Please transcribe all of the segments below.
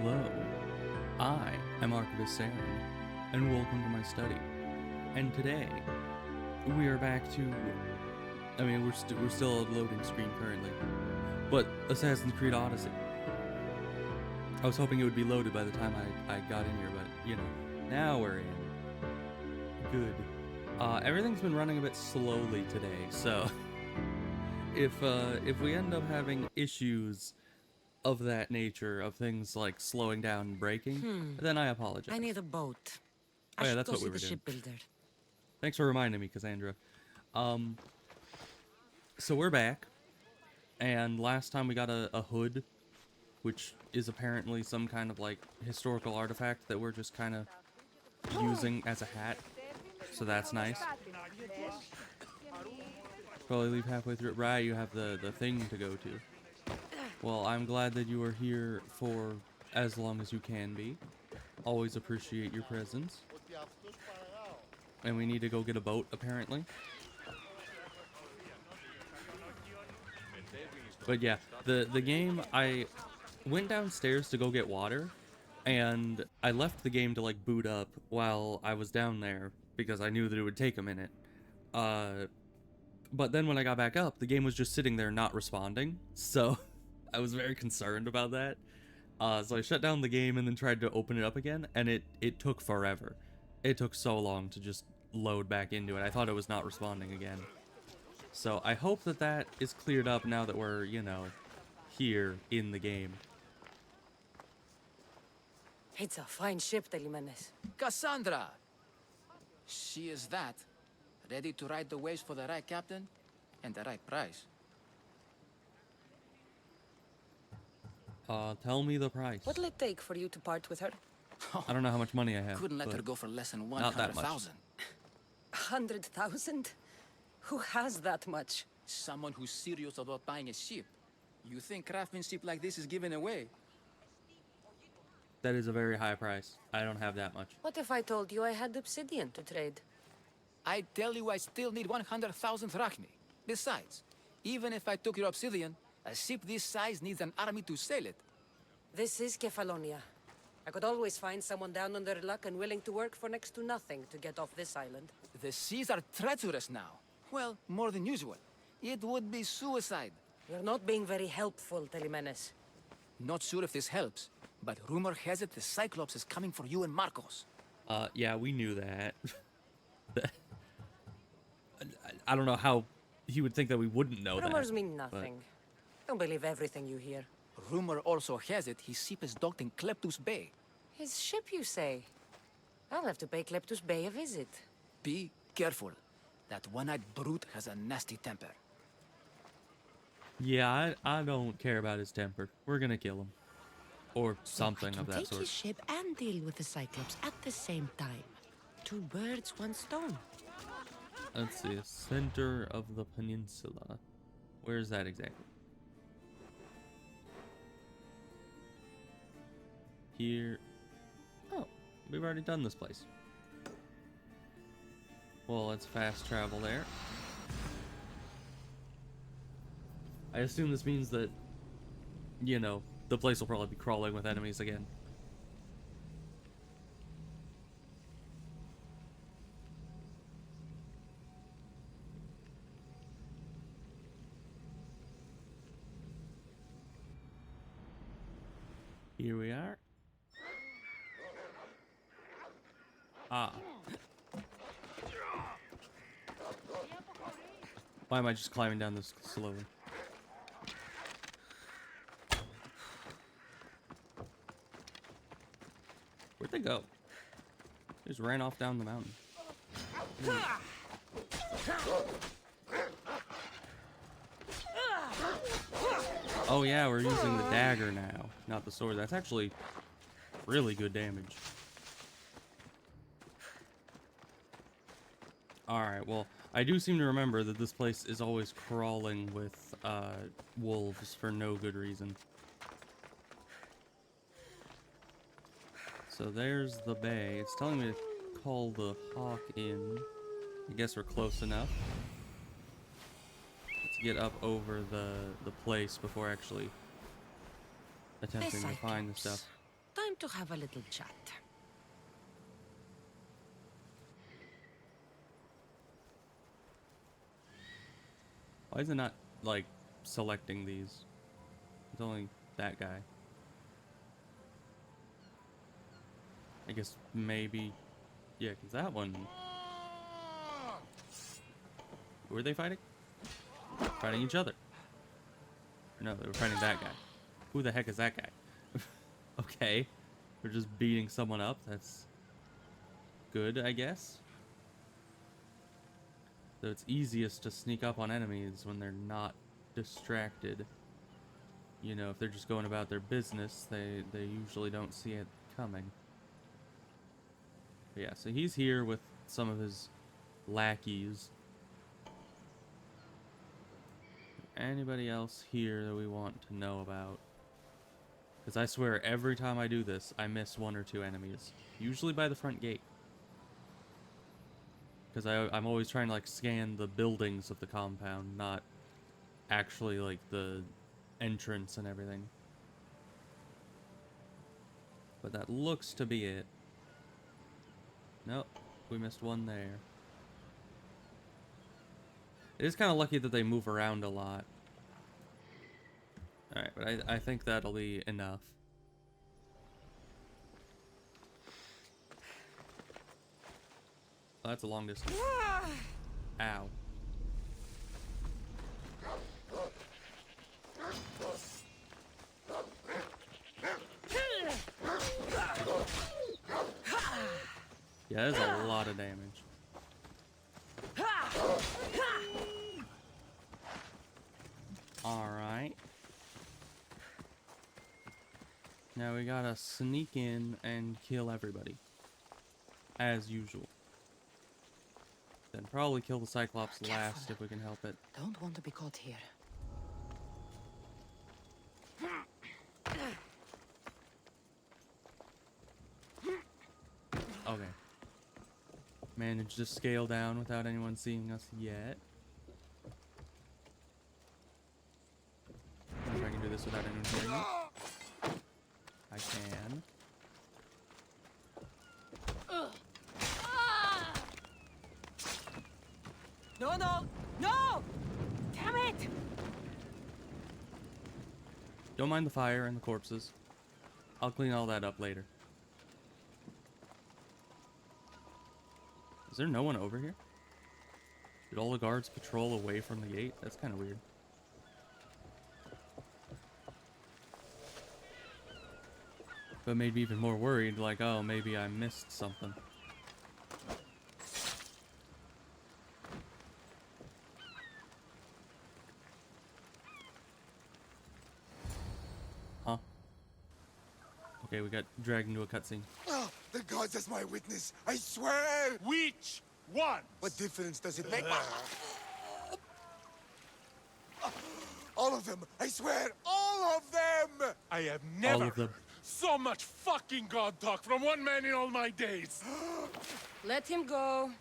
Hello, I am Archivist Saren, and welcome to my study. And today, we are back to, we're still at loading screen currently, but Assassin's Creed Odyssey. I was hoping it would be loaded by the time I got in here, but, you know, now we're in. Good. Everything's been running a bit slowly today, so if we end up having issues of that nature, of things like slowing down and breaking, then I apologize. I need a boat. Oh I yeah, should that's go what see we were the doing. shipbuilder. Thanks for reminding me, Kassandra. So we're back, and last time we got a hood, which is apparently some kind of like historical artifact that we're just kind of using as a hat. So that's nice. Probably leave halfway through it. Right, you have the thing to go to. Well, I'm glad that you are here for as long as you can be. Always appreciate your presence. And we need to go get a boat, apparently. But yeah, the game, I went downstairs to go get water, and I left the game to like boot up while I was down there because I knew that it would take a minute. But then when I got back up, the game was just sitting there not responding, so I was very concerned about that. So I shut down the game and then tried to open it up again, and it took forever. It took so long to just load back into it. I thought it was not responding again. So I hope that that is cleared up now that we're, you know, here in the game. It's a fine ship, Telimanes. Kassandra! She is that. Ready to ride the waves for the right captain and the right price. Tell me the price. What'll it take for you to part with her? I don't know how much money I have. Couldn't let her go for less than not that much. 100,000. 100,000? Who has that much? Someone who's serious about buying a ship. You think craftsmanship like this is given away? That is a very high price. I don't have that much. What if I told you I had obsidian to trade? I tell you I still need 100,000 drachmi. Besides, even if I took your obsidian, a ship this size needs an army to sail it. This is Kefalonia. I could always find someone down on their luck and willing to work for next to nothing to get off this island. The seas are treacherous now. Well, more than usual. It would be suicide. You're not being very helpful, Telimanes. Not sure if this helps, but rumor has it the Cyclops is coming for you and Marcos. Yeah, we knew that. I don't know how he would think that we wouldn't know that. Rumors mean nothing. Don't believe everything you hear. Rumor also has it his ship is docked in Kleptus Bay. His ship, you say? I'll have to pay Kleptus Bay a visit. Be careful. That one-eyed brute has a nasty temper. Yeah, I don't care about his temper. We're gonna kill him. Or something of that Take sort. his ship and deal with the Cyclops at the same time. Two birds, one stone. Let's see, center of the peninsula. Where is that exactly? Here. Oh, we've already done this place. Well, let's fast travel there. I assume this means that, you know, the place will probably be crawling with enemies again. Here we are. Ah. Why am I just climbing down this slowly? Where'd they go? They just ran off down the mountain. Oh yeah, we're using the dagger now, not the sword. That's actually really good damage. Alright, well, I do seem to remember that this place is always crawling with wolves for no good reason. So there's the bay. It's telling me to call the hawk in. I guess we're close enough. Let's get up over the place before actually attempting to find the stuff. Time to have a little chat. Why is it not, like, selecting these? It's only that guy. I guess maybe... Yeah, because that one... Who are they fighting? Fighting each other. No, they were fighting that guy. Who the heck is that guy? Okay. We're just beating someone up. That's good, I guess. So it's easiest to sneak up on enemies when they're not distracted. You know, if they're just going about their business, they usually don't see it coming. But yeah, so he's here with some of his lackeys. Anybody else here that we want to know about? Because I swear, every time I do this, I miss one or two enemies. Usually by the front gate. Because I'm always trying to, like, scan the buildings of the compound, not actually, like, the entrance and everything. But that looks to be it. Nope, we missed one there. It is kind of lucky that they move around a lot. Alright, but I think that'll be enough. Oh, that's a long distance. Ow. Yeah, that's a lot of damage. Alright. Now we gotta sneak in and kill everybody. As usual. Then probably kill the Cyclops last if we can help it. Don't want to be caught here. Okay. Managed to scale down without anyone seeing us yet. I wonder if I can do this without anyone hearing me. I can. No, no! No! Damn it! Don't mind the fire and the corpses. I'll clean all that up later. Is there no one over here? Did all the guards patrol away from the gate? That's kind of weird. But made me even more worried, like, oh, maybe I missed something. Huh? Okay, we got dragged into a cutscene. Oh, the gods as my witness, I swear! Which one? What difference does it make? All of them, I swear, all of them! I have All never of them. heard so much fucking god talk from one man in all my days. Let him go.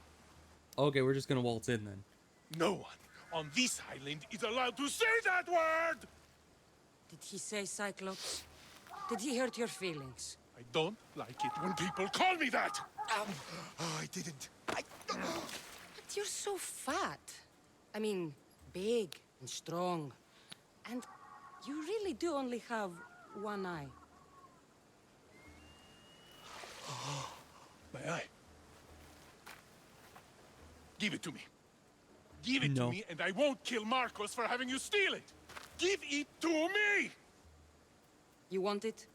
Okay, we're just gonna waltz in then. No one on this island is allowed to say that word! Did he say Cyclops? Did he hurt your feelings? I don't like it when people call me that! Oh, I didn't. But you're so fat. I mean, big and strong. And you really do only have one eye. My eye. Give it to me. Give it No. to me and I won't kill Marcos for having you steal it! Give it to me! You want it?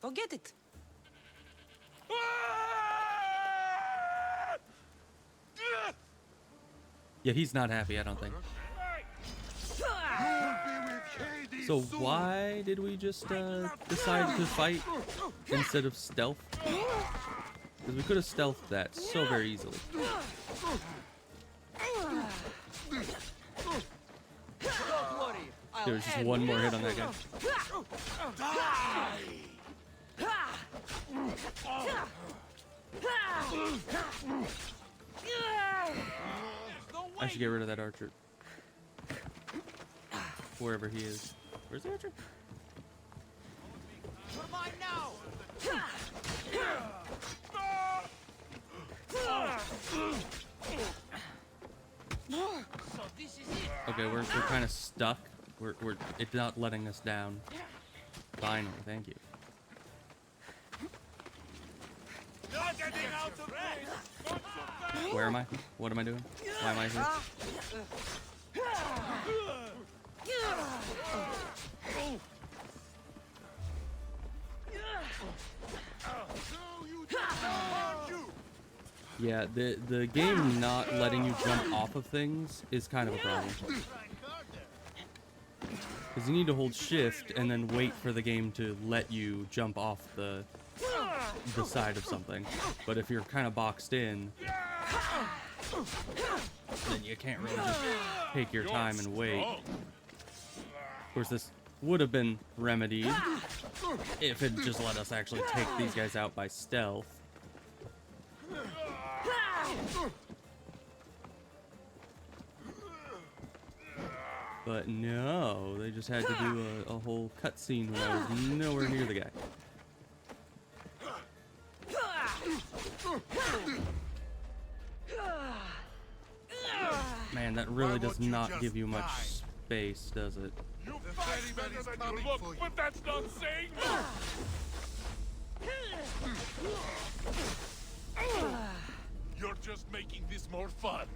Go get it. Yeah, he's not happy, I don't think. So why did we just decide to fight instead of stealth? Because we could have stealthed that so very easily. There was just one more hit on that guy. I should get rid of that archer. Wherever he is. Where's the archer? You're mine now! So this is it. Okay, we're kind of stuck. It's not letting us down. Finally, thank you. Not getting out of range. Not so fast. Where am I? What am I doing? Why am I here? No, you don't harm you. Yeah, the game not letting you jump off of things is kind of a problem. Because you need to hold shift and then wait for the game to let you jump off the side of something. But if you're kind of boxed in, then you can't really just take your time and wait. Of course, this would have been remedied if it just let us actually take these guys out by stealth. But no, they just had to do a whole cutscene when I was nowhere near the guy. Man, that really does not give you much space, does it? You fight better than you look, but that's not saying much. You're just making this more fun.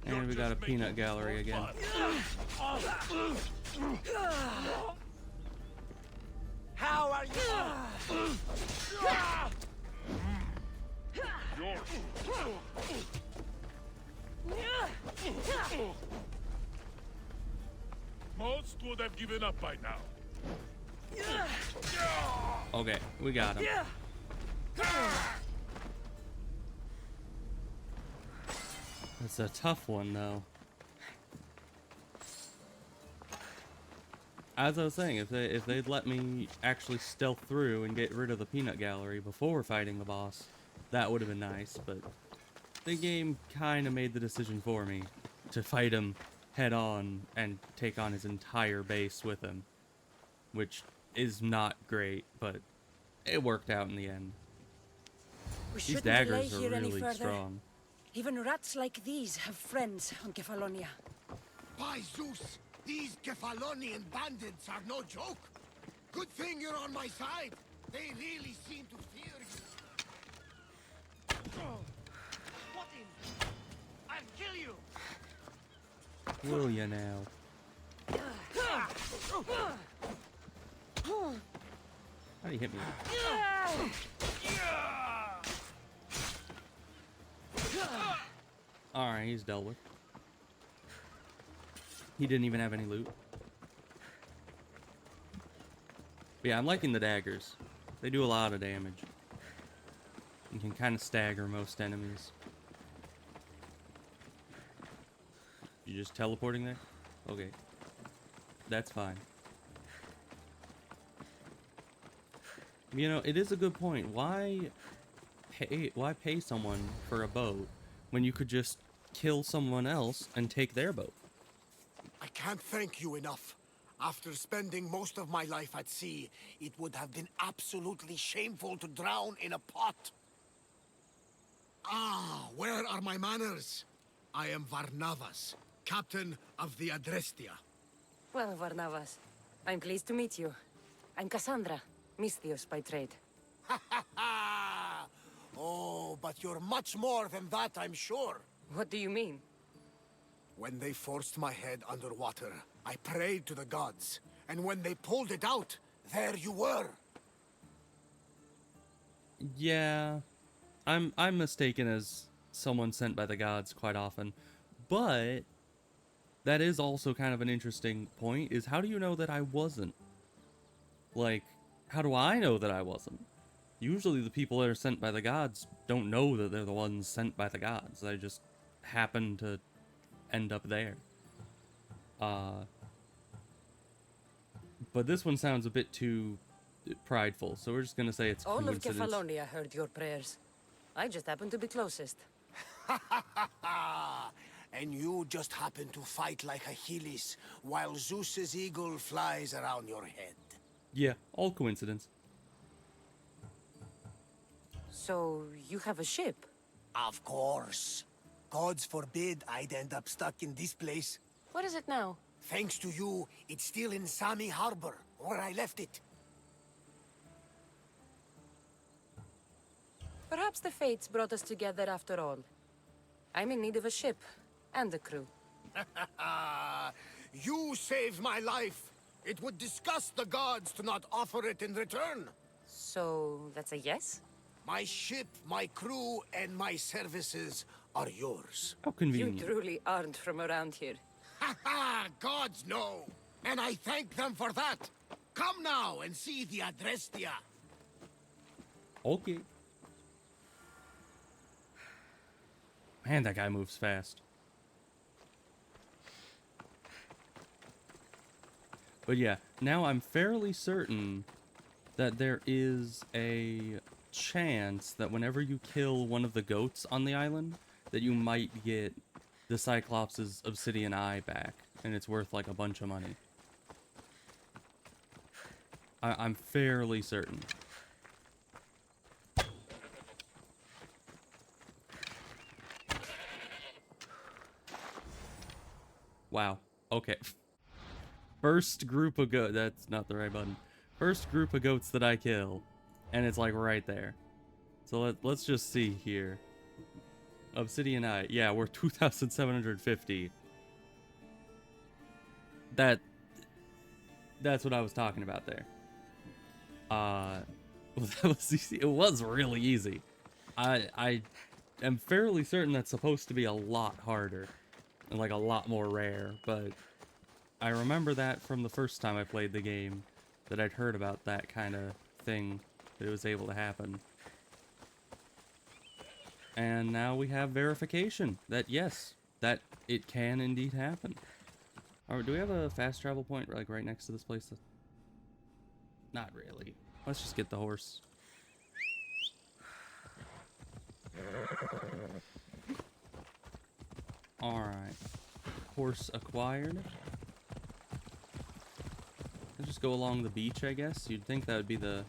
And we got a peanut gallery again. How are you? Most would have given up by now. Okay, we got him. It's a tough one, though. As I was saying, if they'd let me actually stealth through and get rid of the peanut gallery before fighting the boss, that would have been nice. But the game kind of made the decision for me to fight him head on and take on his entire base with him, which is not great, but it worked out in the end. We These shouldn't delay daggers are here any really further. strong. Even rats like these have friends on Kefalonia. By Zeus, these Kefalonian bandits are no joke. Good thing you're on my side. They really seem to fear you. What in? I'll kill you! Will ya now? How do you hit me? Alright, he's dealt with. He didn't even have any loot. But yeah, I'm liking the daggers. They do a lot of damage. You can kind of stagger most enemies. You just teleporting there? Okay. That's fine. You know, it is a good point. Why pay someone for a boat when you could just kill someone else and take their boat? I can't thank you enough. After spending most of my life at sea, it would have been absolutely shameful to drown in a pot. Ah, where are my manners? I am Varnavas, captain of the Adrestia. Well, Varnavas, I'm pleased to meet you. I'm Kassandra, Misthios by trade. Ha ha ha! Oh, but you're much more than that, I'm sure. What do you mean? When they forced my head underwater, I prayed to the gods. And when they pulled it out, there you were. Yeah, I'm mistaken as someone sent by the gods quite often. But that is also kind of an interesting point, is how do you know that I wasn't? Like, how do I know that I wasn't? Usually the people that are sent by the gods don't know that they're the ones sent by the gods. They just happen to end up there. But this one sounds a bit too prideful, so we're just gonna say it's All of coincidence. Kefalonia heard your prayers. I just happened to be closest. And you just happen to fight like Achilles while Zeus's eagle flies around your head. Yeah, all coincidence. So, you have a ship? Of course. Gods forbid I'd end up stuck in this place. What is it now? Thanks to you, it's still in Sami Harbor, where I left it. Perhaps the fates brought us together after all. I'm in need of a ship, and a crew. You saved my life. It would disgust the gods to not offer it in return. So, that's a yes? My ship, my crew, and my services are yours. How You convenient. truly aren't from around here. Ha ha! Gods know! And I thank them for that. Come now and see the Adrestia. Okay. Man, that guy moves fast. But yeah, now I'm fairly certain that there is a chance that whenever you kill one of the goats on the island, that you might get the Cyclops' obsidian eye back, and it's worth like a bunch of money. I'm fairly certain. Wow. Okay. First group of goats. That's not the right button. First group of goats that I kill, and it's like right there. So let's just see here. Obsidian eye. Yeah, we're 2,750. That's what I was talking about there. Well, that was easy. It was really easy. I am fairly certain that's supposed to be a lot harder and like a lot more rare, but I remember that from the first time I played the game, that I'd heard about that kind of thing, that it was able to happen. And now we have verification that yes, that it can indeed happen. Alright, do we have a fast travel point like right next to this place? Not really. Let's just get the horse. Alright. Horse acquired. Let's just go along the beach, I guess. You'd think that would be the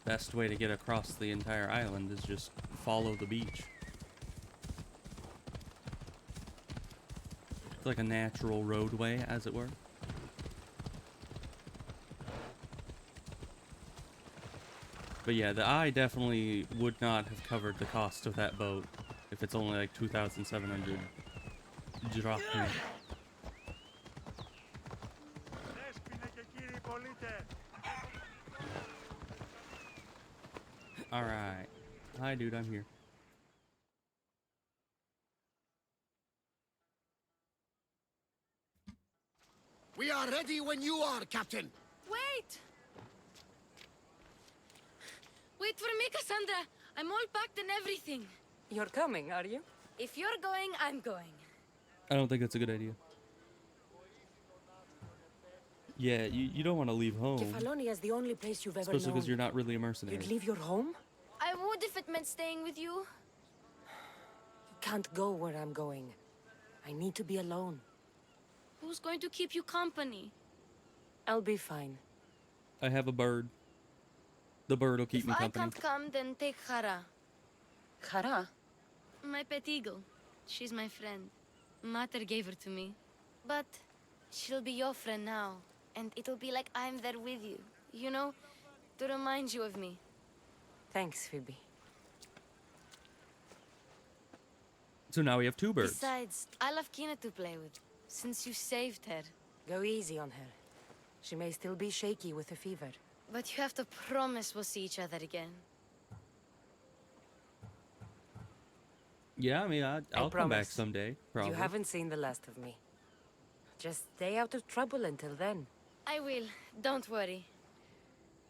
best way to get across the entire island, is just follow the beach. It's like a natural roadway, as it were. But yeah, the eye definitely would not have covered the cost of that boat if it's only like 2,700 drachma. Alright. Hi, dude, I'm here. We are ready when you are, Captain. Wait! Wait for me, Kassandra. I'm all packed and everything. You're coming, are you? If you're going, I'm going. I don't think that's a good idea. Yeah, you don't want to leave home. Kefalonia is the only place you've ever Especially known. because you're not really a mercenary. You'd leave your home? I would if it meant staying with you. You can't go where I'm going. I need to be alone. Who's going to keep you company? I'll be fine. I have a bird. The bird will keep If me I company. can't come, then take Hara, Kara? my pet eagle. She's my friend. Mater gave her to me. But she'll be your friend now. And it'll be like I'm there with you. You know, to remind you of me. Thanks, Phoebe. So now we have two birds. Besides, I love Kina to play with, since you saved her. Go easy on her. She may still be shaky with a fever. But you have to promise we'll see each other again. Yeah, I mean, I'll come back promise. someday, probably. You haven't seen the last of me. Just stay out of trouble until then. I will. Don't worry.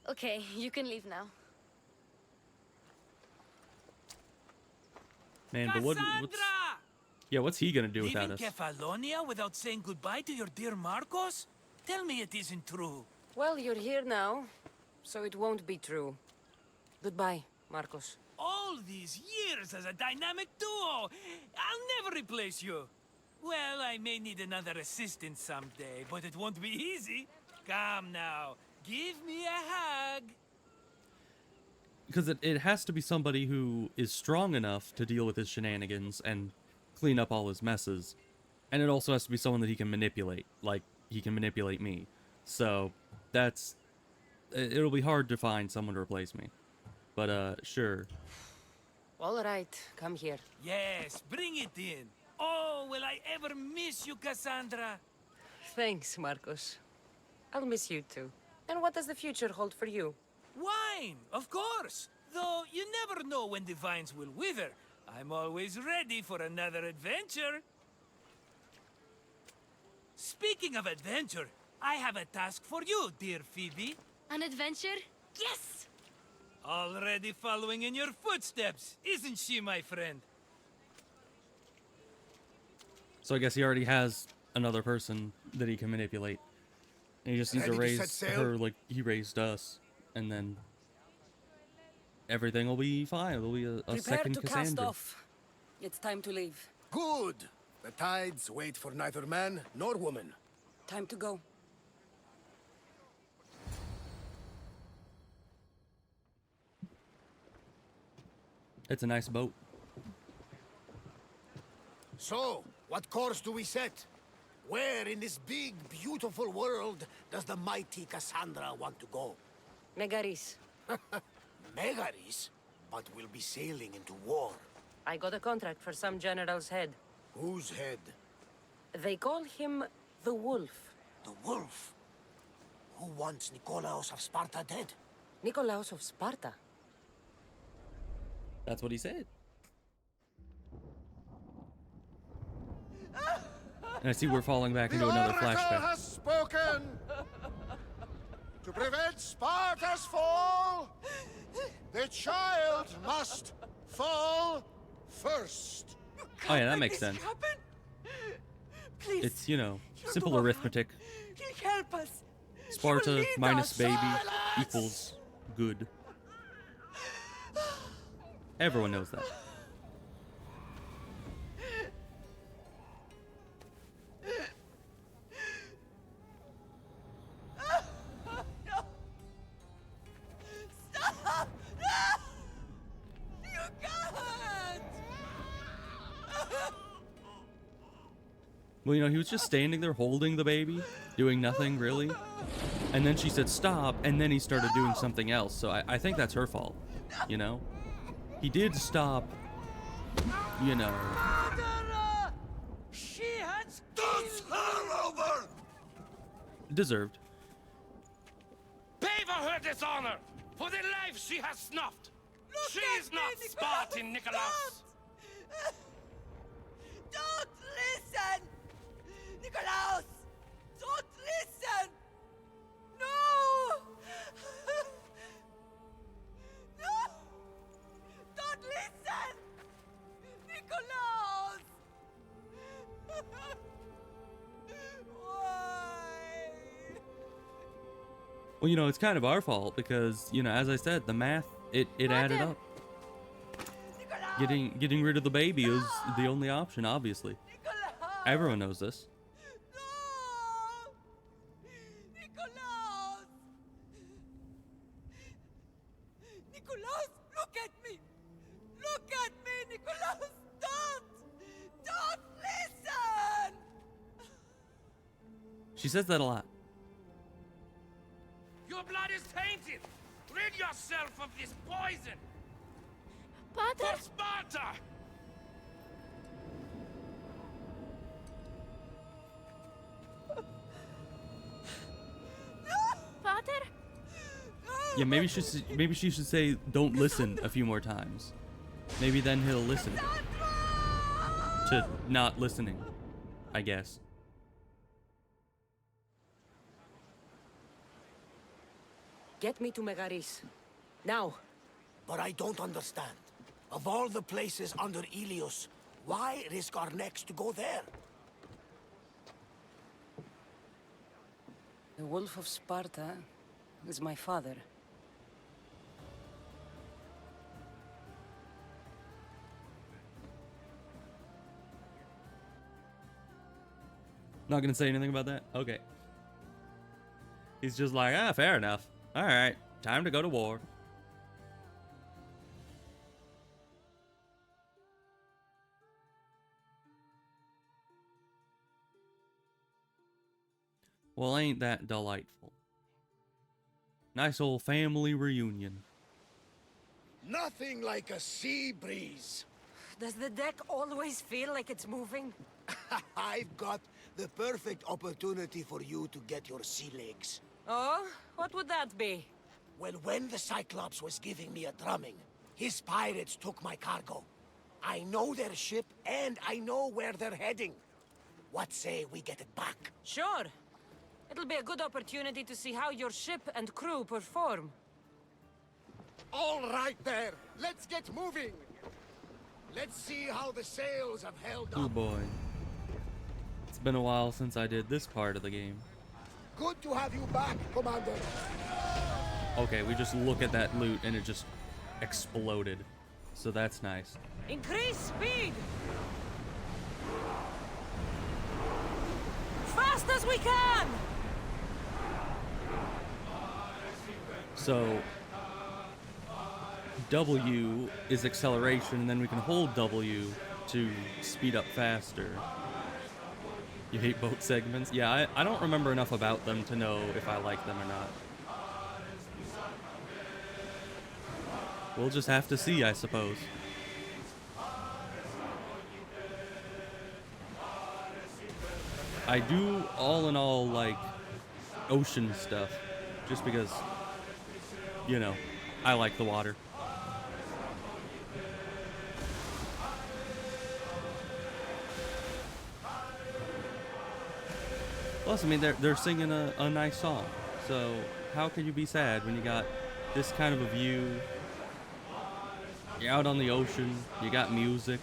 Okay, you can leave now. Man, but what's he gonna do without Leaving us? Kefalonia without saying goodbye to your dear Marcos? Tell me it isn't true. Well, you're here now, so it won't be true. Goodbye, Marcos. All these years as a dynamic duo! I'll never replace you. Well, I may need another assistant someday, but it won't be easy. Come now, give me a hug. Because it has to be somebody who is strong enough to deal with his shenanigans and clean up all his messes. And it also has to be someone that he can manipulate, like he can manipulate me. So, it'll be hard to find someone to replace me. But, sure. All right, come here. Yes, bring it in. Oh, will I ever miss you, Kassandra? Thanks, Marcos. I'll miss you too. And what does the future hold for you? Wine, of course. Though you never know when the vines will wither. I'm always ready for another adventure. Speaking of adventure, I have a task for you, dear Phoebe. An adventure? Yes! Already following in your footsteps, isn't she, my friend? So I guess he already has another person that he can manipulate. And he just needs to Ready to set raise sail? her like he raised us. And then everything will be fine. It'll be a Prepare second to cast Cassandra. off. It's time to leave. Good. The tides wait for neither man nor woman. Time to go. It's a nice boat. So, what course do we set? Where in this big, beautiful world does the mighty Kassandra want to go? Megaris. Megaris? But we'll be sailing into war. I got a contract for some general's head. Whose head? They call him the Wolf. The wolf? Who wants Nikolaos of Sparta dead? Nikolaos of Sparta. That's what he said. And I see we're falling back into another flashback. has spoken! To prevent Sparta's fall, the child must fall first. Oh yeah, that makes sense. Please, It's, you know, you're simple the one. arithmetic. He'll help us. Sparta lead minus us. baby Silence! equals good. Everyone knows that. Stop! No! You can't! Well, you know, he was just standing there holding the baby, doing nothing really. And then she said stop, and then he started doing something else. So I think that's her fault, you know? He did stop, you know. She has Dance her over! Deserved. Pay for her dishonor, for the life she has snuffed. She is not Spartan, Nikolaos. Don't listen! Nikolaos! Don't listen! No! No! Don't listen! Nikolaos! Why? Well, you know, it's kind of our fault because, you know, as I said, the math, it added up. Nikolaos! Getting rid of the baby is the only option, obviously. Nikolaos! Everyone knows this. No! Nikolaos! Nikolaos, look at me! Look at me, Nikolaos! Don't listen! She says that a lot. Your blood is tainted. Rid yourself of this poison. Pater! For Sparta! Pater? Yeah, maybe she should say don't listen a few more times. Maybe then he'll listen to not listening, I guess. Get me to Megaris. Now. But I don't understand. Of all the places under Ilios, why risk our necks to go there? The Wolf of Sparta is my father. Not gonna say anything about that? Okay. He's just like, ah, fair enough. Alright, time to go to war. Well, ain't that delightful? Nice old family reunion. Nothing like a sea breeze. Does the deck always feel like it's moving? I've got the perfect opportunity for you to get your sea legs. Oh? What would that be? Well, when the Cyclops was giving me a drumming, his pirates took my cargo. I know their ship, and I know where they're heading. What say we get it back? Sure. It'll be a good opportunity to see how your ship and crew perform. All right there. Let's get moving. Let's see how the sails have held Oh up. boy. It's been a while since I did this part of the game. Good to have you back, Commander. Okay, we just look at that loot and it just exploded. So that's nice. Increase speed! Fast as we can! So W is acceleration, and then we can hold W to speed up faster. You hate boat segments? Yeah, I don't remember enough about them to know if I like them or not. We'll just have to see, I suppose. I do, all in all, like ocean stuff, just because, you know, I like the water. Plus, I mean, they're singing a nice song, so how can you be sad when you got this kind of a view? You're out on the ocean, you got music.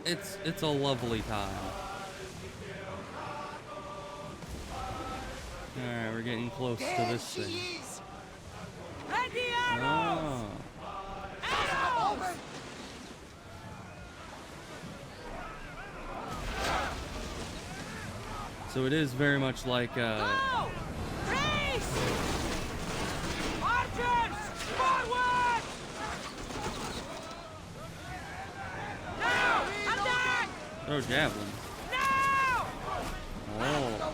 It's a lovely time. Alright, we're getting close to this thing. Ready, Oh. So it is very much like Go! Race! Archers! Forward! Now! Attack! throw javelins. Now! Oh.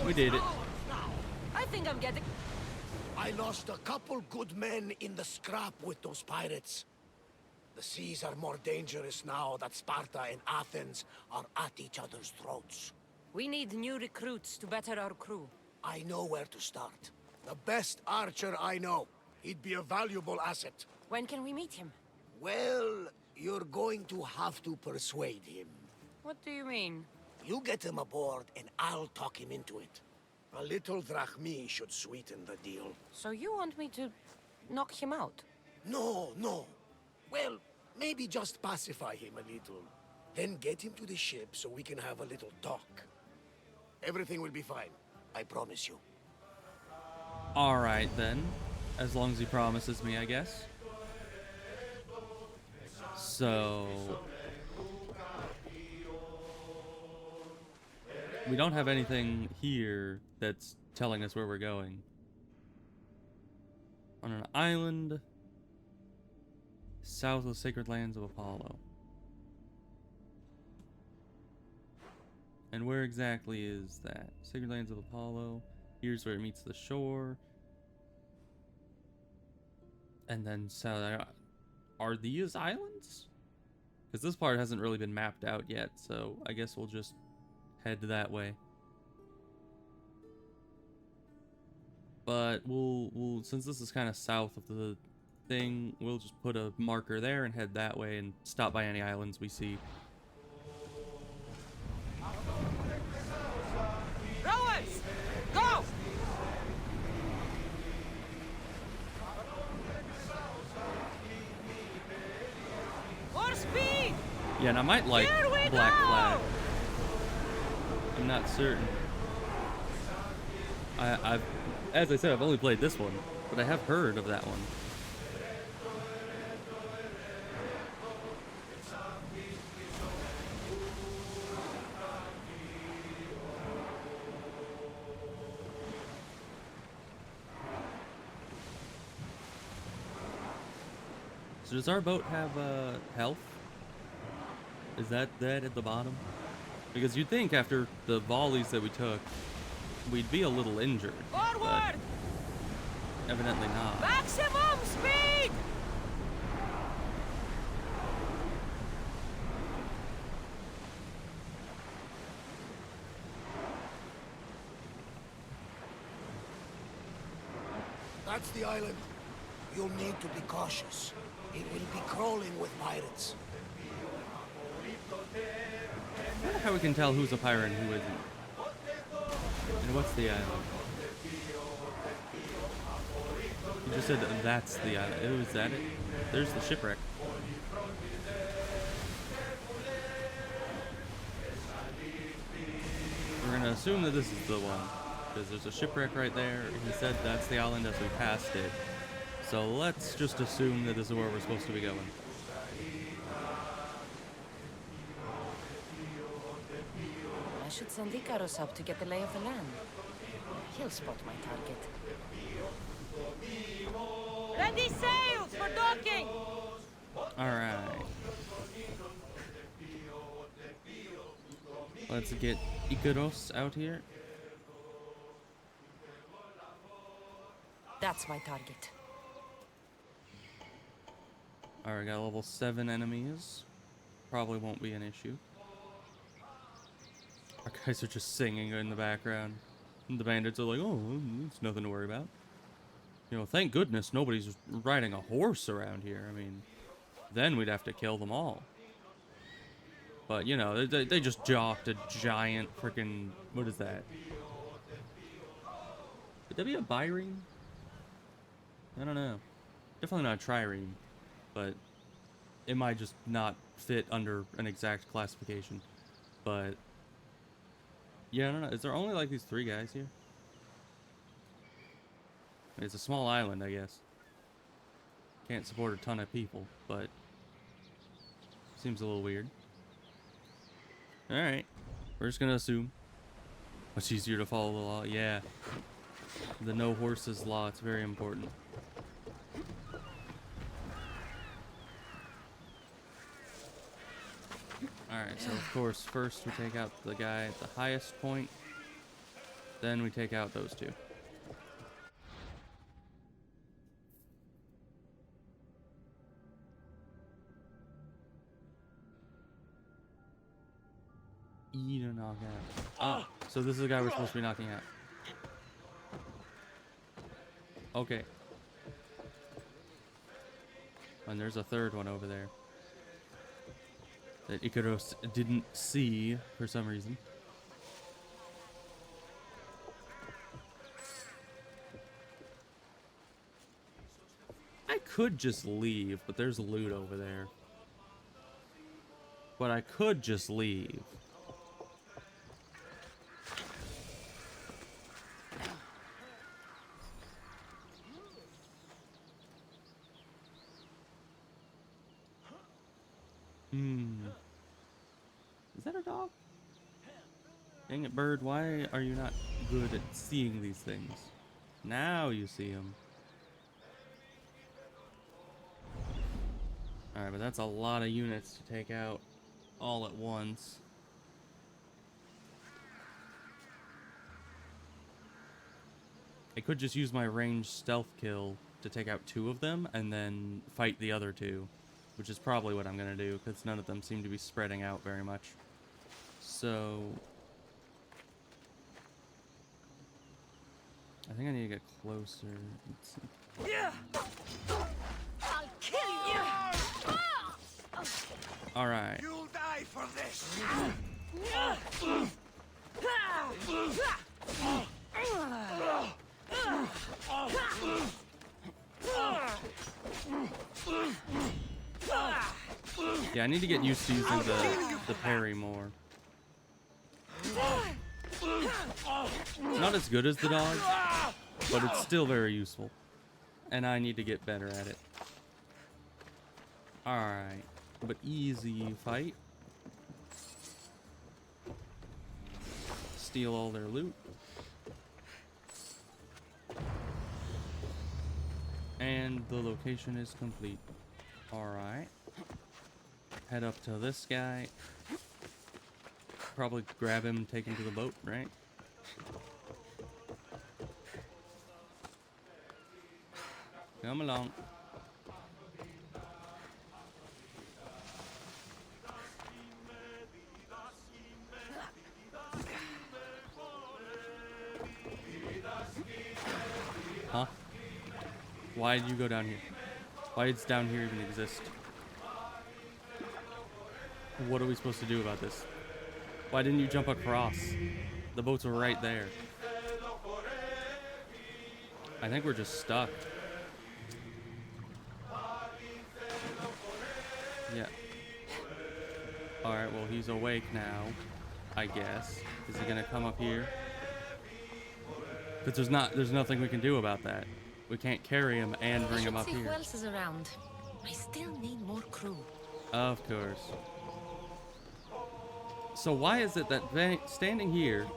We did it. I think I'm getting... I lost a couple good men in the scrap with those pirates. The seas are more dangerous now that Sparta and Athens are at each other's throats. We need new recruits to better our crew. I know where to start. The best archer I know. He'd be a valuable asset. When can we meet him? Well, you're going to have to persuade him. What do you mean? You get him aboard and I'll talk him into it. A little drachmi should sweeten the deal. So you want me to knock him out? No, no. Well, maybe just pacify him a little. Then get him to the ship so we can have a little talk. Everything will be fine. I promise you. Alright then. As long as he promises me, I guess. So... we don't have anything here that's telling us where we're going. On an island south of the sacred lands of Apollo. And where exactly is that? Sacred lands of Apollo. Here's where it meets the shore. And then south. Are these islands? Because this part hasn't really been mapped out yet, so I guess we'll just head that way. But we'll since this is kind of south of the thing, we'll just put a marker there and head that way and stop by any islands we see. Rowers! Go! Again, I might like Black Flag. I'm not certain. I've, as I said, I've only played this one, but I have heard of that one. So does our boat have health? Is that at the bottom? Because you'd think after the volleys that we took, we'd be a little injured. Forward! But evidently not. Maximum speed! That's the island. You'll need to be cautious. It will be crawling with pirates. I wonder how we can tell who's a pirate and who isn't. And what's the island? You just said that's the island. Oh, is that it? There's the shipwreck. We're gonna assume that this is the one. Because there's a shipwreck right there. He said that's the island as we passed it. So let's just assume that this is where we're supposed to be going. I should send Icarus up to get the lay of the land. He'll spot my target. Ready sails for docking! Alright. Let's get Icarus out here. That's my target. Alright, got level 7 enemies. Probably won't be an issue. Our guys are just singing in the background. And the bandits are like, oh, it's nothing to worry about. You know, thank goodness nobody's riding a horse around here. I mean, then we'd have to kill them all. But, you know, they just jocked a giant freaking... What is that? Could that be a bireme? I don't know. Definitely not a trireme. But it might just not fit under an exact classification. But... yeah, I don't know. Is there only like these 3 guys here? It's a small island, I guess. Can't support a ton of people, but... seems a little weird. Alright. We're just gonna assume. Much easier to follow the law. Yeah. The no horses law. It's very important. Alright, so of course, first we take out the guy at the highest point. Then we take out those 2. Eat or knock out. Ah, so this is the guy we're supposed to be knocking out. Okay. And there's a 3rd one over there that Icarus didn't see for some reason. I could just leave, but there's loot over there. But I could just leave. Is that a dog? Dang it, bird, why are you not good at seeing these things? Now you see them. Alright, but that's a lot of units to take out all at once. I could just use my ranged stealth kill to take out 2 of them and then fight the other 2. Which is probably what I'm going to do, because none of them seem to be spreading out very much. So... I think I need to get closer. Let's see. Yeah. I'll kill you! Alright. You'll die for this! Yeah, I need to get used to using the parry more. Not as good as the dodge, but it's still very useful. And I need to get better at it. Alright. But easy fight. Steal all their loot. And the location is complete. Alright. Head up to this guy. Probably grab him and take him to the boat, right? Come along. Huh? Why did you go down here? Why does down here even exist? What are we supposed to do about this? Why didn't you jump across? The boats were right there. I think we're just stuck. Yeah. Alright, well, he's awake now, I guess. Is he gonna come up here? Because there's nothing we can do about that. We can't carry him and bring him up see here. who else is around. I still need more crew. Of course. So why is it that standing here,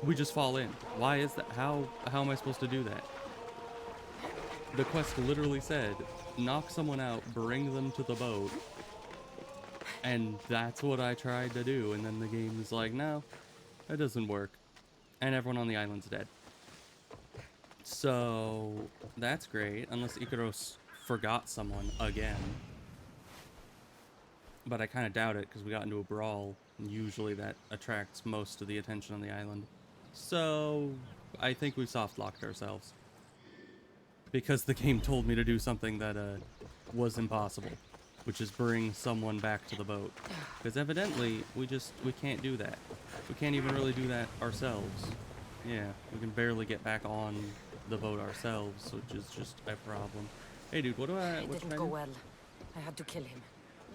we just fall in? Why is that? How am I supposed to do that? The quest literally said, knock someone out, bring them to the boat. And that's what I tried to do. And then the game is like, no, that doesn't work. And everyone on the island's dead. So that's great, unless Ikaros forgot someone again. But I kind of doubt it, because we got into a brawl, and usually that attracts most of the attention on the island. So I think we soft-locked ourselves. Because the game told me to do something that was impossible, which is bring someone back to the boat. Because evidently, we can't do that. We can't even really do that ourselves. Yeah, we can barely get back on the boat ourselves, which is just a problem. Hey dude, what It should didn't I go do? well. I had to kill him.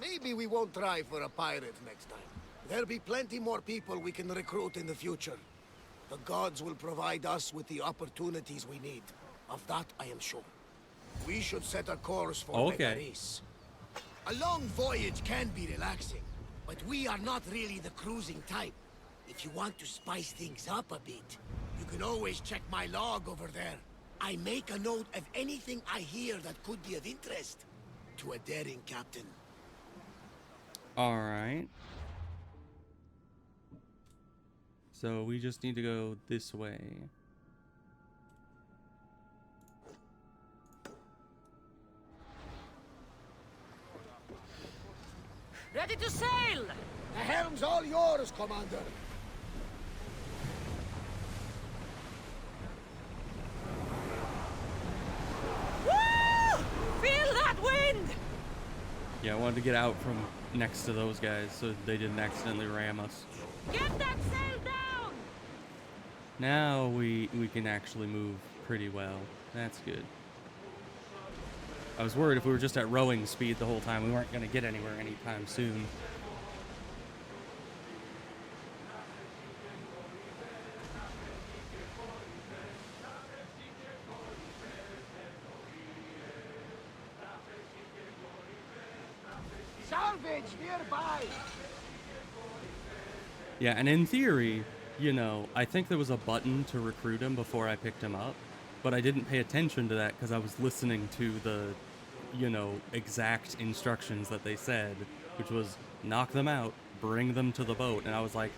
Maybe we won't try for a pirate next time. There'll be plenty more people we can recruit in the future. The gods will provide us with the opportunities we need. Of that, I am sure. We should set a course for Rizz. A long voyage can be relaxing, but we are not really the cruising type. If you want to spice things up a bit, you can always check my log over there. I make a note of anything I hear that could be of interest to a daring captain. Alright. So we just need to go this way. Ready to sail! The helm's all yours, Commander. Woo! Feel that wind! Yeah, I wanted to get out from next to those guys so they didn't accidentally ram us. Get that sail down! Now we can actually move pretty well. That's good. I was worried if we were just at rowing speed the whole time, we weren't going to get anywhere anytime soon. Salvage nearby! Yeah, and in theory, you know, I think there was a button to recruit him before I picked him up, but I didn't pay attention to that because I was listening to the, you know, exact instructions that they said, which was knock them out, bring them to the boat, and I was like,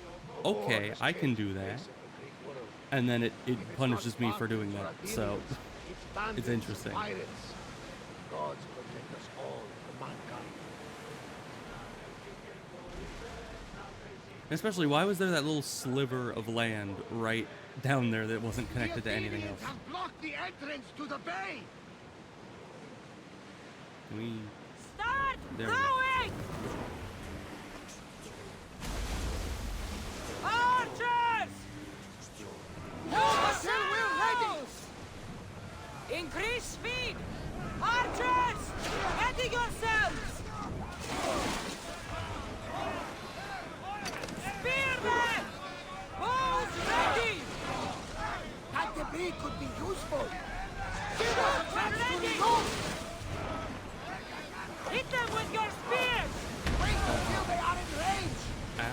okay, I can do that. And then it punishes me for doing that, so it's interesting. Gods protect us all from mankind. Especially, why was there that little sliver of land right down there that wasn't connected to anything else? Have blocked the entrance to the bay. Can we... Start There we go. rowing! Archers! Sail wheel ready! Increase speed! Archers! Ready yourselves! careful! Hit them with your spears! Wait until they are in range! Ow.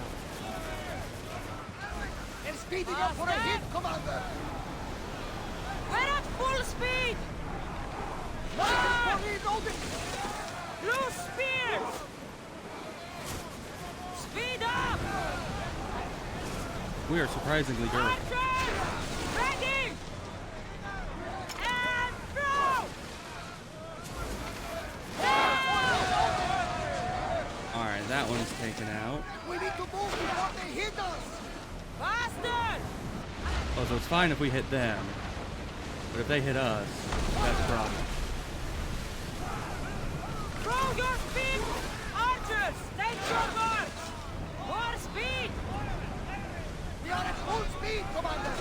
They're speeding up for a hit, Commander! We're at full speed! Loose spears! Speed up! We are surprisingly durable. Archers! Ready! And throw! Alright, that one's taken out. We need to move before they hit us! Faster! Oh, so it's fine if we hit them. But if they hit us, that's a problem. Throw your speed! Archers, take your march! More speed! We are at full speed, Commander!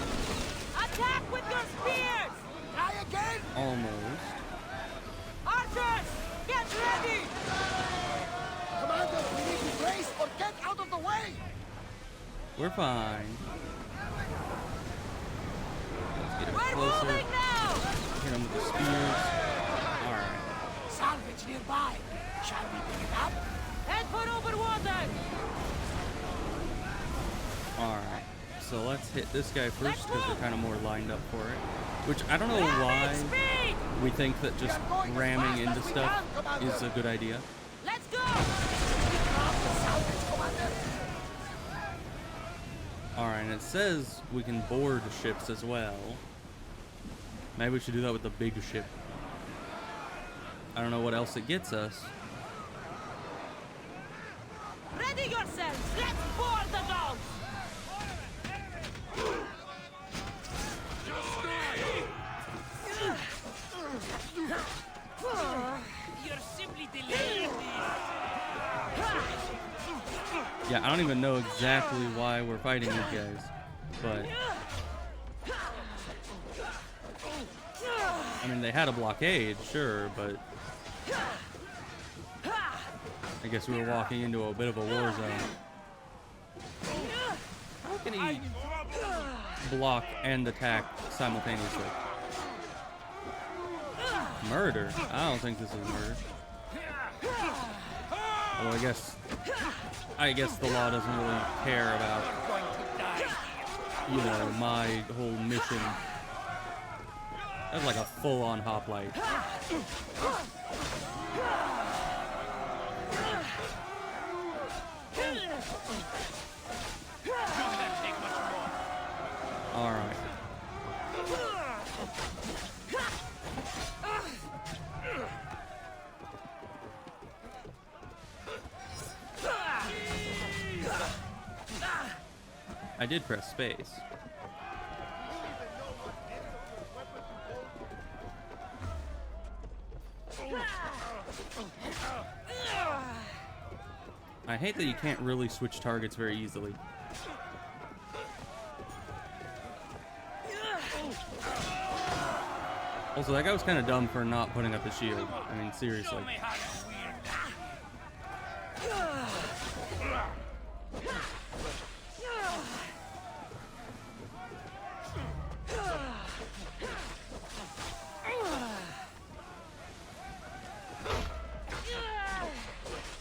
Attack with your spears! Try again! Almost. Archers, get ready! Commander, we need to brace or get out of the way! We're fine. Let's get it We're closer. moving now! Hit them with the spears. Alright. Salvage nearby. Shall we pick it up? Head for over water! Alright. So let's hit this guy first because we're kind of more lined up for it. Which I don't know why Speed! we think that just ramming into stuff is a good idea. Let's go! Alright, and it says we can board ships as well. Maybe we should do that with the big ship. I don't know what else it gets us. Ready yourselves! Let's board the dogs! You're simply delaying Yeah, I don't even know exactly why we're fighting these guys, but I mean, they had a blockade, sure, but I guess we were walking into a bit of a war zone. How can he block and attack simultaneously? Murder? I don't think this is murder. Although I guess the law doesn't really care about, you know, my whole mission. That's like a full-on hoplite. All right. I did press space. I hate that you can't really switch targets very easily. Also, that guy was kind of dumb for not putting up a shield. I mean, seriously.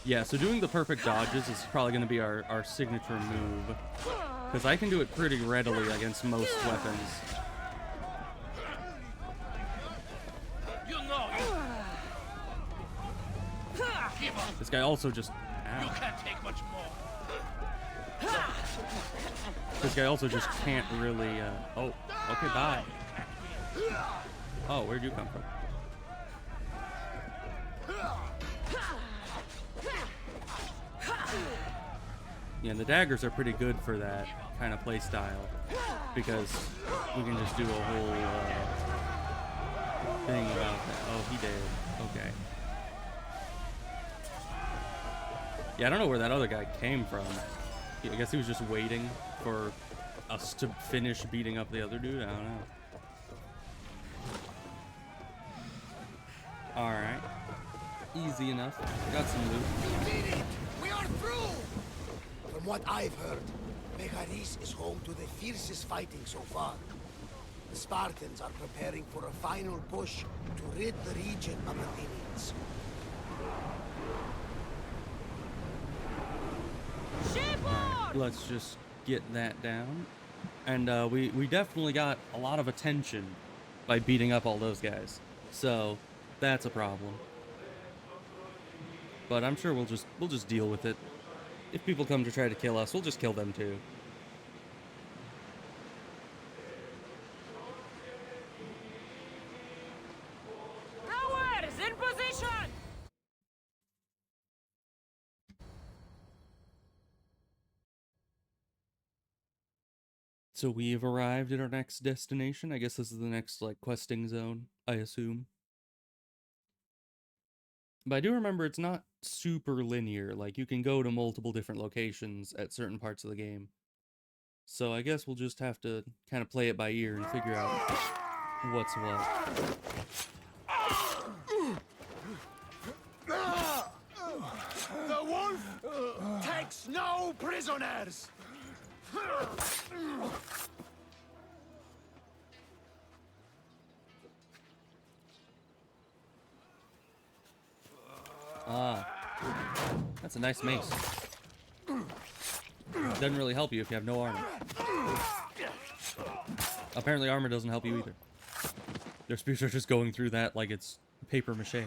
Yeah, so doing the perfect dodges is probably going to be our signature move. Because I can do it pretty readily against most weapons. This guy also just... Ow. You can't take much more. This guy also just can't really... Oh, okay, bye. Oh, where'd you come from? Yeah, the daggers are pretty good for that kind of play style, because we can just do a whole thing about that. Oh, he did. Okay. Yeah, I don't know where that other guy came from. I guess he was just waiting for us to finish beating up the other dude. I don't know. Alright. Easy enough. Got some loot. We did it! We are through! From what I've heard, Rizz is home to the fiercest fighting so far. The Spartans are preparing for a final push to rid the region of Athenians. Alright, let's just get that down. And we definitely got a lot of attention by beating up all those guys. So that's a problem. But I'm sure we'll just deal with it. If people come to try to kill us, we'll just kill them too. Towers in position! So we have arrived at our next destination. I guess this is the next, like, questing zone, I assume. But I do remember it's not super linear. Like, you can go to multiple different locations at certain parts of the game. So I guess we'll just have to kind of play it by ear and figure out what's what. The wolf takes no prisoners! Ah, that's a nice mace. Doesn't really help you if you have no armor. Apparently armor doesn't help you either. Their spears are just going through that like it's paper mache.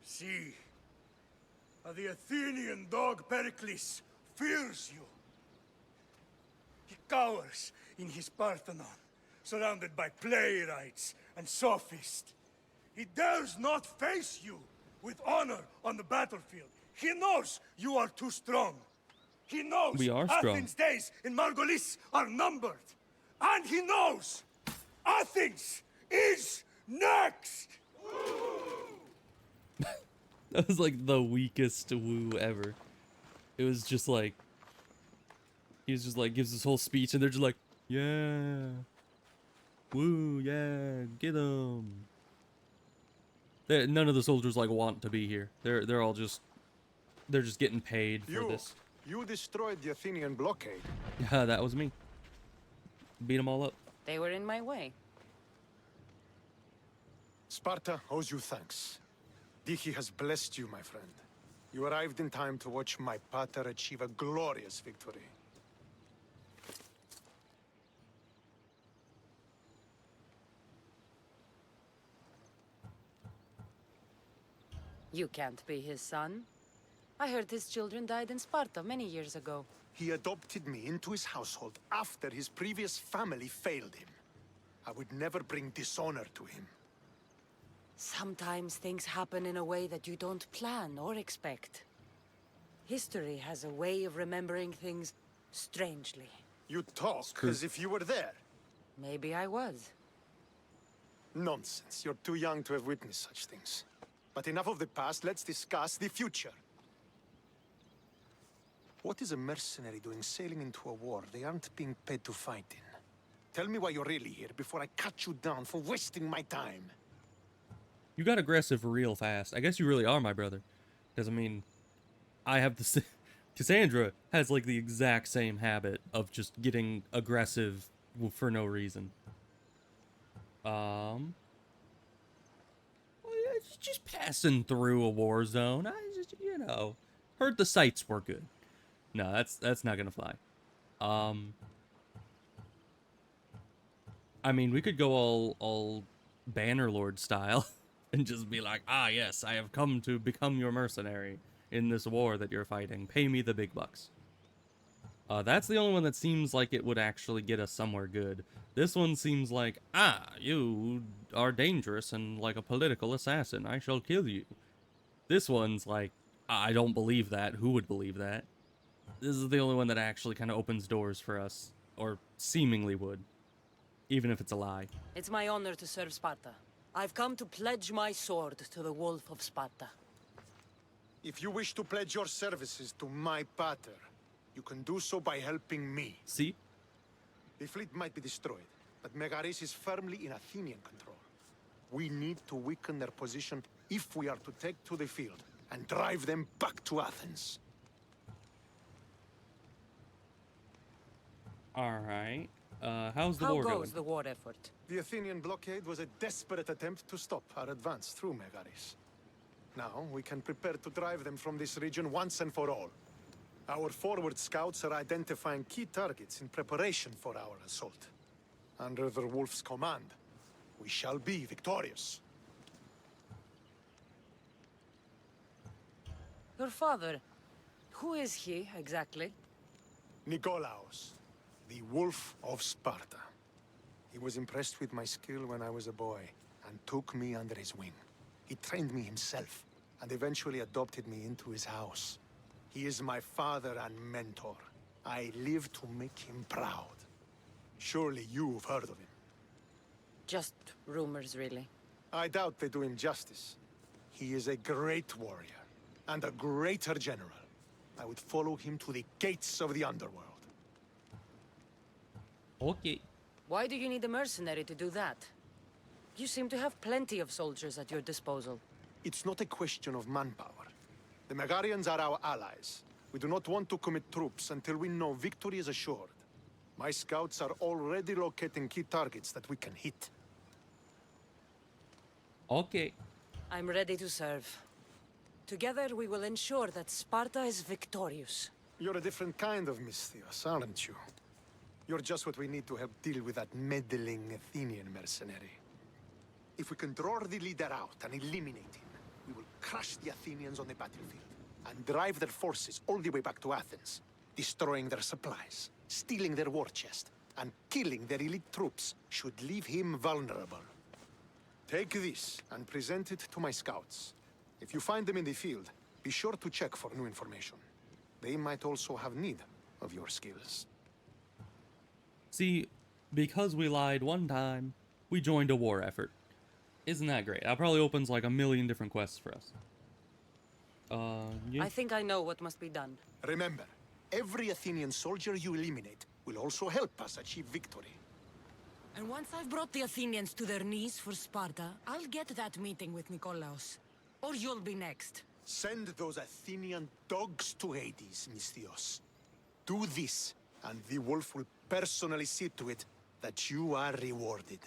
See, the Athenian dog Pericles fears you. He cowers in his Parthenon, surrounded by playwrights and sophists. He dares not face you with honor on the battlefield. He knows you are too strong. He knows We are strong. Athens' days in Margolis are numbered. And he knows Athens is next! That was like the weakest woo ever. It was just like, he was just like, gives this whole speech and they're just like, yeah, woo, yeah, get them. None of the soldiers like want to be here. They're all just, they're just getting paid for this. You destroyed the Athenian blockade. Yeah, that was me. Beat them all up. They were in my way. Sparta owes you thanks. Diki has blessed you, my friend. You arrived in time to watch my pater achieve a glorious victory. You can't be his son. I heard his children died in Sparta many years ago. He adopted me into his household after his previous family failed him. I would never bring dishonor to him. Sometimes things happen in a way that you don't plan or expect. History has a way of remembering things strangely. You talk as if you were there. Maybe I was. Nonsense. You're too young to have witnessed such things. But enough of the past, let's discuss the future. What is a mercenary doing sailing into a war they aren't being paid to fight in? Tell me why you're really here before I cut you down for wasting my time. You got aggressive real fast. I guess you really are my brother. Because, I mean, I have the... Kassandra has, like, the exact same habit of just getting aggressive for no reason. Well, yeah, it's just passing through a war zone. I just, you know, heard the sights were good. No, that's not gonna fly. I mean, we could go all Bannerlord style and just be like, ah, yes, I have come to become your mercenary in this war that you're fighting. Pay me the big bucks. That's the only one that seems like it would actually get us somewhere good. This one seems like, ah, you are dangerous and like a political assassin. I shall kill you. This one's like, I don't believe that. Who would believe that? This is the only one that actually kind of opens doors for us. Or seemingly would. Even if it's a lie. It's my honor to serve Sparta. I've come to pledge my sword to the Wolf of Sparta. If you wish to pledge your services to my pater, you can do so by helping me. See? The fleet might be destroyed, but Megaris is firmly in Athenian control. We need to weaken their position if we are to take to the field and drive them back to Athens. Alright. How's the How war goes going? the war effort? The Athenian blockade was a desperate attempt to stop our advance through Megaris. Now we can prepare to drive them from this region once and for all. Our forward scouts are identifying key targets in preparation for our assault. Under the Wolf's command, we shall be victorious. Your father, who is he exactly? Nikolaos, the Wolf of Sparta. He was impressed with my skill when I was a boy, and took me under his wing. He trained me himself, and eventually adopted me into his house. He is my father and mentor. I live to make him proud. Surely you've heard of him. Just rumors, really. I doubt they do him justice. He is a great warrior, and a greater general. I would follow him to the gates of the underworld. Okay. Why do you need a mercenary to do that? You seem to have plenty of soldiers at your disposal. It's not a question of manpower. The Megarians are our allies. We do not want to commit troops until we know victory is assured. My scouts are already locating key targets that we can hit. Okay. I'm ready to serve. Together we will ensure that Sparta is victorious. You're a different kind of Misthios, aren't you? You're just what we need to help deal with that meddling Athenian mercenary. If we can draw the leader out and eliminate him, we will crush the Athenians on the battlefield and drive their forces all the way back to Athens, destroying their supplies, stealing their war chest, and killing their elite troops should leave him vulnerable. Take this and present it to my scouts. If you find them in the field, be sure to check for new information. They might also have need of your skills. See, because we lied one time, we joined a war effort. Isn't that great? That probably opens like a million different quests for us. Yeah. I think I know what must be done. Remember, every Athenian soldier you eliminate will also help us achieve victory. And once I've brought the Athenians to their knees for Sparta, I'll get that meeting with Nikolaos. Or you'll be next. Send those Athenian dogs to Hades, Misthios. Do this, and the wolf will personally see to it that you are rewarded.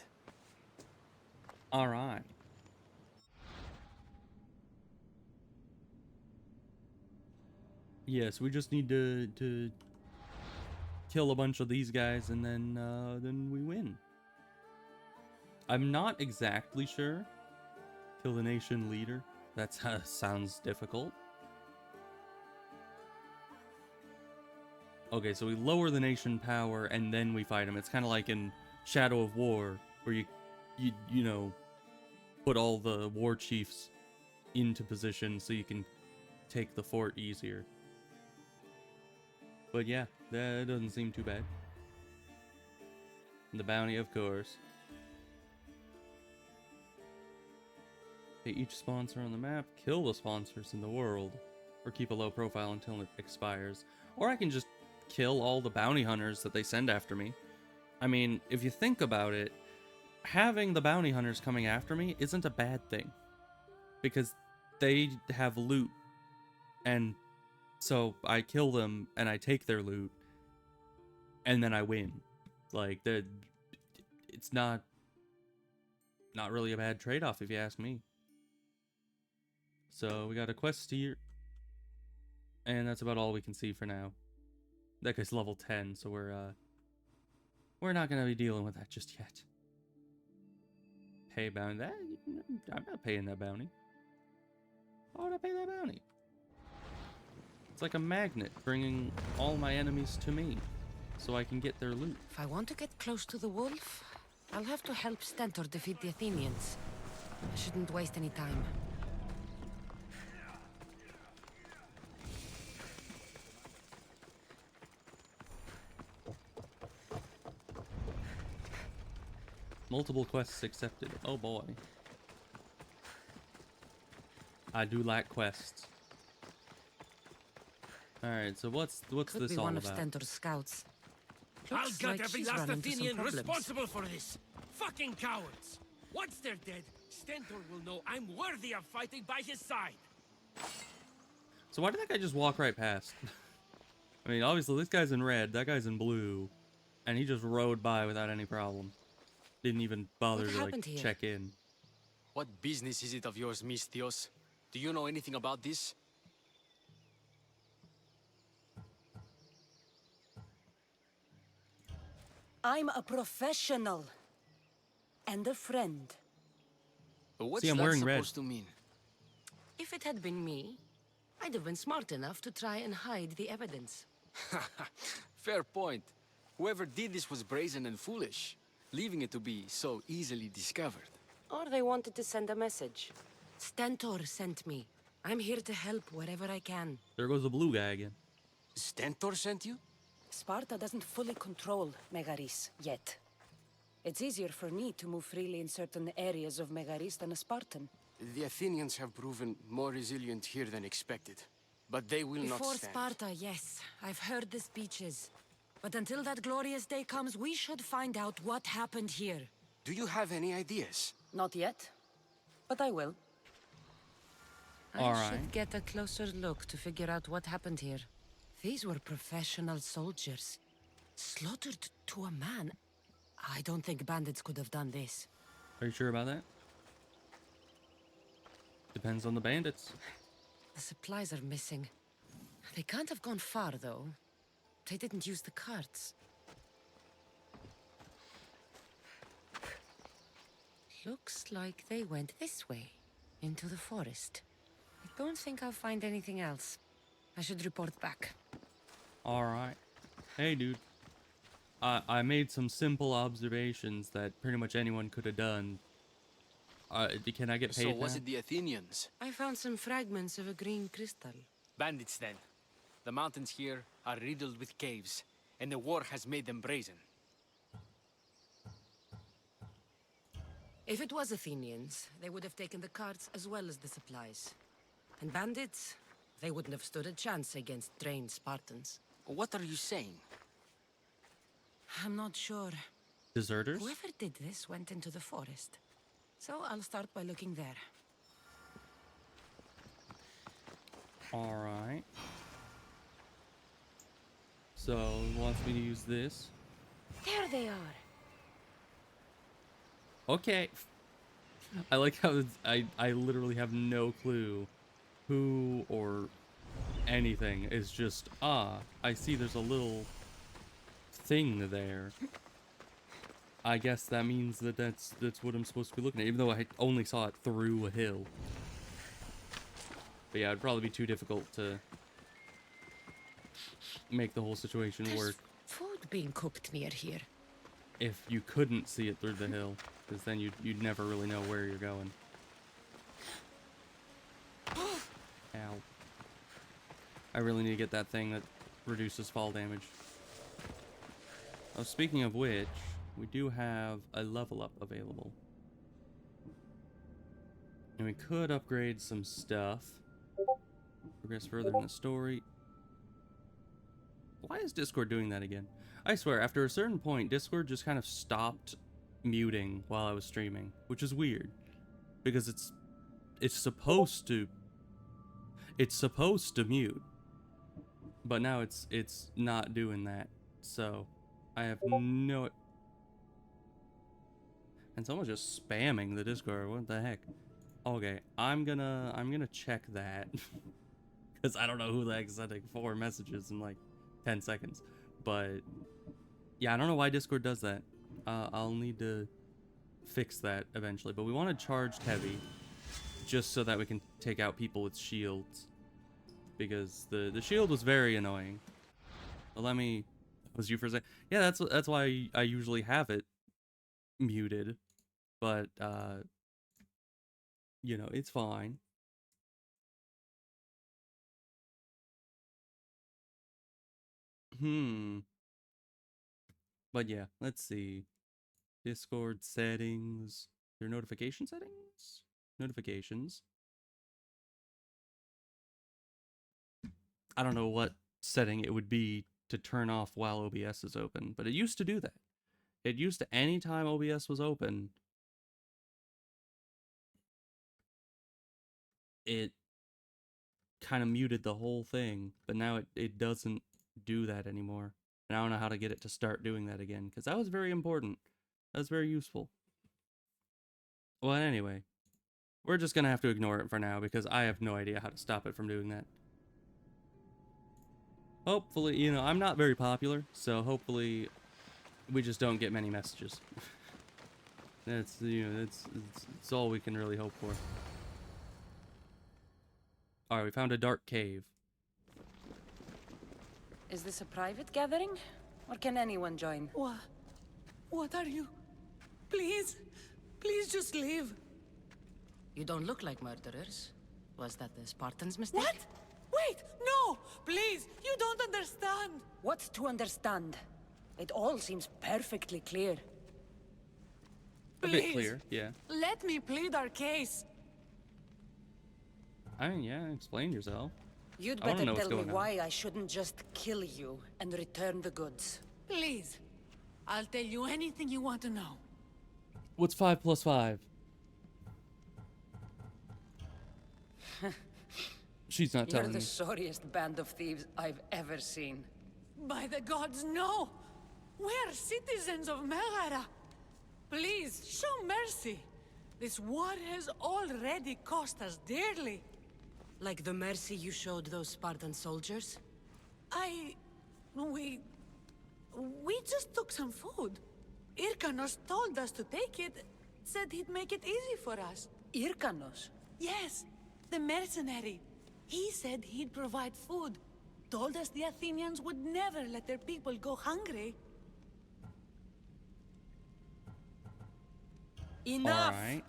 Alright. Yes, we just need to kill a bunch of these guys and then we win. I'm not exactly sure. Kill the nation leader. That sounds difficult. Okay, so we lower the nation power and then we fight him. It's kind of like in Shadow of War, where you know, put all the war chiefs into position so you can take the fort easier. But yeah, that doesn't seem too bad. And the bounty, of course. Pay each sponsor on the map, kill the sponsors in the world, or keep a low profile until it expires. Or I can just kill all the bounty hunters that they send after me. I mean, if you think about it, having the bounty hunters coming after me isn't a bad thing. Because they have loot, and so I kill them and I take their loot, and then I win. Like, it's not really a bad trade-off if you ask me. So we got a quest here, and that's about all we can see for now. That guy's level 10, so we're not gonna be dealing with that just yet. Pay bounty. That I'm not paying that bounty. Why would I pay that bounty? It's like a magnet bringing all my enemies to me, so I can get their loot. If I want to get close to the wolf, I'll have to help Stentor defeat the Athenians. I shouldn't waste any time. Multiple quests accepted. Oh boy. I do like quests. Alright, so what's Could this be all one about? of Stentor's scouts. I'll Looks get like every she's last run into some Athenian problems. responsible for this. Fucking cowards. Once they're dead, Stentor will know I'm worthy of fighting by his side. So why did that guy just walk right past? I mean, obviously this guy's in red, that guy's in blue, And he just rode by without any problem. Didn't even bother What to, like, happened here? check in. What business is it of yours, Misthios? Do you know anything about this? I'm a professional. And a friend. What's See, I'm that wearing red. supposed to mean? If it had been me, I'd have been smart enough to try and hide the evidence. Fair point. Whoever did this was brazen and foolish, leaving it to be so easily discovered. Or they wanted to send a message. Stentor sent me. I'm here to help wherever I can. There goes the blue guy again. Stentor sent you? Sparta doesn't fully control Megaris yet. It's easier for me to move freely in certain areas of Megaris than a Spartan. The Athenians have proven more resilient here than expected. But they will not Before stand. Sparta, yes. I've heard the speeches. But until that glorious day comes, we should find out what happened here. Do you have any ideas? Not yet, but I will. All I right. should get a closer look to figure out what happened here. These were professional soldiers. Slaughtered to a man. I don't think bandits could have done this. Are you sure about that? Depends on the bandits. The supplies are missing. They can't have gone far, though. They didn't use the carts. Looks like they went this way, into the forest. I don't think I'll find anything else. I should report back. Alright. Hey, dude. I made some simple observations that pretty much anyone could have done. Can I get paid So was now? it the Athenians? I found some fragments of a green crystal. Bandits then. The mountains here are riddled with caves, and the war has made them brazen. If it was Athenians, they would have taken the carts as well as the supplies. And bandits, they wouldn't have stood a chance against trained Spartans. What are you saying? I'm not sure. Deserters? Whoever did this went into the forest. So I'll start by looking there. Alright. So, he wants me to use this. There they are. Okay. I like how I literally have no clue who or anything. It's just, I see there's a little thing there. I guess that means that that's what I'm supposed to be looking at, even though I only saw it through a hill. But yeah, it'd probably be too difficult to make the whole situation work Food being cooked near here. if you couldn't see it through the hill, because then you'd never really know where you're going. Ow. I really need to get that thing that reduces fall damage. Oh, speaking of which, we do have a level up available. And we could upgrade some stuff. Progress further in the story. Why is Discord doing that again? I swear, after a certain point, Discord just kind of stopped muting while I was streaming, which is weird. Because it's supposed to mute. But now it's not doing that. So I have no. And someone's just spamming the Discord. What the heck? Okay, I'm gonna check that. Because I don't know who the heck is sending 4 messages in like 10 seconds. But yeah, I don't know why Discord does that. I'll need to fix that eventually. But we want to charged heavy, just so that we can take out people with shields. Because the shield was very annoying. But let me. Was you for a sec? Yeah, that's why I usually have it muted. But you know, it's fine. But yeah, let's see. Discord settings. Your notification settings? Notifications. I don't know what setting it would be to turn off while OBS is open, but it used to do that. It used to, anytime OBS was open, it kind of muted the whole thing, but now it doesn't do that anymore. And I don't know how to get it to start doing that again, because that was very important. That was very useful. Well, anyway, we're just gonna have to ignore it for now, because I have no idea how to stop it from doing that. Hopefully, you know, I'm not very popular, so hopefully we just don't get many messages. That's, you know, it's all we can really hope for. Alright, we found a dark cave. Is this a private gathering? Or can anyone join? What are you? Please, please just leave. You don't look like murderers. Was that the Spartans' mistake? What? Wait, no! Please, you don't understand! What's to understand? It all seems perfectly clear. A bit clear, yeah. Let me plead our case. I mean, yeah, explain yourself. You'd I wanna better know what's tell me going on. why I shouldn't just kill you and return the goods. Please. I'll tell you anything you want to know. What's 5 plus 5? She's not You're telling the me. sorriest band of thieves I've ever seen. By the gods, no! We're citizens of Megara. Please, show mercy. This war has already cost us dearly. Like the mercy you showed those Spartan soldiers? We just took some food. Irkanos told us to take it, said he'd make it easy for us. Irkanos? Yes, the mercenary. He said he'd provide food. Told us the Athenians would never let their people go hungry. Enough! Alright.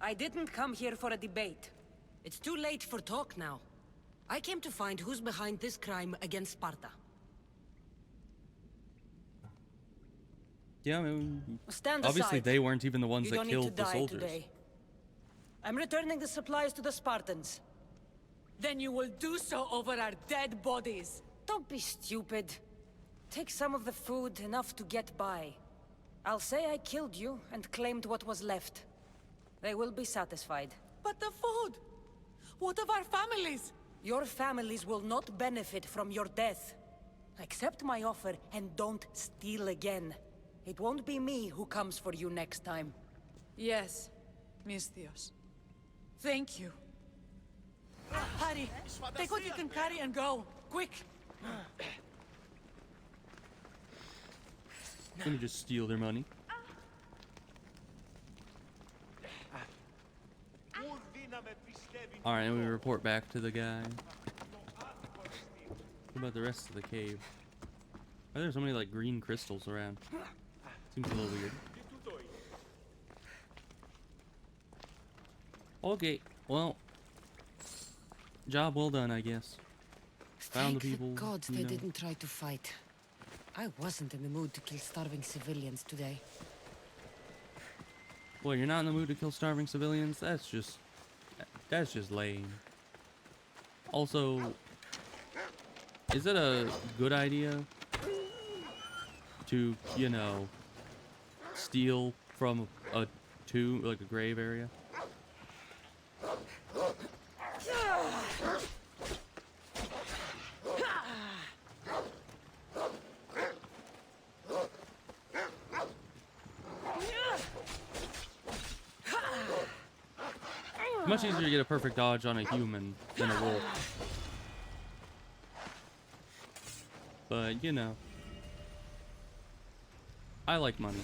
I didn't come here for a debate. It's too late for talk now. I came to find who's behind this crime against Sparta. Yeah, I mean, Stand obviously aside. they weren't even the ones You that don't need to killed the die soldiers. today. I'm returning the supplies to the Spartans. Then you will do so over our dead bodies. Don't be stupid. Take some of the food, enough to get by. I'll say I killed you and claimed what was left. They will be satisfied. But the food! What of our families? Your families will not benefit from your death. Accept my offer and don't steal again. It won't be me who comes for you next time. Yes, Misthios. Thank you. Hurry, take what you can carry and go. Quick! Let me just steal their money. Alright, and we report back to the guy. What about the rest of the cave? Why are there so many, like, green crystals around? Seems a little weird. Okay, well, job well done, I guess. Found the Thank people, gods you they know. didn't try to fight. I wasn't in the mood to kill starving civilians today. Well, you're not in the mood to kill starving civilians? That's just lame. Also, is it a good idea to, you know, steal from a tomb, like a grave area? Much easier to get a perfect dodge on a human than a wolf. But, you know, I like money.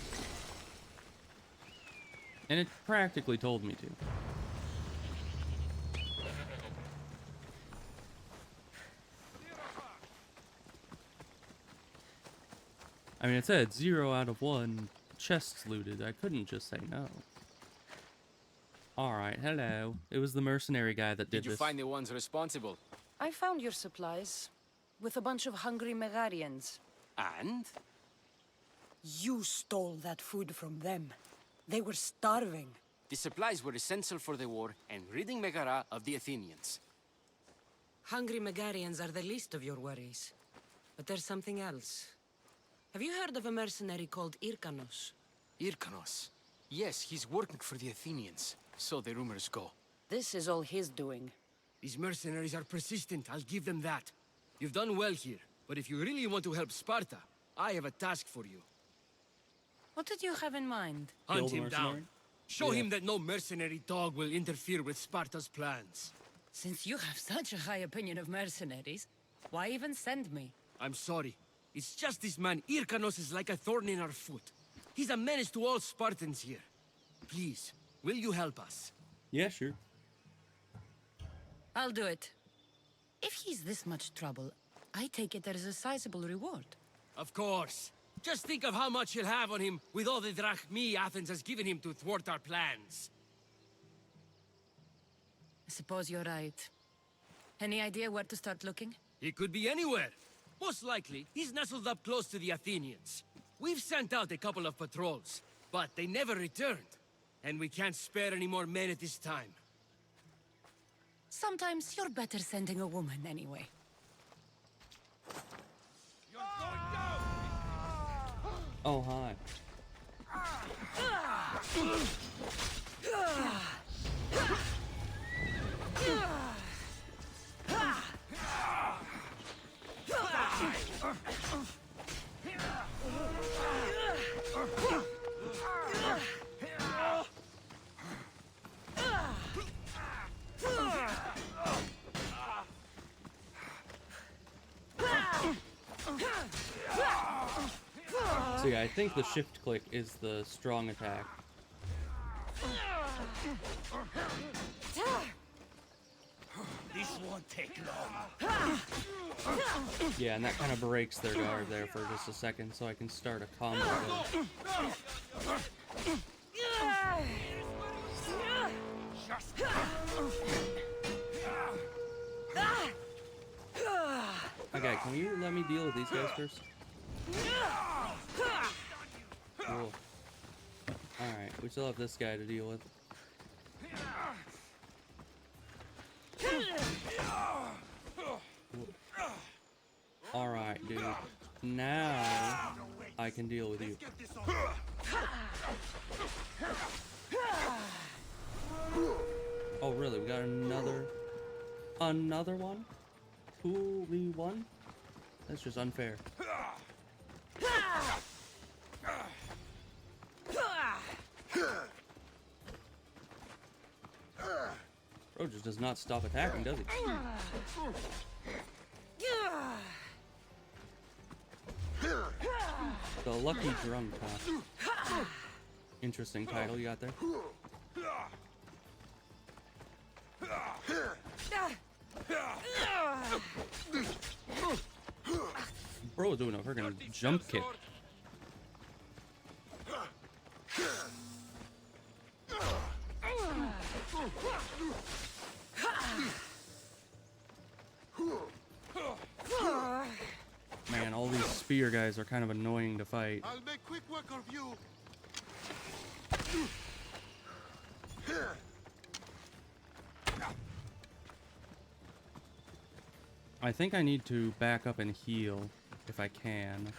And it practically told me to. I mean, it said 0 out of 1 chests looted. I couldn't just say no. Alright, hello. It was the mercenary guy that did Did you this. find the ones responsible? I found your supplies with a bunch of hungry Megarians. And? You stole that food from them. They were starving. The supplies were essential for the war and ridding Megara of the Athenians. Hungry Megarians are the least of your worries. But there's something else. Have you heard of a mercenary called Irkanos? Irkanos. Yes, he's working for the Athenians. So the rumors go. This is all his doing. These mercenaries are persistent, I'll give them that. You've done well here, but if you really want to help Sparta, I have a task for you. What did you have in mind? Hunt Kill the him down. mercenary? Show Yeah. him that no mercenary dog will interfere with Sparta's plans. Since you have such a high opinion of mercenaries, why even send me? I'm sorry. It's just this man, Irkanos, is like a thorn in our foot. He's a menace to all Spartans here. Please, will you help us? Yeah, sure. I'll do it. If he's this much trouble, I take it there is a sizable reward. Of course. Just think of how much he'll have on him with all the drachmi Athens has given him to thwart our plans. I suppose you're right. Any idea where to start looking? He could be anywhere. Most likely, he's nestled up close to the Athenians. We've sent out a couple of patrols, but they never returned. And we can't spare any more men at this time. Sometimes you're better sending a woman anyway. Oh, hi. So yeah, I think the shift click is the strong attack. This won't take long. Yeah, and that kind of breaks their guard there for just a second, so I can start a combo going. Okay, can you let me deal with these guys first? Cool. Alright, we still have this guy to deal with. Alright, dude. Now I can deal with you. Oh really, we got another one? 2v1? That's just unfair. Bro just does not stop attacking, does he? The Lucky Drunk, huh? Interesting title you got there. Bro doing a freaking jump kick. Man, all these spear guys are kind of annoying to fight. I'll make quick work of you. I think I need to back up and heal if I can.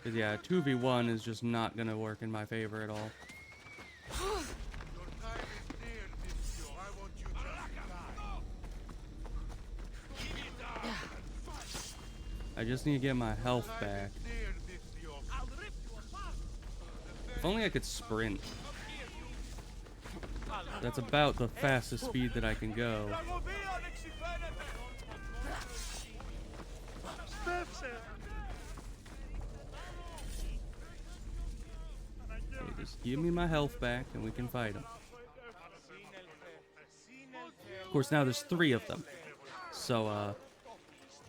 Cause yeah, 2v1 is just not gonna work in my favor at all. I just need to get my health back. If only I could sprint. That's about the fastest speed that I can go. Okay, just give me my health back and we can fight them. Of course, now there's 3 of them. So,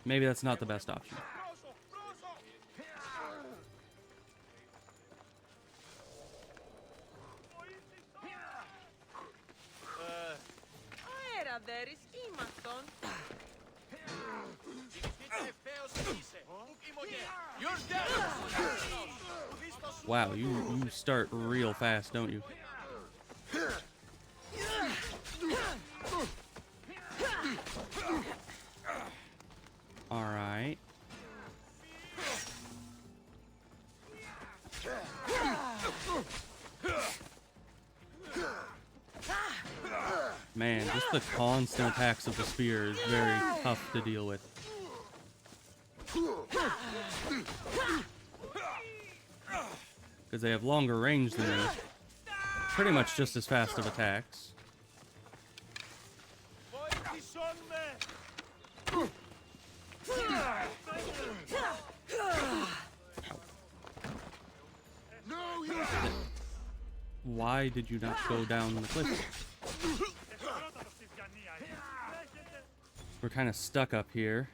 maybe that's not the best option. Wow, you start real fast, don't you? Alright. Man, just the constant attacks of the spear is very tough to deal with. Because they have longer range than me. Pretty much just as fast of attacks. Why did you not go down the cliff? We're kind of stuck up here.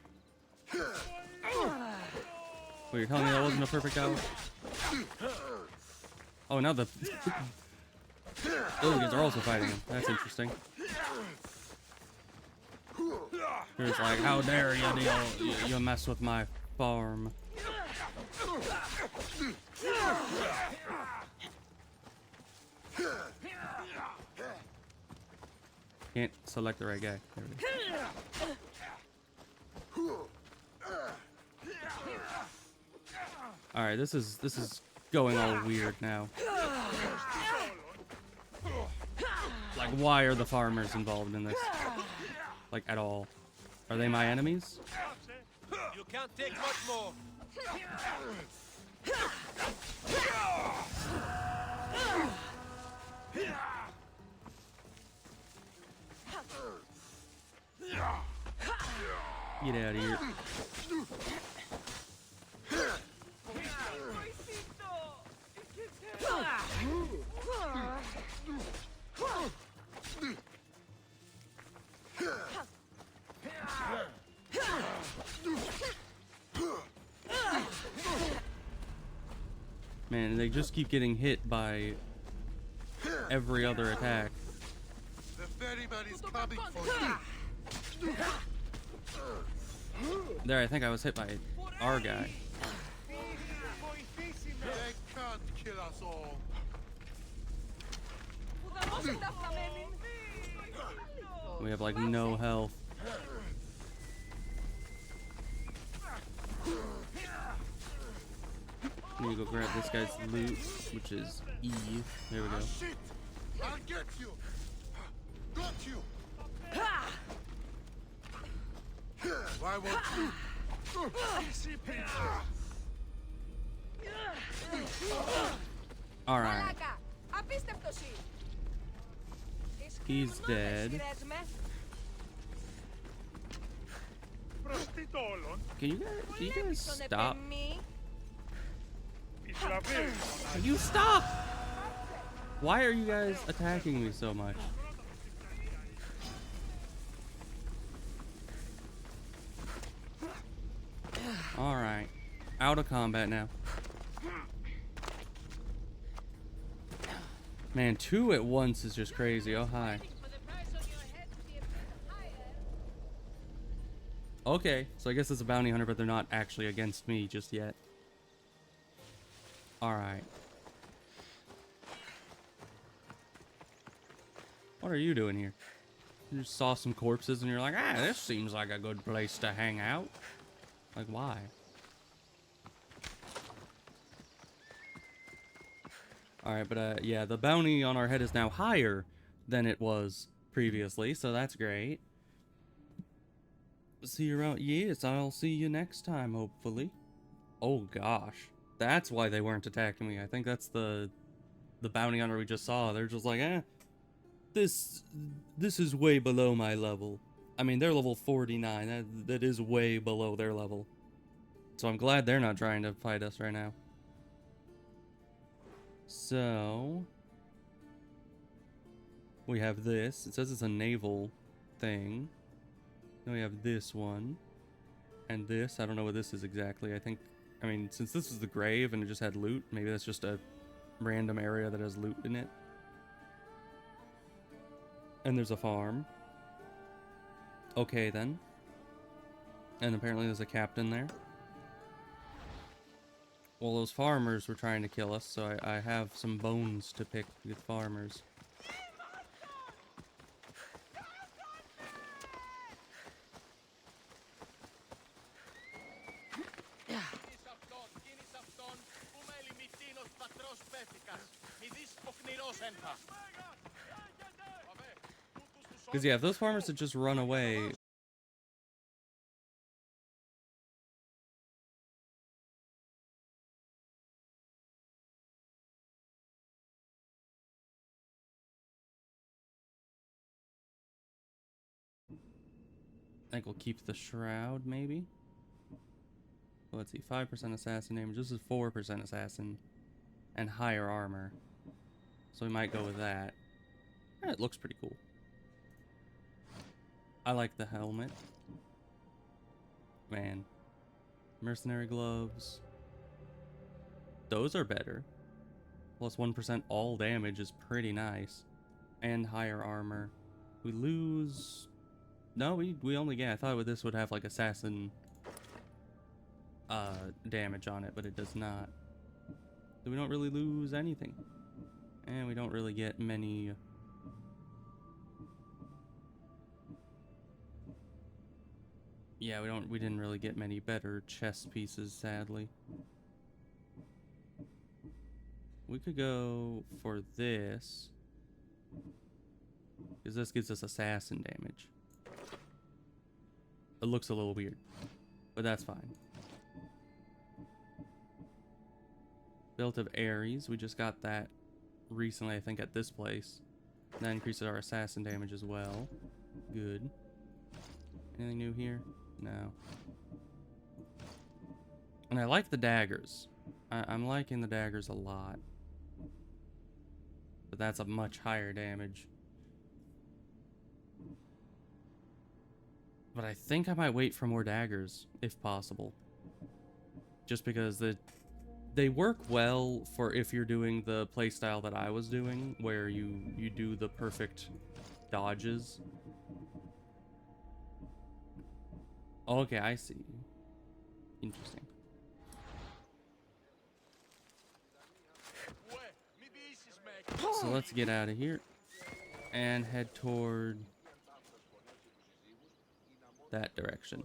Wait, you're telling me that wasn't a perfect out? Oh, now the Illigans are also fighting him. That's interesting. It's like, how dare you mess with my farm. Can't select the right guy. There we go. Alright, this is going all weird now. Like, why are the farmers involved in this? Like, at all? Are they my enemies? You can't take much more. Get out of here. Man, they just keep getting hit by every other attack. The ferryman is coming for you. There, I think I was hit by our guy. They can't kill us all. We have like no health. Need to go grab this guy's loot, which is E. There we go. Shit! I'll get you. Got you. Why won't you? All right. He's dead. Can you guys stop? Can you stop? Why are you guys attacking me so much? Alright. Out of combat now. Man, 2 at once is just crazy. Oh, hi. Okay, so I guess it's a bounty hunter, but they're not actually against me just yet. Alright. What are you doing here? You just saw some corpses and you're like, ah, this seems like a good place to hang out. Like, why? Alright, but yeah, the bounty on our head is now higher than it was previously, so that's great. See you around. Yes, I'll see you next time, hopefully. Oh gosh. That's why they weren't attacking me. I think that's the bounty hunter we just saw. They're just like, eh, this is way below my level. I mean, they're level 49. That is way below their level. So I'm glad they're not trying to fight us right now. So we have this. It says it's a naval thing. Then we have this one. And this. I don't know what this is exactly. I mean, since this is the grave and it just had loot, maybe that's just a random area that has loot in it. And there's a farm. Okay, then. And apparently there's a captain there. Well, those farmers were trying to kill us, so I have some bones to pick with farmers. Because yeah, if those farmers had just run away. I think we'll keep the shroud, maybe. Let's see, 5% assassin damage. This is 4% assassin and higher armor. So we might go with that. Yeah, it looks pretty cool. I like the helmet. Man. Mercenary gloves. Those are better. Plus 1% all damage is pretty nice. And higher armor. We lose... No, we only get... I thought this would have like assassin damage on it, but it does not. So we don't really lose anything. And we don't really get many... Yeah, we didn't really get many better chest pieces, sadly. We could go for this. Because this gives us assassin damage. It looks a little weird, but that's fine. Belt of Ares, we just got that recently, I think, at this place. That increases our assassin damage as well. Good. Anything new here? No. And I like the daggers. I'm liking the daggers a lot. But that's a much higher damage. But I think I might wait for more daggers, if possible. Just because they work well for if you're doing the playstyle that I was doing, where you do the perfect dodges. Okay, I see. Interesting. So let's get out of here and head toward that direction.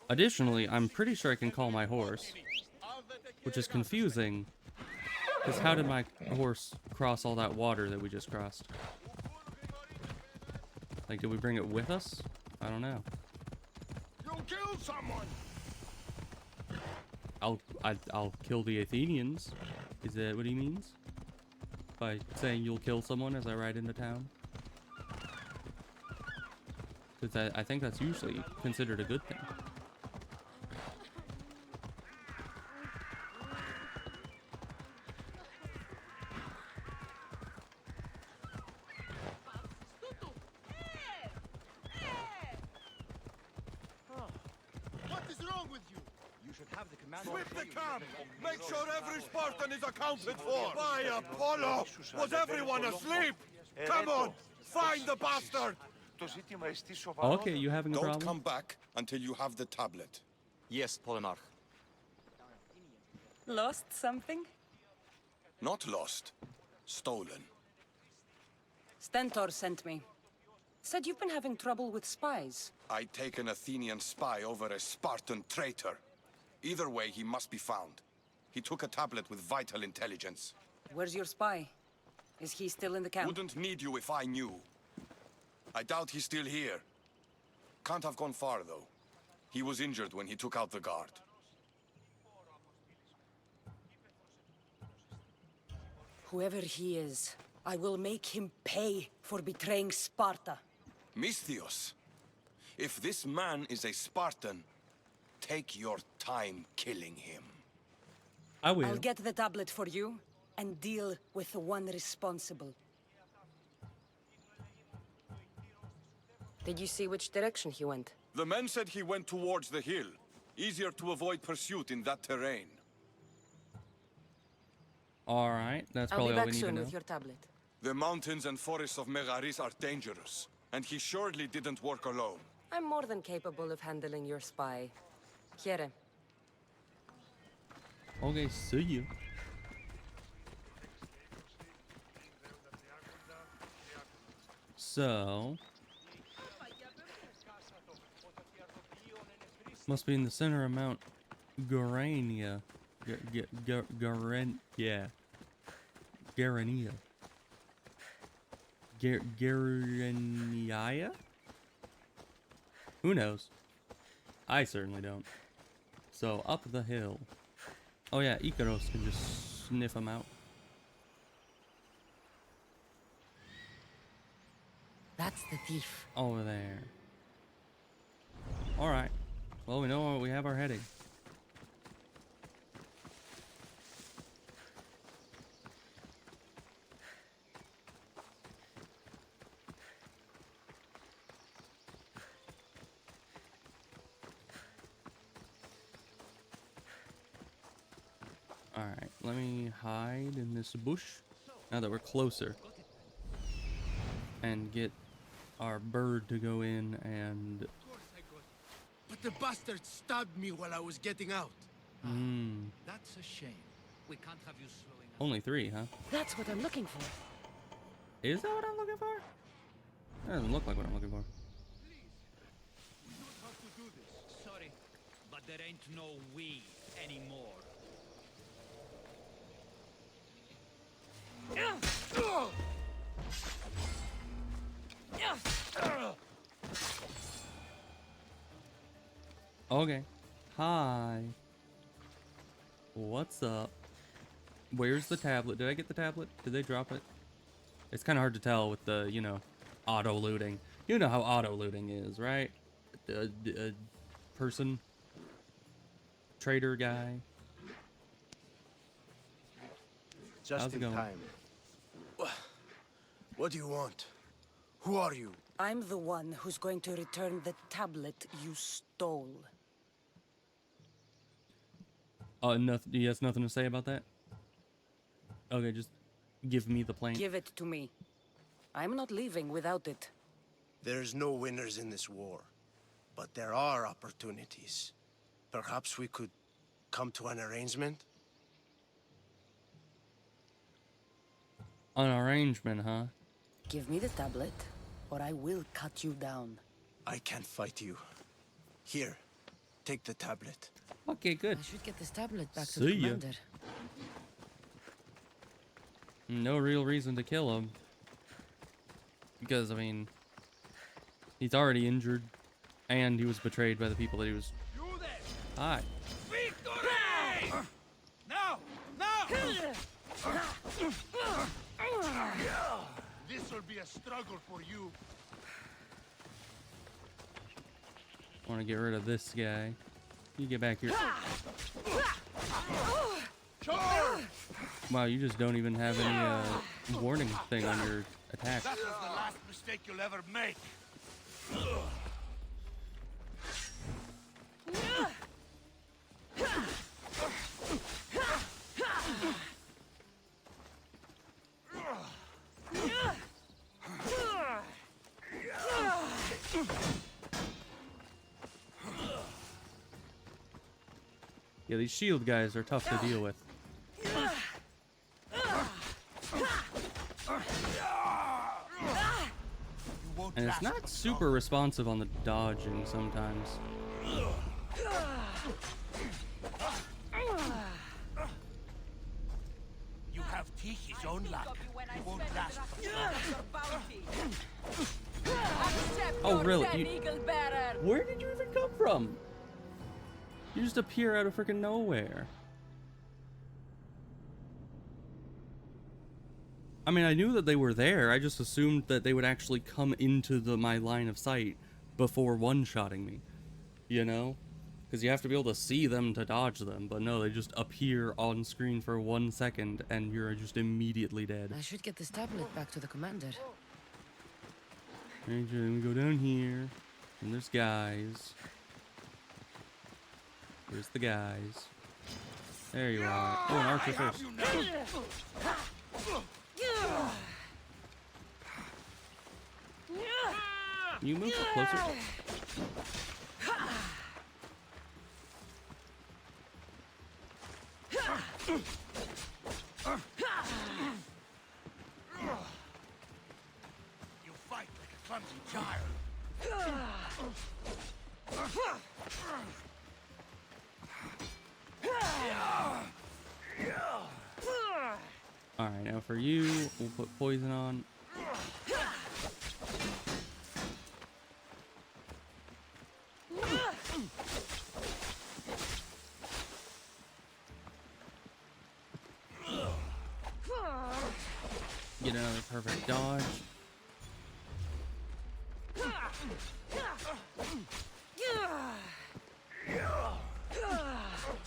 Additionally, I'm pretty sure I can call my horse, which is confusing, because how did my horse cross all that water that we just crossed? Like, did we bring it with us? I don't know. You'll kill someone. I'll kill the Athenians. Is that what he means? By saying you'll kill someone as I ride into town? Because I think that's usually considered a good thing. What is wrong with you? You should have the command. Sweep the camp! Make sure every Spartan is accounted for! By Apollo! Was everyone asleep? Come on! Find the bastard! Okay, you having a problem? Don't come back until you have the tablet. Yes, Polemarch. Lost something? Not lost. Stolen. Stentor sent me. Said you've been having trouble with spies. I take an Athenian spy over a Spartan traitor. Either way, he must be found. He took a tablet with vital intelligence. Where's your spy? Is he still in the camp? Wouldn't need you if I knew. I doubt he's still here. Can't have gone far, though. He was injured when he took out the guard. Whoever he is, I will make him pay for betraying Sparta. Misthios, if this man is a Spartan, take your time killing him. I will. I'll get the tablet for you, and deal with the one responsible. Did you see which direction he went? The men said he went towards the hill. Easier to avoid pursuit in that terrain. Alright, that's I'll probably be all back we need to soon know. with your tablet. The mountains and forests of Megaris are dangerous, and he surely didn't work alone. I'm more than capable of handling your spy. Here. Okay, see you. So... must be in the center of Mount Garania. Garania. Garenia? Who knows? I certainly don't. So, up the hill. Oh yeah, Ikaros can just sniff them out. That's the thief. Over there. Alright. Well, we know we have our heading. Alright, let me hide in this bush now that we're closer. And get our bird to go in and... But the bastard stabbed me while I was getting out. That's a shame. We can't have you slowing up. Only 3, huh? That's what I'm looking for. Is that what I'm looking for? That doesn't look like what I'm looking for. We don't have to do this. Sorry, but there ain't no we anymore. Okay. Hi. What's up? Where's the tablet? Did I get the tablet? Did they drop it? It's kind of hard to tell with the, you know, auto-looting. You know how auto-looting is, right? Person. Trader guy. Just How's it in going? time. What do you want? Who are you? I'm the one who's going to return the tablet you stole. Nothing. He has nothing to say about that? Okay, just give me the plane. Give it to me. I'm not leaving without it. There's no winners in this war, but there are opportunities. Perhaps we could come to an arrangement? An arrangement, huh? Give me the tablet, or I will cut you down. I can't fight you. Here, take the tablet. Okay, good. I should get this tablet back to See the ya. commander. No real reason to kill him. Because, I mean, he's already injured, and he was betrayed by the people that he was... You there! Hi. Victory! Now! Now! This will be a struggle for you. I want to get rid of this guy. You get back here. Wow, you just don't even have any warning thing on your attack. That was the last mistake you'll ever make. Yeah, these shield guys are tough to deal with. And it's not super responsive on the dodging sometimes. You have Tihi's own luck. It won't last for long. Oh, really? Where did you even come from? You just appear out of freaking nowhere. I mean, I knew that they were there. I just assumed that they would actually come into my line of sight before one-shotting me. You know? Because you have to be able to see them to dodge them. But no, they just appear on screen for 1 second and you're just immediately dead. I should get this tablet back to the commander. Alright, so then we go down here. And there's guys. There's the guys. There you are. Oh, an archer first. You move closer. You fight like a clumsy child. Alright, now for you, we'll put poison on. Perfect dodge.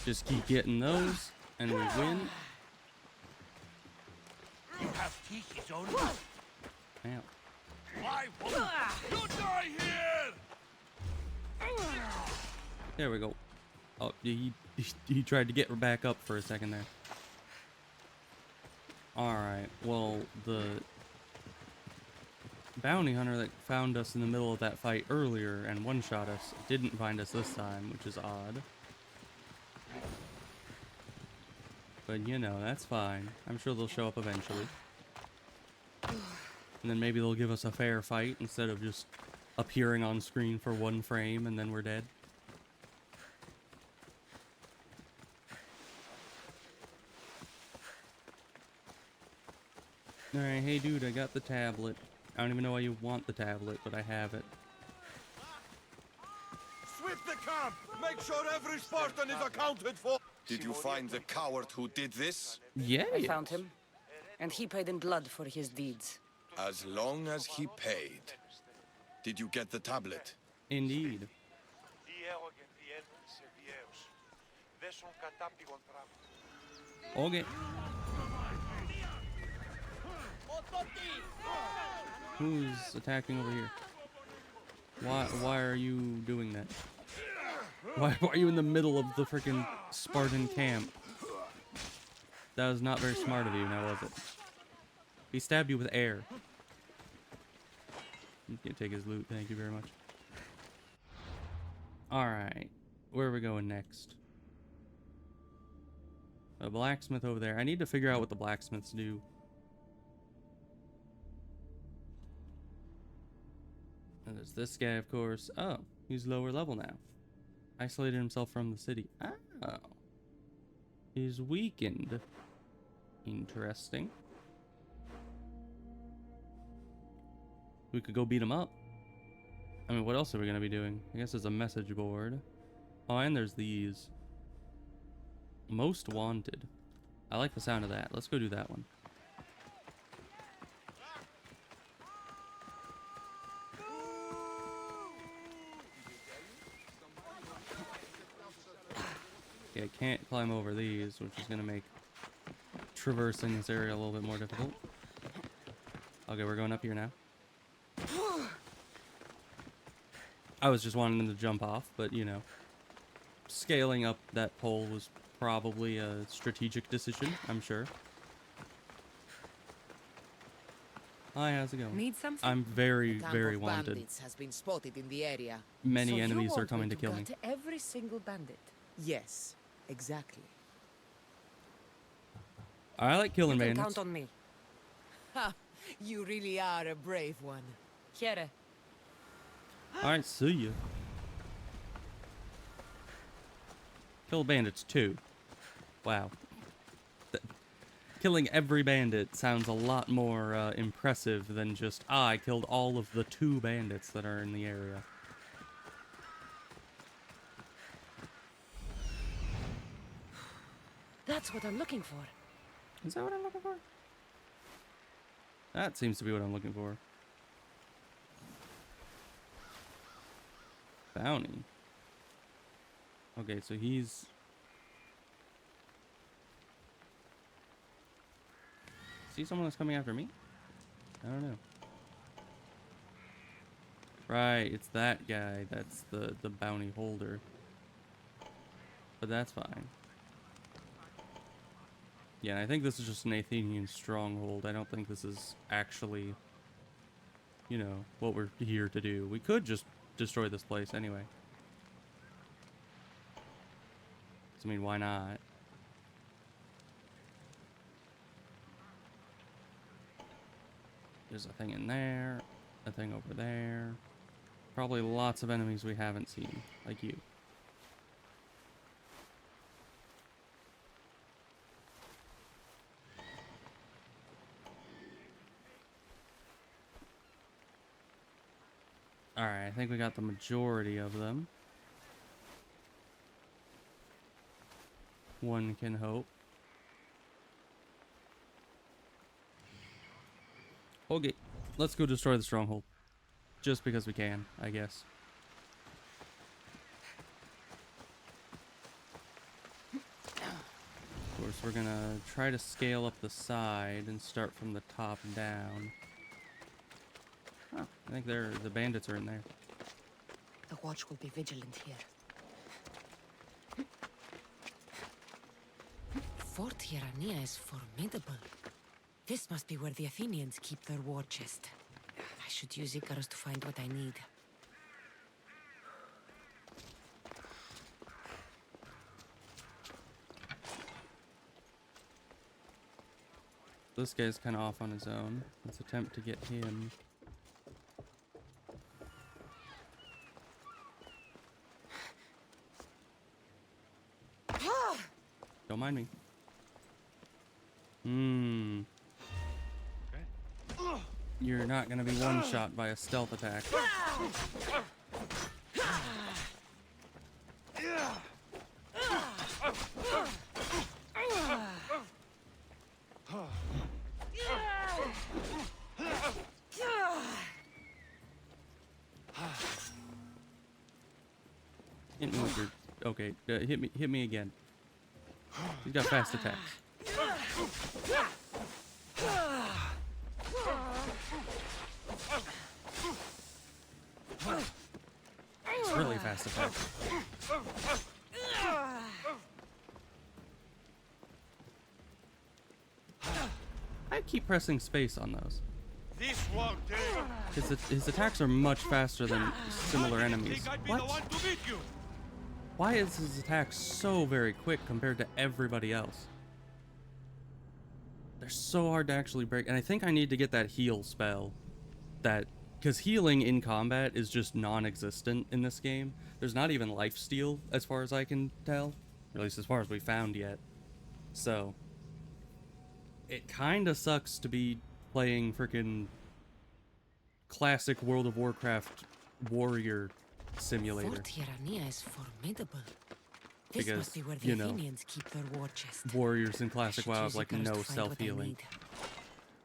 Just keep getting those, and we win. You have teeth his own. Damn. Why won't you die here? There we go. Oh, he tried to get back up for a second there. Alright, well, the bounty hunter that found us in the middle of that fight earlier and one-shot us didn't find us this time, which is odd. But, you know, that's fine. I'm sure they'll show up eventually. And then maybe they'll give us a fair fight instead of just appearing on screen for one frame and then we're dead. Alright, hey dude, I got the tablet. I don't even know why you want the tablet, but I have it. Sweep the camp! Make sure every Spartan is accounted for! Did you find the coward who did this? Yeah. I found him, and he paid in blood for his deeds. As long as he paid. Did you get the tablet? Indeed. Okay. Who's attacking over here? Why are you doing that? Why are you in the middle of the freaking Spartan camp? That was not very smart of you, now was it? He stabbed you with air. You can take his loot, thank you very much. Alright, where are we going next? A blacksmith over there. I need to figure out what the blacksmiths do. And there's this guy, of course. Oh, he's lower level now. Isolated himself from the city. Oh. He's weakened. Interesting. We could go beat him up. I mean, what else are we going to be doing? I guess there's a message board. Oh, and there's these. Most wanted. I like the sound of that. Let's go do that one. Yeah, I can't climb over these, which is going to make traversing this area a little bit more difficult. Okay, we're going up here now. I was just wanting them to jump off, but, you know, scaling up that pole was probably a strategic decision, I'm sure. Hi, how's it going? Need something? I'm very, very wanted. Bandits has been spotted in the area. Many enemies are coming to kill me. Every single bandit. Yes, exactly. I like killing You can bandits. count on me. Ha! You really are a brave one. Here. Alright, see ya. Kill bandits too. Wow. Killing every bandit sounds a lot more impressive than just, I killed all of the 2 bandits that are in the area. That's what I'm looking for. Is that what I'm looking for? That seems to be what I'm looking for. Bounty. Okay, so he's... See someone that's coming after me? I don't know. Right, it's that guy that's the bounty holder. But that's fine. Yeah, I think this is just an Athenian stronghold. I don't think this is actually, you know, what we're here to do. We could just destroy this place anyway. I mean, why not? There's a thing in there, a thing over there. Probably lots of enemies we haven't seen, like you. Alright, I think we got the majority of them. One can hope. Okay, let's go destroy the stronghold. Just because we can, I guess. Of course, we're gonna try to scale up the side and start from the top down. Oh, I think the bandits are in there. The watch will be vigilant here. Fort Hierania is formidable. This must be where the Athenians keep their war chest. I should use Icarus to find what I need. This guy's kind of off on his own. Let's attempt to get him. Don't mind me. You're not gonna be one-shot by a stealth attack. Hit me with your... Okay, hit me again. He's got fast attacks. It's really fast attacks. I keep pressing space on those. His attacks are much faster than similar enemies. What? Why is his attack so very quick compared to everybody else? They're so hard to actually break, and I think I need to get that heal spell. Because healing in combat is just non-existent in this game. There's not even lifesteal, as far as I can tell. Or at least as far as we found yet. So, it kinda sucks to be playing frickin' classic World of Warcraft warrior simulator. Fort Hierania is formidable. This Because, must be where the Athenians keep their war chest. Warriors in classic WoW have like Icarus no to find what I self-healing. need.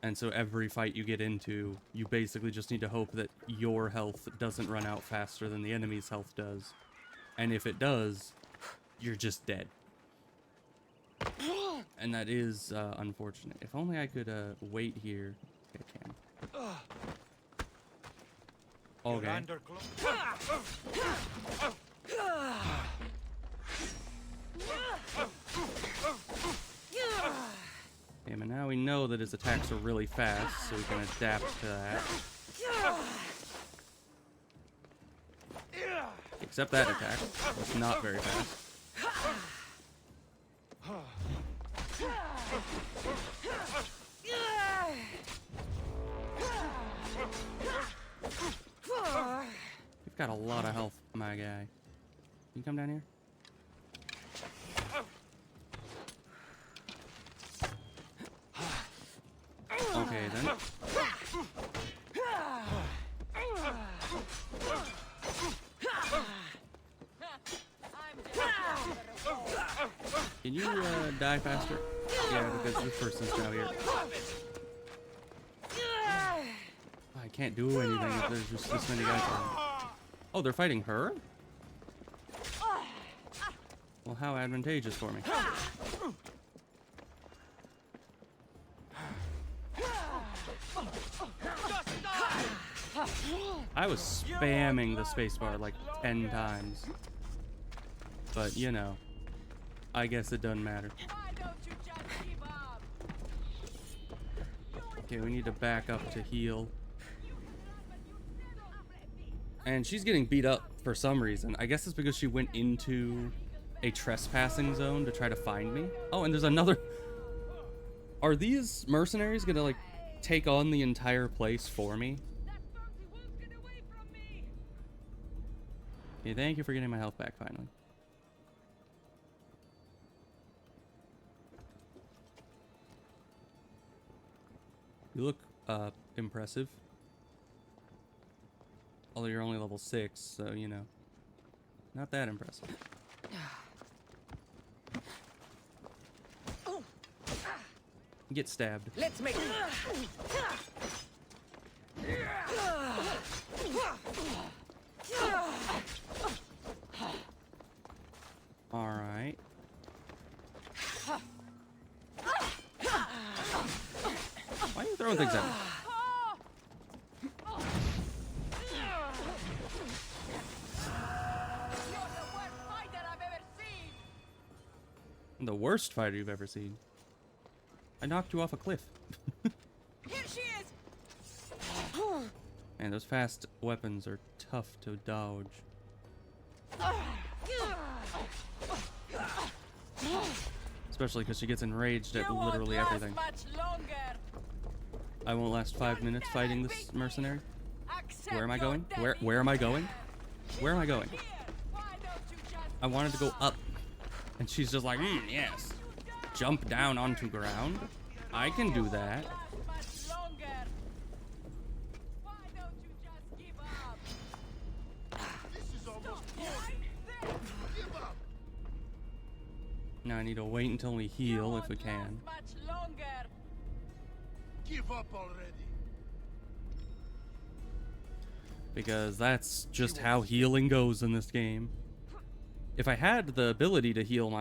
And so every fight you get into, you basically just need to hope that your health doesn't run out faster than the enemy's health does. And if it does, you're just dead. And that is unfortunate. If only I could wait here. Okay, I can. Okay. Okay, but now we know that his attacks are really fast, so we can adapt to that. Except that attack. It's not very fast. You've got a lot of health, my guy. Can you come down here? Okay, then. Can you die faster? Yeah, because this person's now here. I can't do anything if there's just this many guys on. Oh, they're fighting her? Well, how advantageous for me. I was spamming the spacebar like 10 times. But, you know, I guess it doesn't matter. Okay, we need to back up to heal. And she's getting beat up for some reason. I guess it's because she went into a trespassing zone to try to find me. Oh, and there's another... Are these mercenaries gonna, like, take on the entire place for me? Okay, thank you for getting my health back, finally. You look, impressive. Although you're only level 6, so, you know. Not that impressive. Get stabbed. Let's make Alright. Why are you throwing things at me? I'm the worst fighter you've ever seen. I knocked you off a cliff. Here she is. Man, those fast weapons are tough to dodge. Especially because she gets enraged at literally everything. I won't last 5 minutes fighting this mercenary. Where am I going? Where am I going? Where am I going? I wanted to go up. And she's just like, yes. Jump down onto ground. I can do that. Now I need to wait until we heal if we can. Give up already. Because that's just how healing goes in this game. If I had the ability to heal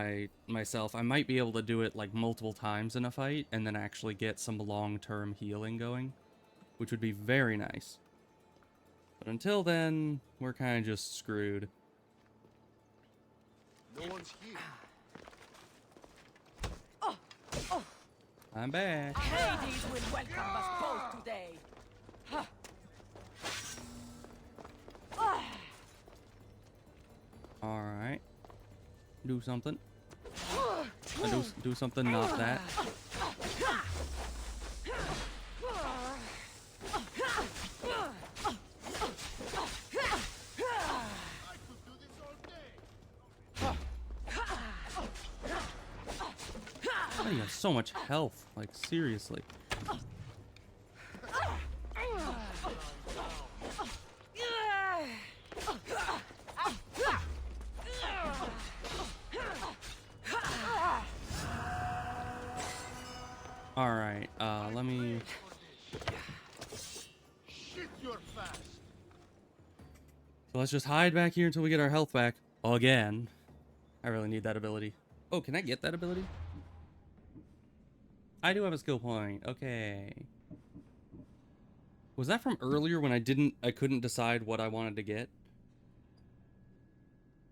myself, I might be able to do it like multiple times in a fight and then actually get some long-term healing going, which would be very nice. But until then, we're kind of just screwed. No one's here. I'm back. Hades will welcome us both today. Alright. Do something. Do something, not that. Oh, you have so much health. Like, seriously. Alright, let me... Shit, you're fast. So let's just hide back here until we get our health back. Again. I really need that ability. Oh, can I get that ability? I do have a skill point. Okay. Was that from earlier when I couldn't decide what I wanted to get?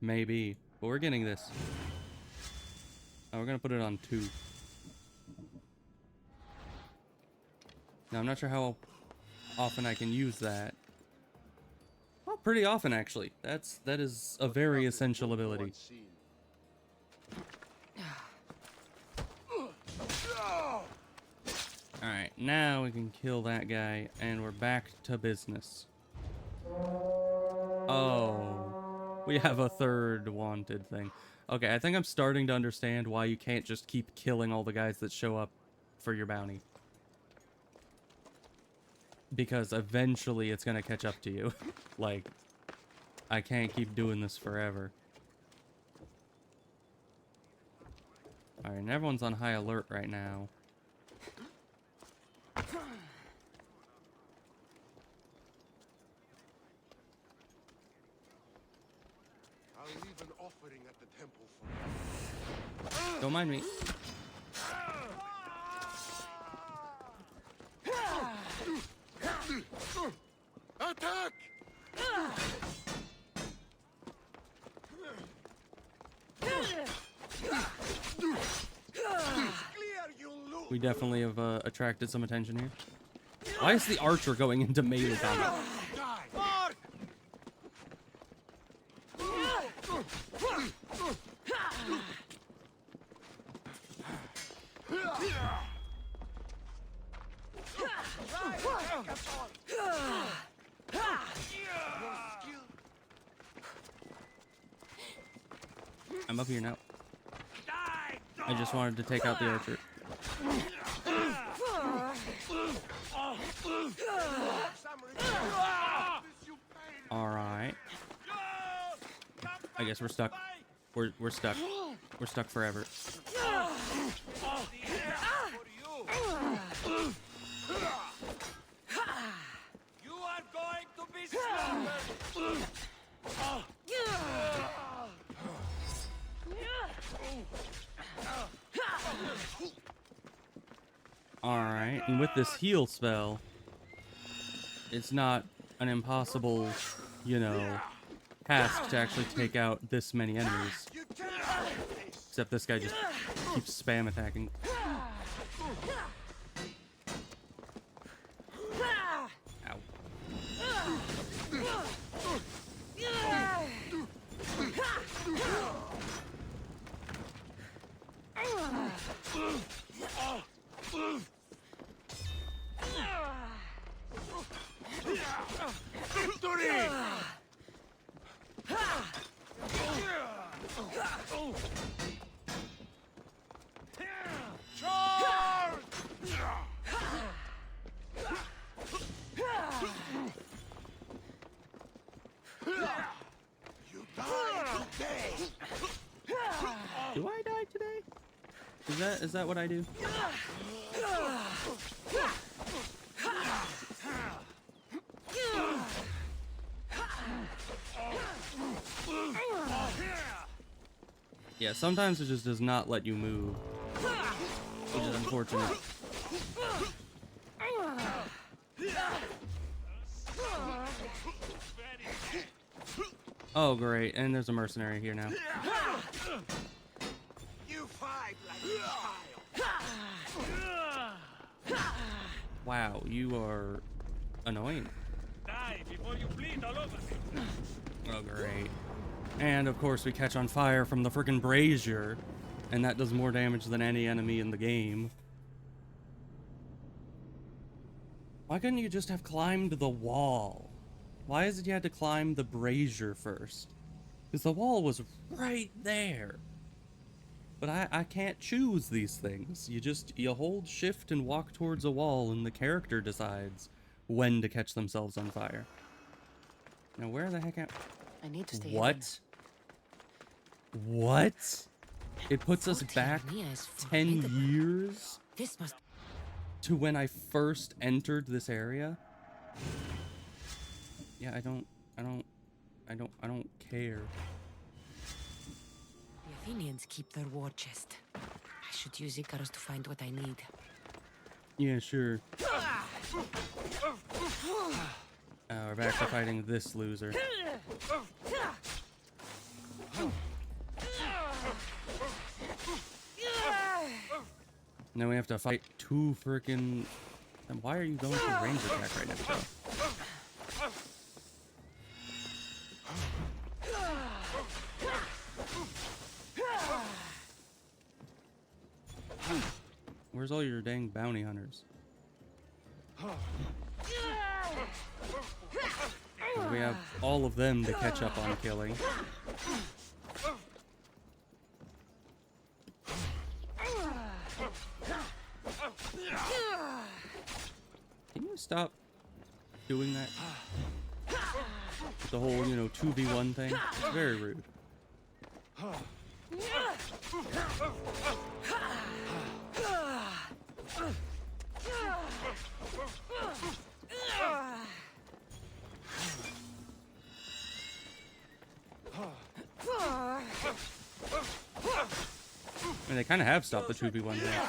Maybe. But we're getting this. Oh, we're gonna put it on 2. Now, I'm not sure how often I can use that. Well, pretty often, actually. That is a very essential ability. Alright, now we can kill that guy, and we're back to business. Oh, we have a third wanted thing. Okay, I think I'm starting to understand why you can't just keep killing all the guys that show up for your bounty. Because eventually it's gonna catch up to you. Like, I can't keep doing this forever. Alright, and everyone's on high alert right now. I'll leave an offering at the temple for you. Don't mind me. Attack! We definitely have attracted some attention here. Why is the archer going into melee combat? I'm up here now. I just wanted to take out the archer. Alright. I guess we're stuck. We're stuck. We're stuck forever. Alright, and with this heal spell, it's not an impossible, you know, task to actually take out this many enemies. Except this guy just keeps spam attacking. Ow. Victory! Charge! You die today! Do I die today? Is that what I do? Yeah, sometimes it just does not let you move, which is unfortunate. Oh, great, and there's a mercenary here now. You fight like a child! Wow, you are annoying. Die before you bleed all over me. Oh, great. And, of course, we catch on fire from the frickin' brazier, and that does more damage than any enemy in the game. Why couldn't you just have climbed the wall? Why is it you had to climb the brazier first? Because the wall was right there. But I can't choose these things. You hold shift and walk towards a wall, and the character decides when to catch themselves on fire. Now, where the heck am I need to stay What? What? It puts us back 10 years This must to when I first entered this area? Yeah, I don't care. The Athenians keep their war chest. I should use Icarus to find what I need. Yeah, sure. We're back to fighting this loser. Now we have to fight two frickin'... And why are you going for range attack right now, bro? Where's all your dang bounty hunters? We have all of them to catch up on killing. Can you stop doing that? With the whole, 2v1 thing? It's very rude. I mean, they kind of have stopped the 2v1 thing.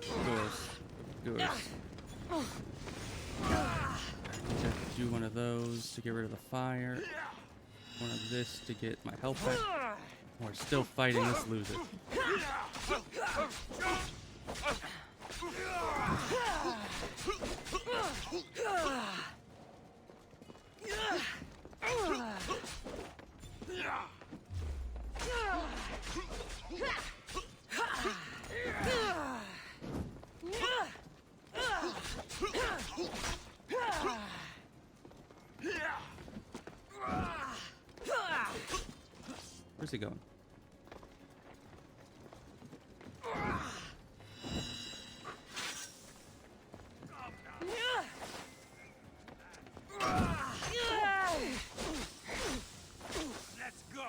Of course. Do one of those to get rid of the fire. One of this to get my health back. We're still fighting this loser. Where's he going? Let's go.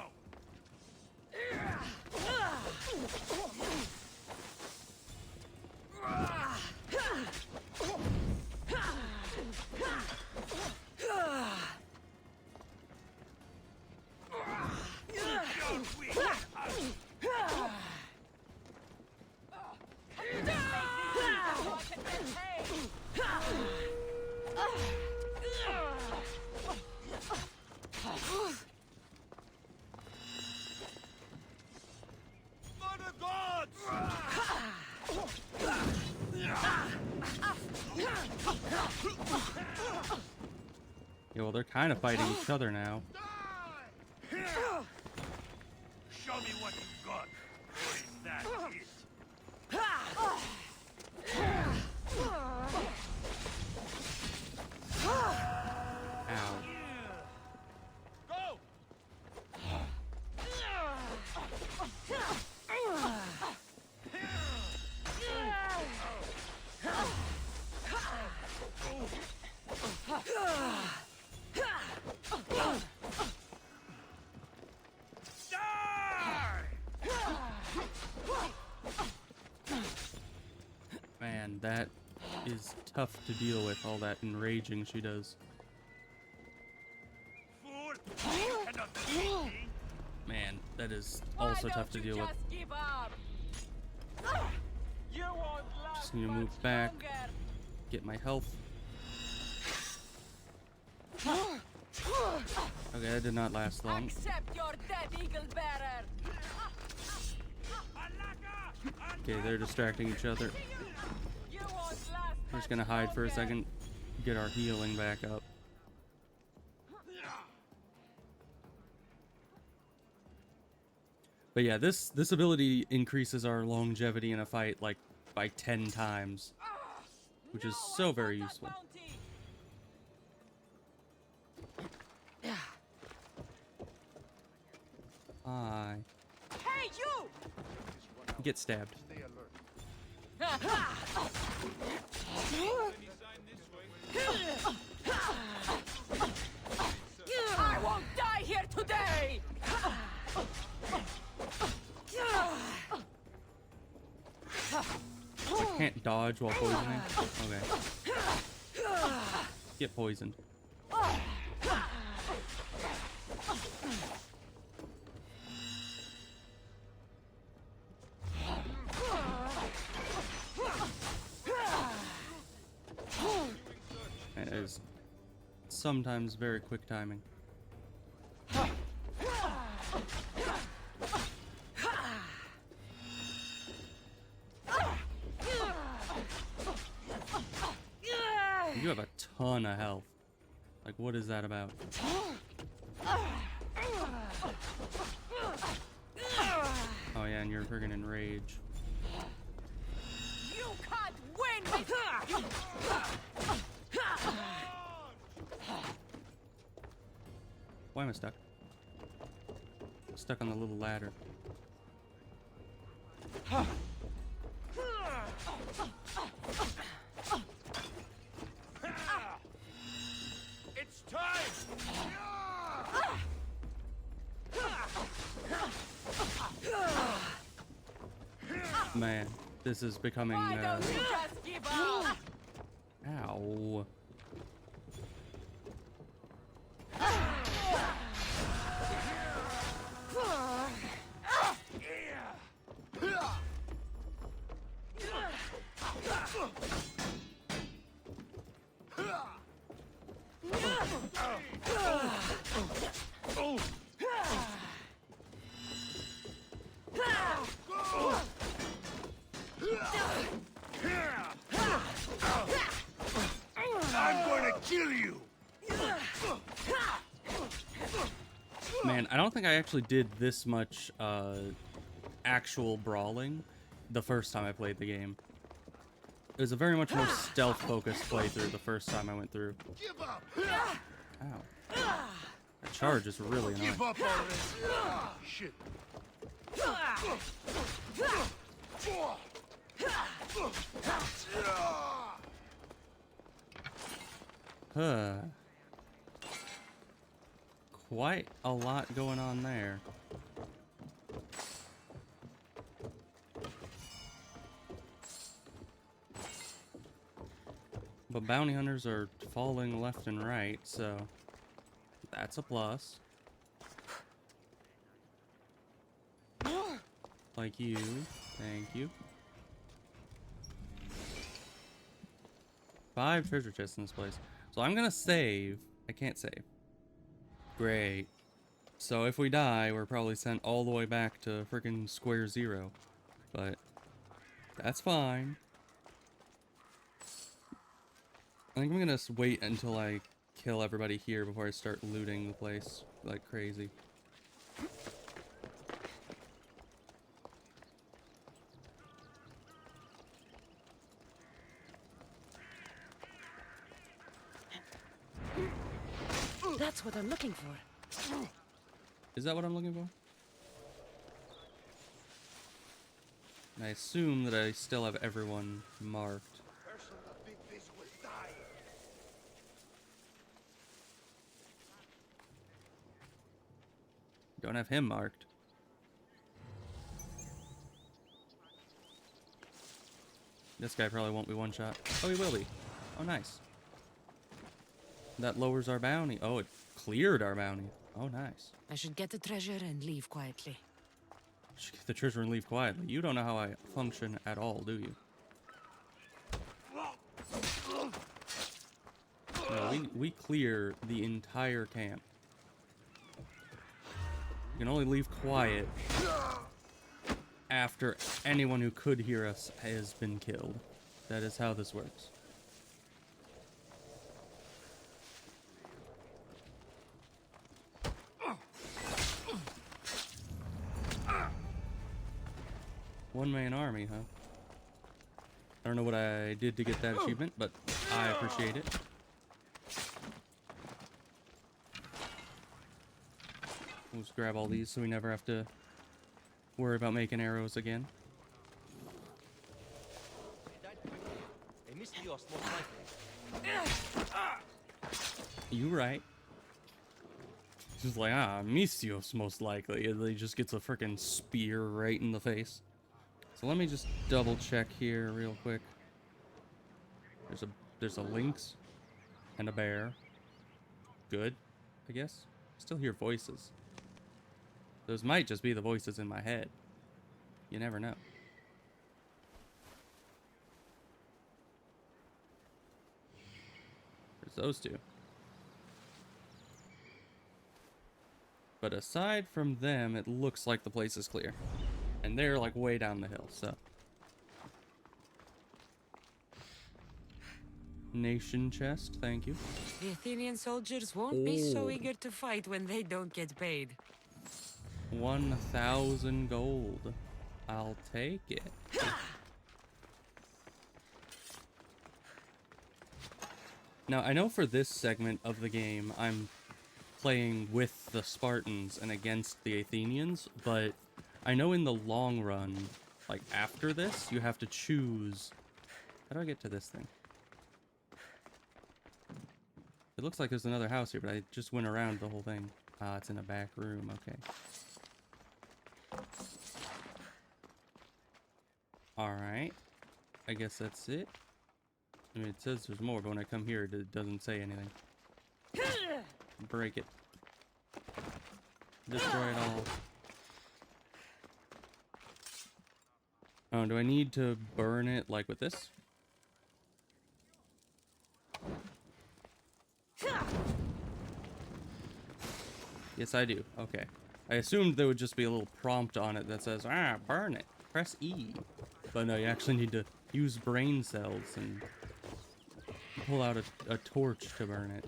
Yeah, well, they're kind of fighting each other now. Show me what you got. Or is that it? Ow. Go! Man, that is tough to deal with, all that enraging she does. Fool! You cannot defeat me! Man, that is also tough to deal with. Give up? You won't last Just need to move back, get my health. Okay, that did not last long. Accept your dead eagle bearer. Okay, they're distracting each other. You won't last. We're just gonna hide for a second, get our healing back up. But yeah, this ability increases our longevity in a fight like by 10 times, which is so very useful. Hi. Hey, you! Get stabbed. I won't die here today! I can't dodge while poisoning? Okay. Get poisoned. It is sometimes very quick timing. You have a ton of health. Like, what is that about? Oh yeah, and you're friggin' enraged. You can't win with... Why am I stuck? Stuck on the little ladder. It's time! Man, this is becoming, Why don't you just give up? Ow. I'm going to kill you! Man, I don't think I actually did this much actual brawling the first time I played the game. It was a very much more stealth-focused playthrough the first time I went through. Give up! Ow. That charge is really annoying. Give up already! Shit. Huh. Quite a lot going on there. But bounty hunters are falling left and right, so that's a plus. Like you. Thank you. 5 treasure chests in this place. So I'm gonna save. I can't save. Great. So if we die, we're probably sent all the way back to freaking square zero. But that's fine. I think I'm gonna wait until I kill everybody here before I start looting the place like crazy. That's what I'm looking for. Is that what I'm looking for? And I assume that I still have everyone marked. Don't have him marked. This guy probably won't be one shot. Oh, he will be. Oh, nice. That lowers our bounty. Oh, it cleared our bounty. Oh, nice. I should get the treasure and leave quietly. Should get the treasure and leave quietly. You don't know how I function at all, do you? No, we clear the entire camp. You can only leave quiet after anyone who could hear us has been killed. That is how this works. One-man army, huh? I don't know what I did to get that achievement, but I appreciate it. We'll just grab all these so we never have to worry about making arrows again. You right. She's like, Misios most likely. And he just gets a freaking spear right in the face. So let me just double check here real quick. There's a lynx and a bear. Good, I guess. Still hear voices. Those might just be the voices in my head. You never know. There's those two. But aside from them, it looks like the place is clear. And they're like way down the hill, so. Nation chest, thank you. The Athenian soldiers won't be so eager to fight when they don't get paid. 1,000 gold. I'll take it. Now, I know for this segment of the game, I'm playing with the Spartans and against the Athenians, but I know in the long run, like after this, you have to choose. How do I get to this thing? It looks like there's another house here, but I just went around the whole thing. Ah, it's in a back room, okay. Alright. I guess that's it. I mean, it says there's more, but when I come here, it doesn't say anything. Break it. Destroy it all. Oh, do I need to burn it like with this? Yes, I do. Okay. I assumed there would just be a little prompt on it that says, burn it. Press E. But no, you actually need to use brain cells and pull out a torch to burn it.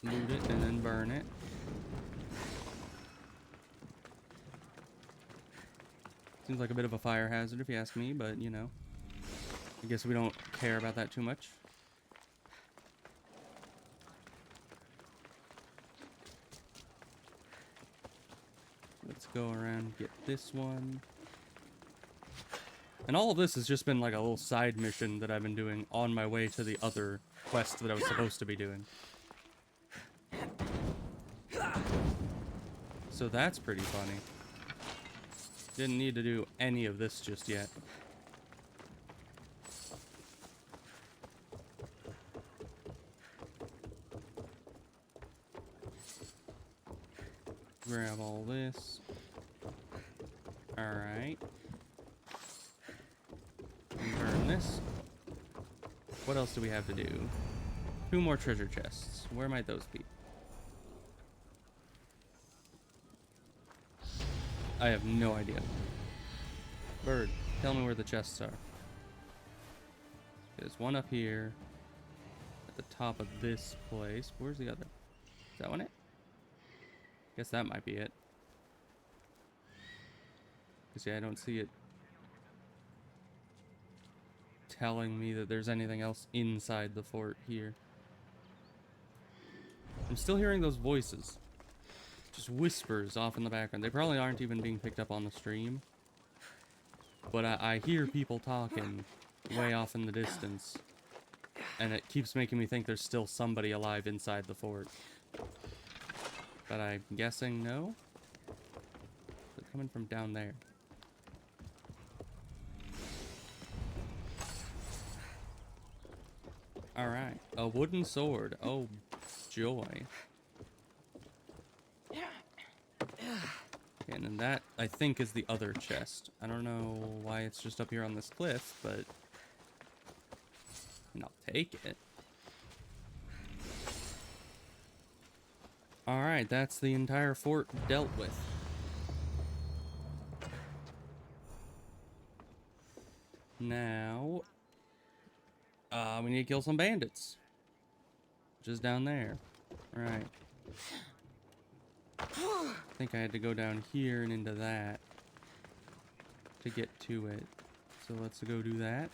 Loot it and then burn it. Seems like a bit of a fire hazard if you ask me, but you know. I guess we don't care about that too much. Let's go around and get this one. And all of this has just been like a little side mission that I've been doing on my way to the other quest that I was supposed to be doing. So that's pretty funny. Didn't need to do any of this just yet. Grab all this. Alright. Burn this. What else do we have to do? 2 more treasure chests. Where might those be? I have no idea. Bird. Tell me where the chests are. There's one up here at the top of this place. Where's the other? Is that one it? Guess that might be it. Because yeah, I don't see it telling me that there's anything else inside the fort here. I'm still hearing those voices. Just whispers off in the background. They probably aren't even being picked up on the stream. But I hear people talking way off in the distance. And it keeps making me think there's still somebody alive inside the fort. But I'm guessing no? They're coming from down there. Alright, a wooden sword. Oh, joy. And then that, I think, is the other chest. I don't know why it's just up here on this cliff, but and I'll take it. Alright, that's the entire fort dealt with. Now, we need to kill some bandits. Just down there. Right. I think I had to go down here and into that to get to it. So let's go do that.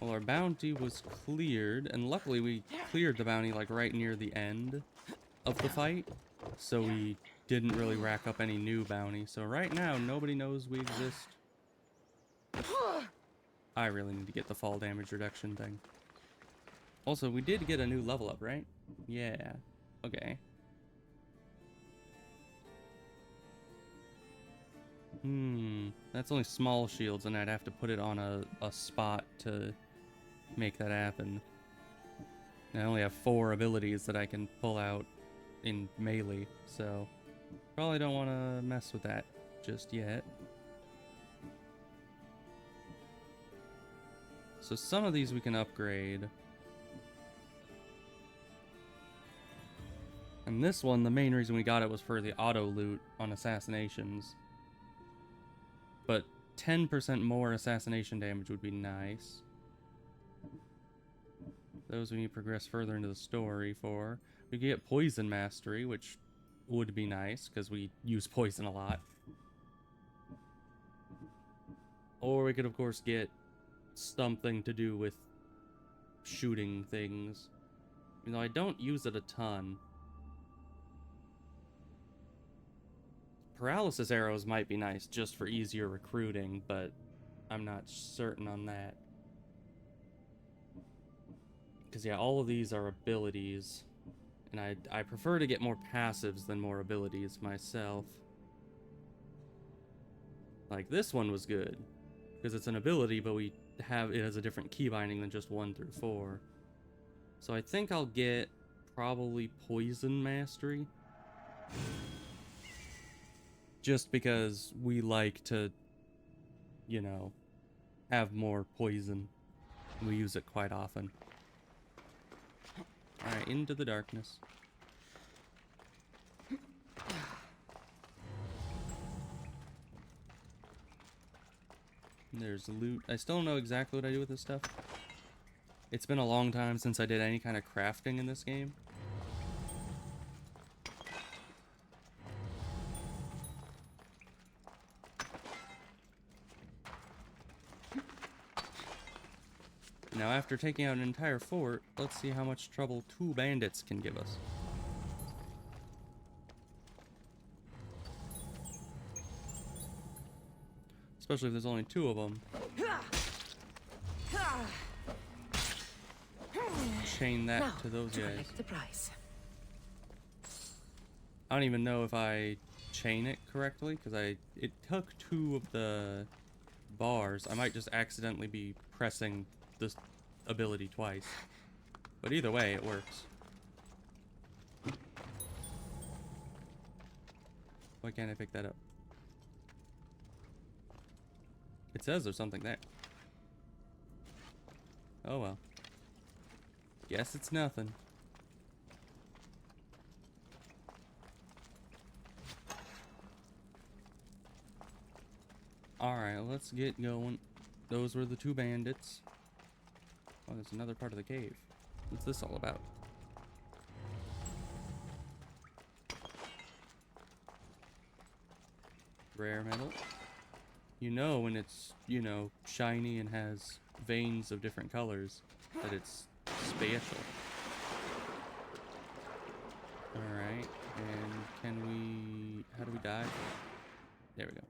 Well, our bounty was cleared, and luckily we cleared the bounty like right near the end of the fight, so we didn't really rack up any new bounty. So right now, nobody knows we exist. I really need to get the fall damage reduction thing. Also, we did get a new level up, right? Yeah. Okay. That's only small shields, and I'd have to put it on a spot to make that happen. And I only have 4 abilities that I can pull out in melee, so probably don't want to mess with that just yet. So some of these we can upgrade. And this one, the main reason we got it was for the auto loot on assassinations. But 10% more assassination damage would be nice. Those we need to progress further into the story for. We could get poison mastery, which would be nice, because we use poison a lot. Or we could, of course, get something to do with shooting things. You know, I don't use it a ton. Paralysis arrows might be nice just for easier recruiting, but I'm not certain on that. Because yeah, all of these are abilities, and I prefer to get more passives than more abilities myself. Like this one was good, because it's an ability, but it has a different key binding than just 1 through 4. So I think I'll get probably poison mastery. Just because we like to, you know, have more poison. We use it quite often. Alright, into the darkness. There's loot. I still don't know exactly what I do with this stuff. It's been a long time since I did any kind of crafting in this game. Now, after taking out an entire fort, let's see how much trouble 2 bandits can give us. Especially if there's only 2 of them. Chain that now, to those guys. Collect the prize. I don't even know if I chain it correctly, because it took 2 of the bars. I might just accidentally be pressing this ability twice. But either way, it works. Why can't I pick that up? It says there's something there. Oh well. Guess it's nothing. Alright, let's get going. Those were the 2 bandits. Oh, there's another part of the cave. What's this all about? Rare metal. You know when it's, you know, shiny and has veins of different colors, that it's special. Alright, and can we... how do we dive? There we go.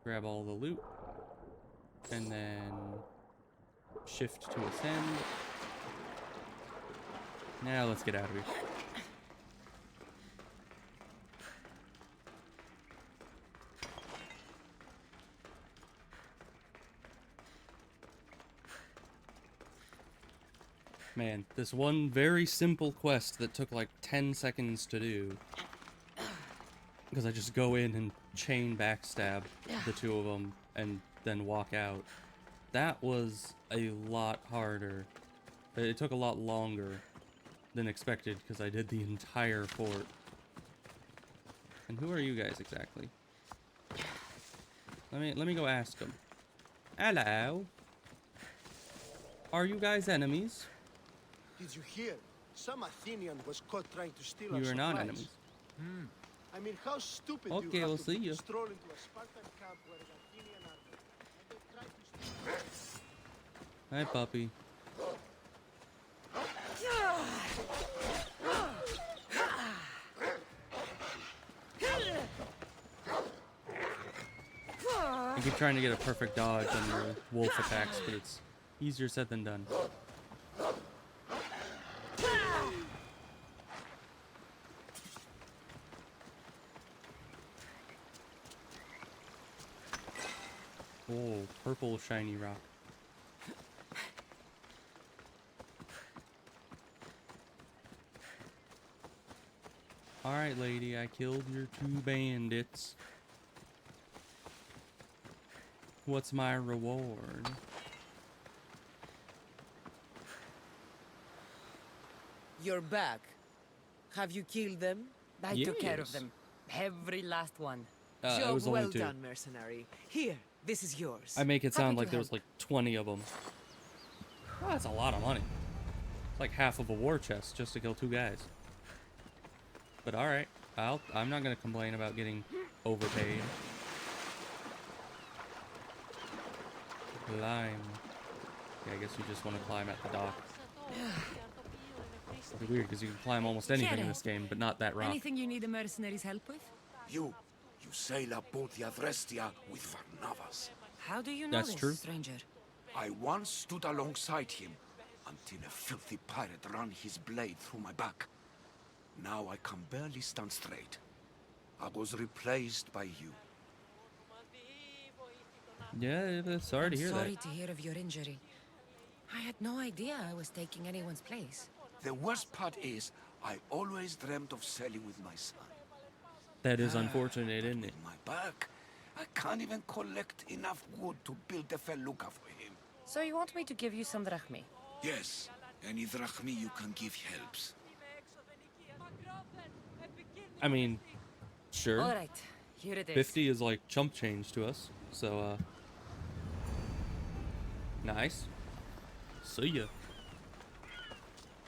Grab all the loot. And then... shift to ascend. Now let's get out of here. Man, this one very simple quest that took like 10 seconds to do. Because I just go in and chain backstab the 2 of them and then walk out. That was a lot harder. It took a lot longer than expected because I did the entire fort. And who are you guys exactly? Let me go ask them. Hello. Are you guys enemies? Did you hear? Some Athenian was caught trying to steal our You are supplies. not enemies. I mean, how stupid Okay, do you have we'll to see be you. to stroll into a Spartan camp where an Athenian army and they try to steal. Hi, puppy. I keep trying to get a perfect dodge on your wolf attacks, but it's easier said than done. Oh, purple shiny rock. Alright, lady, I killed your 2 bandits. What's my reward? You're back. Have you killed them? I took care of Yes. them. Every last one. It Job was only well 2. done, mercenary. Here, this is yours. I make it sound Happy like to there was help. like 20 of them. That's a lot of money. It's like half of a war chest just to kill 2 guys. But alright, I'm not gonna complain about getting overpaid. Climb. Yeah, I guess you just want to climb at the dock. It'd be weird because you can climb almost anything in this game, but not that rock. Anything you need a mercenary's help with? You sail aboard the Adrestia with Varnavas. How do you know That's this, true. stranger? I once stood alongside him until a filthy pirate ran his blade through my back. Now I can barely stand straight. I was replaced by you. Yeah, sorry to hear Sorry that. to hear of your injury. I had no idea I was taking anyone's place. The worst part is, I always dreamt of sailing with my son. That is unfortunate, isn't it? With my back, I can't even collect enough wood to build a felucca for him. So you want me to give you some drachmi? Yes, any drachmi you can give helps. I mean, sure. All right, here it is. 50 is like chump change to us, so, nice. See ya.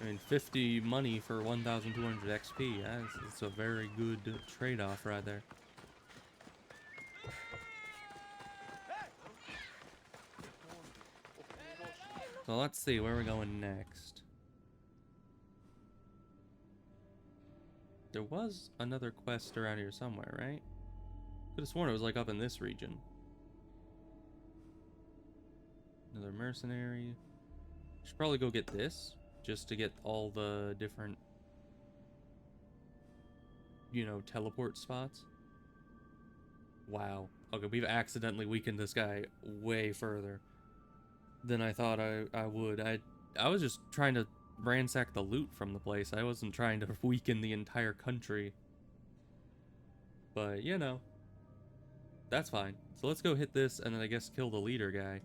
I mean, 50 money for 1,200 XP, that's a very good trade-off right there. So let's see where we're going next. There was another quest around here somewhere, right? Could have sworn it was like up in this region. Another mercenary. Should probably go get this, just to get all the different, you know, teleport spots. Wow. Okay, we've accidentally weakened this guy way further than I thought I would. I was just trying to ransack the loot from the place. I wasn't trying to weaken the entire country. But, you know, that's fine. So let's go hit this and then I guess kill the leader guy.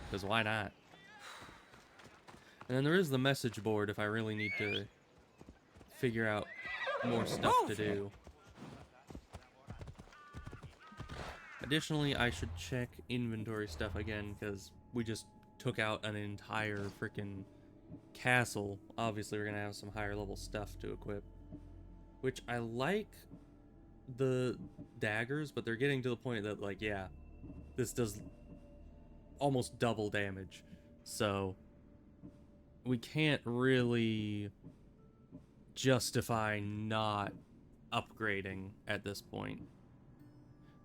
Because why not? And then there is the message board if I really need to figure out more stuff to do. Additionally, I should check inventory stuff again, because we just took out an entire freaking castle. Obviously, we're going to have some higher level stuff to equip. Which, I like the daggers, but they're getting to the point that, like, yeah, this does almost double damage. So, we can't really justify not upgrading at this point.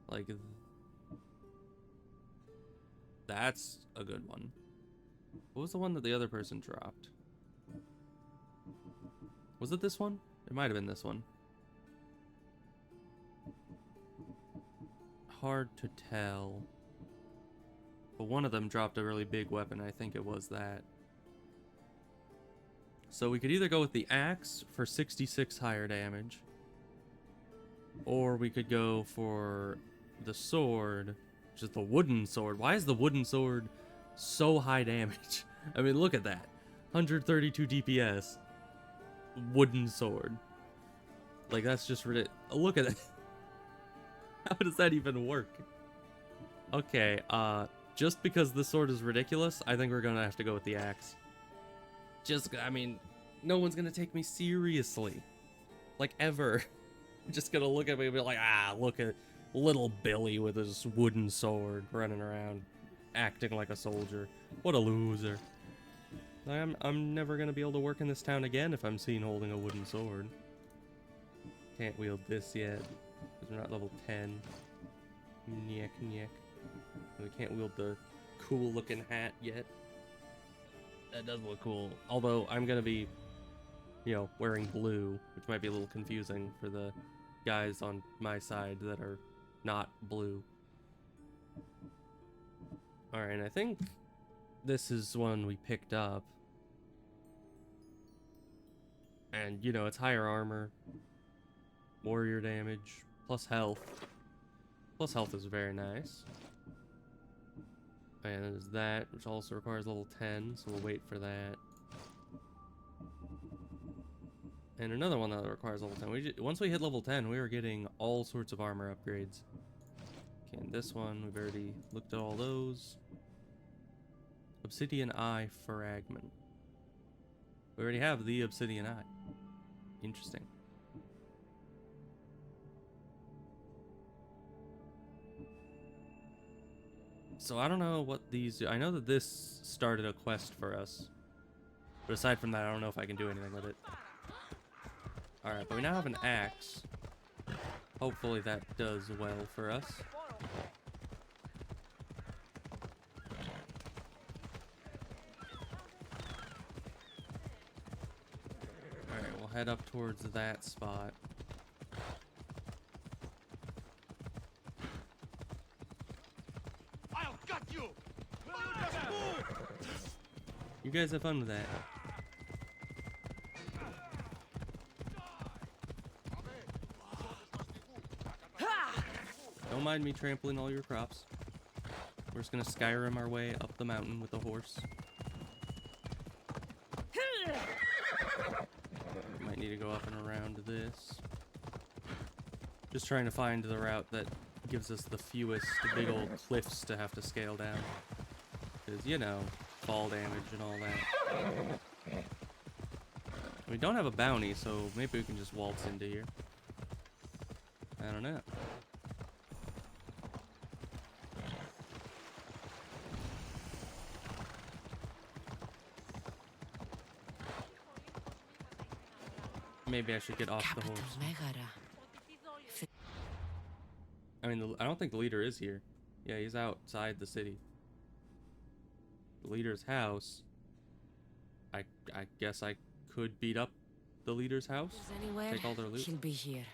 Like, that's a good one. What was the one that the other person dropped? Was it this one? It might have been this one. Hard to tell. But one of them dropped a really big weapon. I think it was that. So we could either go with the axe for 66 higher damage, or we could go for the sword, which is the wooden sword. Why is the wooden sword so high damage? I mean, look at that. 132 DPS. Wooden sword. Like, that's just ridiculous. Look at that. How does that even work? Okay, just because this sword is ridiculous, I think we're gonna have to go with the axe. I mean, no one's gonna take me seriously. Like, ever. Just gonna look at me and be like, ah, look at little Billy with his wooden sword running around, acting like a soldier. What a loser. I'm never gonna be able to work in this town again if I'm seen holding a wooden sword. Can't wield this yet, because we're not level 10. Nyek, nyek. We can't wield the cool looking hat yet. That does look cool. Although, I'm gonna be, you know, wearing blue, which might be a little confusing for the guys on my side that are not blue. Alright, I think this is one we picked up. And, you know, it's higher armor, warrior damage, plus health. Plus health is very nice. And there's that, which also requires level 10, so we'll wait for that. And another one that requires level 10. Once we hit level 10, we were getting all sorts of armor upgrades. Okay, and this one, we've already looked at all those. Obsidian Eye Fragment. We already have the Obsidian Eye. Interesting. So I don't know what these do. I know that this started a quest for us. But aside from that, I don't know if I can do anything with it. Alright, but we now have an axe. Hopefully that does well for us. Alright, we'll head up towards that spot. I'll gut you! Just move! You guys have fun with that. Don't mind me trampling all your crops. We're just gonna Skyrim our way up the mountain with the horse. Might need to go up and around this. Just trying to find the route that gives us the fewest big old cliffs to have to scale down. Because, you know, fall damage and all that. We don't have a bounty, so maybe we can just waltz into here. I don't know. Maybe I should get off the horse. I mean, I don't think the leader is here. Yeah, he's outside the city. The leader's house. I guess I could beat up the leader's house. Take all their loot. She'll be here.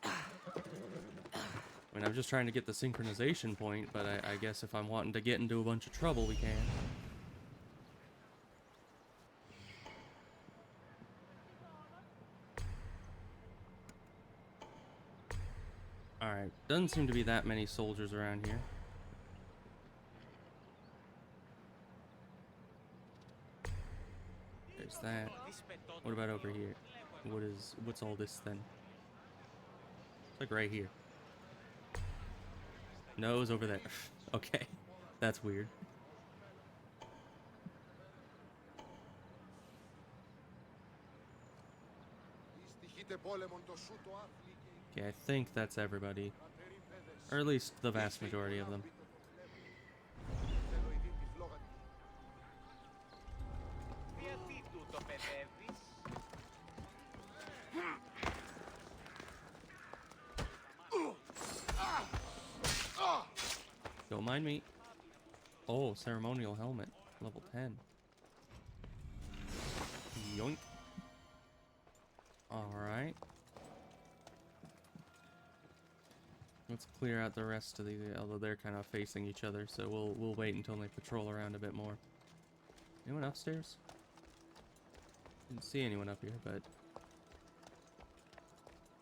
I mean, I'm just trying to get the synchronization point, but I guess if I'm wanting to get into a bunch of trouble, we can. Alright, doesn't seem to be that many soldiers around here. There's that. What about over here? What's all this then? It's like right here. No, it was over there. Okay, that's weird. Okay, I think that's everybody. Or at least the vast majority of them. Don't mind me. Oh, ceremonial helmet. Level 10. Yoink. Alright. Let's clear out the rest of the, although they're kind of facing each other, so we'll wait until they patrol around a bit more. Anyone upstairs? Didn't see anyone up here, but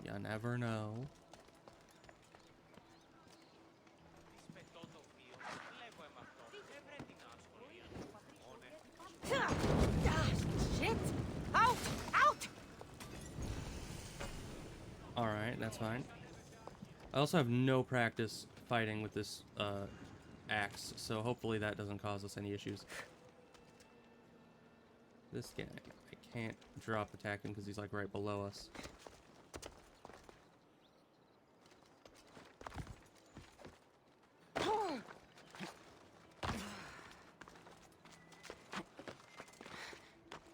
you never know. Shit! Out! Out! Alright, that's fine. I also have no practice fighting with this axe, so hopefully that doesn't cause us any issues. This guy, I can't drop attack him because he's like right below us.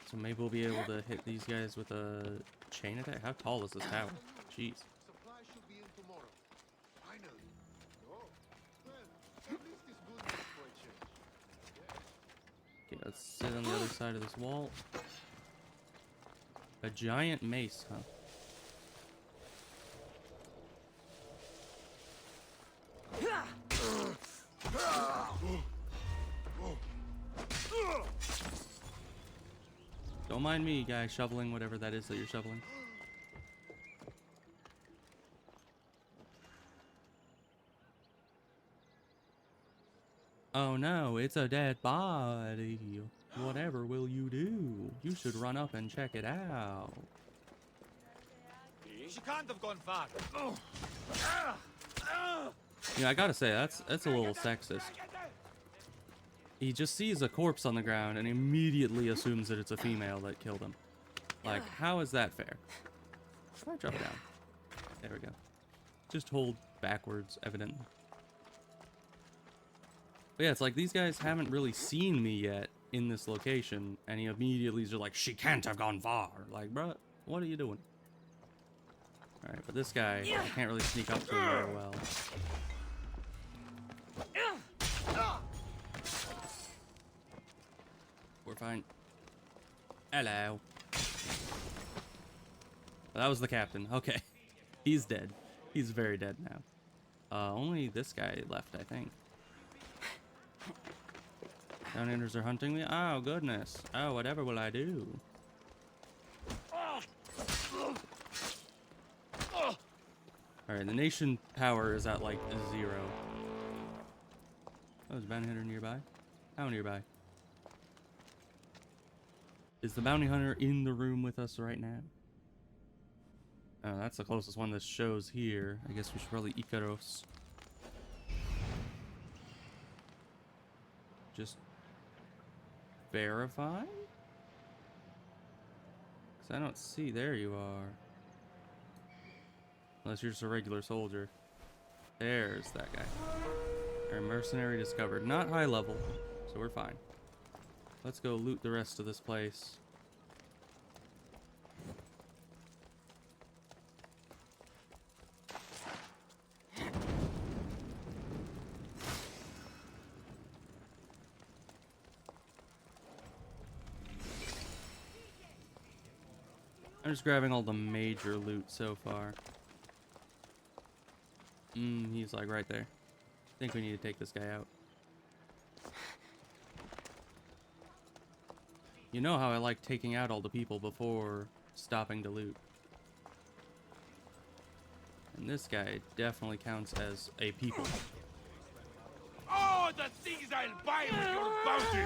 So maybe we'll be able to hit these guys with a chain attack. How tall is this tower? Jeez. Supplies should be in tomorrow. Finally. Oh, well, at least it's good news for a change. Okay, let's sit on the other side of this wall. A giant mace, huh? Don't mind me, guy, shoveling whatever that is that you're shoveling. Oh no, it's a dead body. Whatever will you do? You should run up and check it out. She can't have gone far. Yeah, I gotta say, that's a little sexist. He just sees a corpse on the ground and immediately assumes that it's a female that killed him. Like, how is that fair? Try drop it down. There we go. Just hold backwards, evidently. But yeah, it's like these guys haven't really seen me yet in this location, and he immediately is just like, she can't have gone far. Like, bruh, what are you doing? Alright, but this guy, I can't really sneak up to him very well. We're fine. Hello. That was the captain. Okay. He's dead. He's very dead now. Only this guy left, I think. Downenders are hunting me? Oh, goodness. Oh, whatever will I do? Alright, the nation power is at like 0. Oh, is a bounty hunter nearby? How nearby? Is the bounty hunter in the room with us right now? Oh, that's the closest one that shows here. I guess we should probably Icaros. Just verify? Because I don't see. There you are. Unless you're just a regular soldier. There's that guy. Our mercenary discovered. Not high level, so we're fine. Let's go loot the rest of this place. I'm just grabbing all the major loot so far. He's like right there. I think we need to take this guy out. You know how I like taking out all the people before stopping to loot. And this guy definitely counts as a people. Oh, the things I'll buy with your bounty!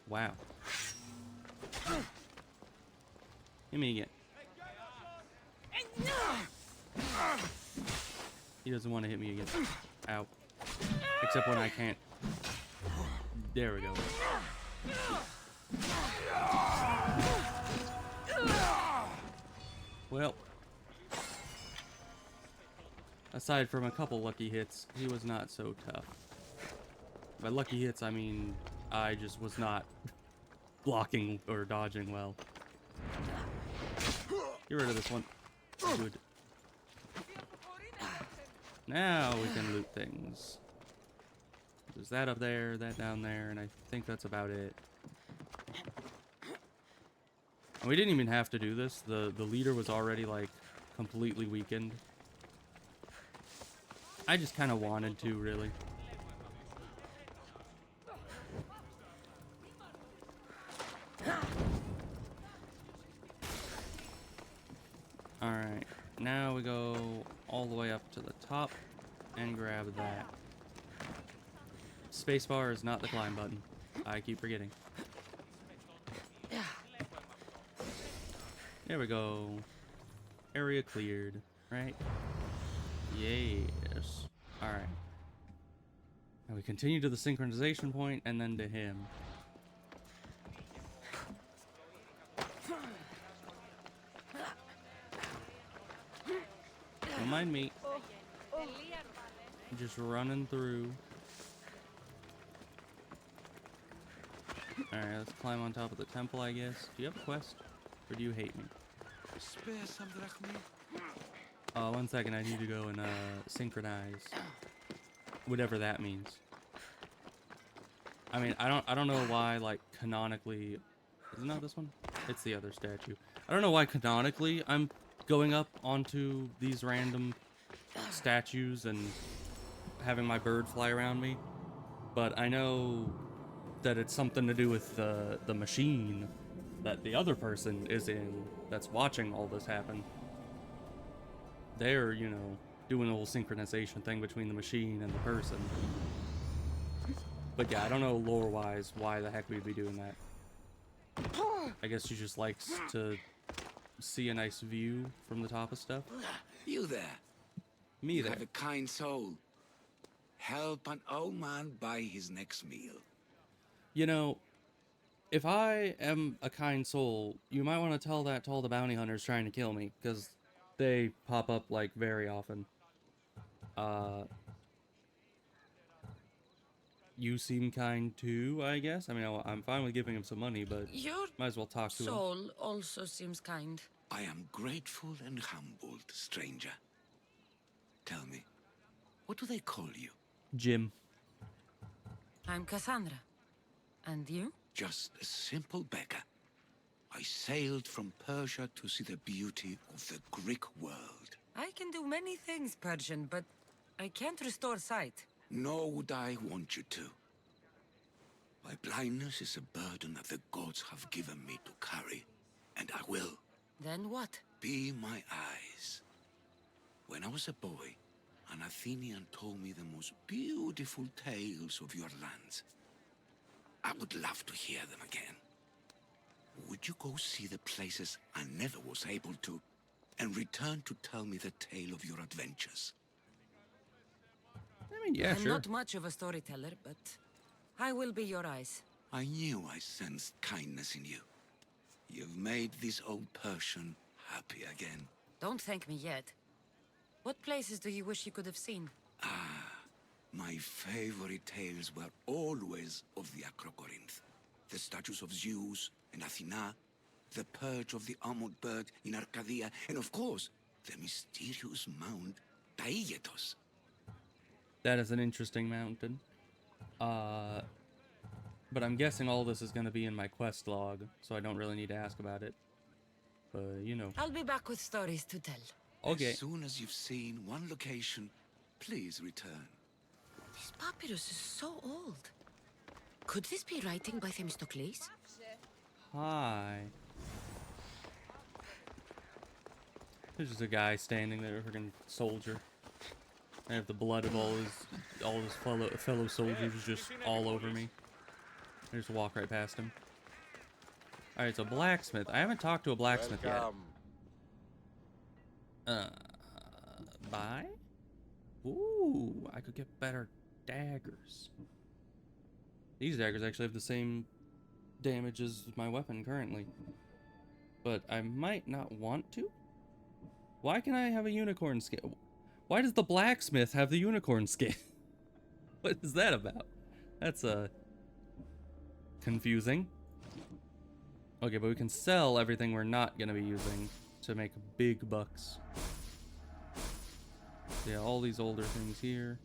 Wow. Give me again. He doesn't want to hit me again. Ow. Except when I can't. There we go. Well, aside from a couple lucky hits, he was not so tough. By lucky hits, I mean I just was not blocking or dodging well. Get rid of this one. Good. Now we can loot things. There's that up there, that down there, and I think that's about it. And we didn't even have to do this. The leader was already, like, completely weakened. I just kind of wanted to, really. Alright, now we go all the way up to the top and grab that. Spacebar is not the climb button. I keep forgetting. There we go. Area cleared, right? Yes. Alright. Now we continue to the synchronization point and then to him. Don't mind me. Just running through. Alright, let's climb on top of the temple, I guess. Do you have a quest? Or do you hate me? One second, I need to go and synchronize. Whatever that means. I mean, I don't know why, like, canonically... Is it not this one? It's the other statue. I don't know why canonically I'm going up onto these random statues and having my bird fly around me. But I know that it's something to do with the machine that the other person is in that's watching all this happen. They're, you know, doing a little synchronization thing between the machine and the person. But yeah, I don't know lore-wise why the heck we'd be doing that. I guess she just likes to see a nice view from the top of stuff. You there? Me you there. have a kind soul. Help an old man buy his next meal. You know, if I am a kind soul, you might want to tell that to all the bounty hunters trying to kill me, because they pop up, like, very often. You seem kind too, I guess. I mean, I'm fine with giving him some money, but Your might as well talk to him. soul also seems kind. I am grateful and humbled, stranger. Tell me, what do they call you? Jim. I'm Kassandra. And you? Just a simple beggar. I sailed from Persia to see the beauty of the Greek world. I can do many things, Persian, but I can't restore sight. Nor would I want you to. My blindness is a burden that the gods have given me to carry, and I will. Then what? Be my eyes. When I was a boy, an Athenian told me the most beautiful tales of your lands. I would love to hear them again. Would you go see the places I never was able to, and return to tell me the tale of your adventures? I mean, yeah, I'm sure. not much of a storyteller, but I will be your eyes. I knew I sensed kindness in you. You've made this old Persian happy again. Don't thank me yet. What places do you wish you could have seen? My favorite tales were always of the Acrocorinth. The statues of Zeus and Athena, the perch of the armored bird in Arcadia, and of course, the mysterious mount Taigetos. That is an interesting mountain. But I'm guessing all this is going to be in my quest log, so I don't really need to ask about it. But, you know. I'll be back with stories to tell. Okay. As soon as you've seen one location, please return. This papyrus is so old. Could this be writing by Themistocles? Hi. There's just a guy standing there, a freaking soldier. I have the blood of all his fellow soldiers just all over me. I just walk right past him. Alright, so blacksmith. I haven't talked to a blacksmith yet. Buy? Ooh, I could get better daggers. These daggers actually have the same damage as my weapon currently. But I might not want to? Why can I have a unicorn skin? Why does the blacksmith have the unicorn skin? What is that about? That's confusing. Okay, but we can sell everything we're not gonna be using to make big bucks. Yeah, all these older things here.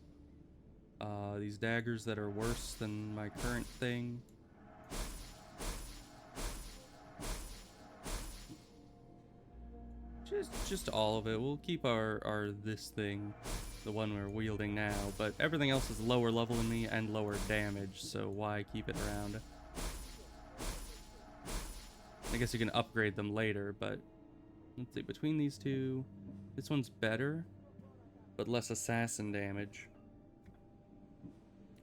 These daggers that are worse than my current thing. Just all of it. We'll keep our this thing, the one we're wielding now, but everything else is lower level than me and lower damage, so why keep it around? I guess you can upgrade them later, but let's see, between these two, this one's better, but less assassin damage,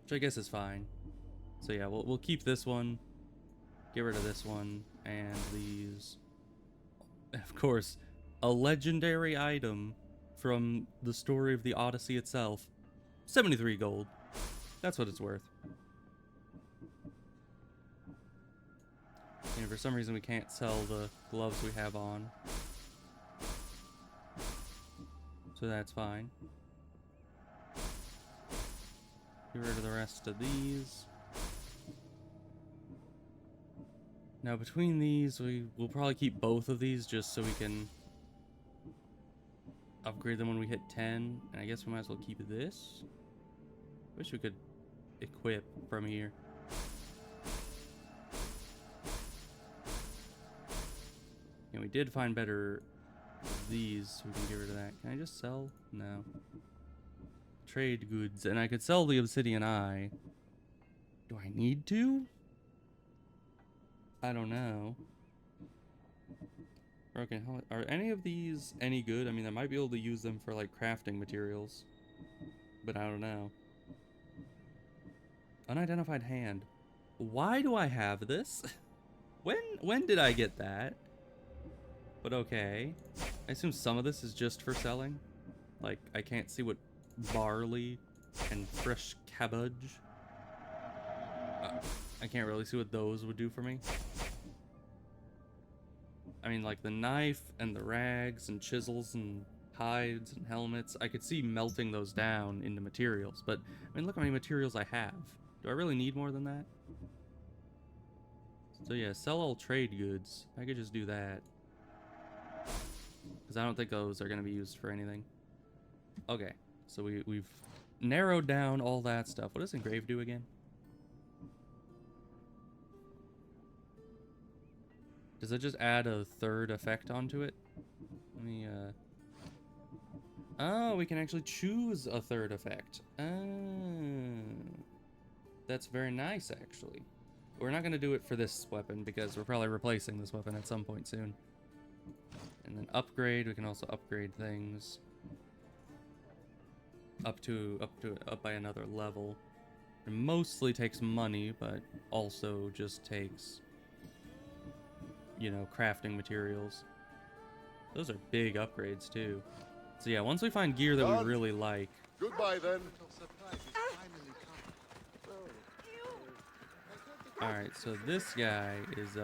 which I guess is fine. So yeah, we'll keep this one, get rid of this one, and these. Of course, a legendary item from the story of the Odyssey itself. 73 gold. That's what it's worth. And for some reason we can't sell the gloves we have on. So that's fine. Get rid of the rest of these. Now between these, we'll probably keep both of these just so we can upgrade them when we hit 10. And I guess we might as well keep this. Wish we could equip from here. And we did find better these, so we can get rid of that. Can I just sell? No. Trade goods. And I could sell the obsidian eye. Do I need to? I don't know. Okay, are any of these any good? I mean, I might be able to use them for like crafting materials, but I don't know. Unidentified hand. Why do I have this? When did I get that? But okay. I assume some of this is just for selling. Like, I can't see what barley and fresh cabbage. I can't really see what those would do for me. I mean, like the knife and the rags and chisels and hides and helmets, I could see melting those down into materials, but I mean, look how many materials I have. Do I really need more than that? So yeah, sell all trade goods. I could just do that. Because I don't think those are going to be used for anything. Okay, so we've narrowed down all that stuff. What does engrave do again? Does it just add a third effect onto it? Let me, oh, we can actually choose a third effect. That's very nice, actually. We're not going to do it for this weapon because we're probably replacing this weapon at some point soon. And then upgrade, we can also upgrade things up by another level. It mostly takes money, but also just takes, you know, crafting materials. Those are big upgrades too. So yeah, once we find gear that we really like. Goodbye then. Alright, so this guy is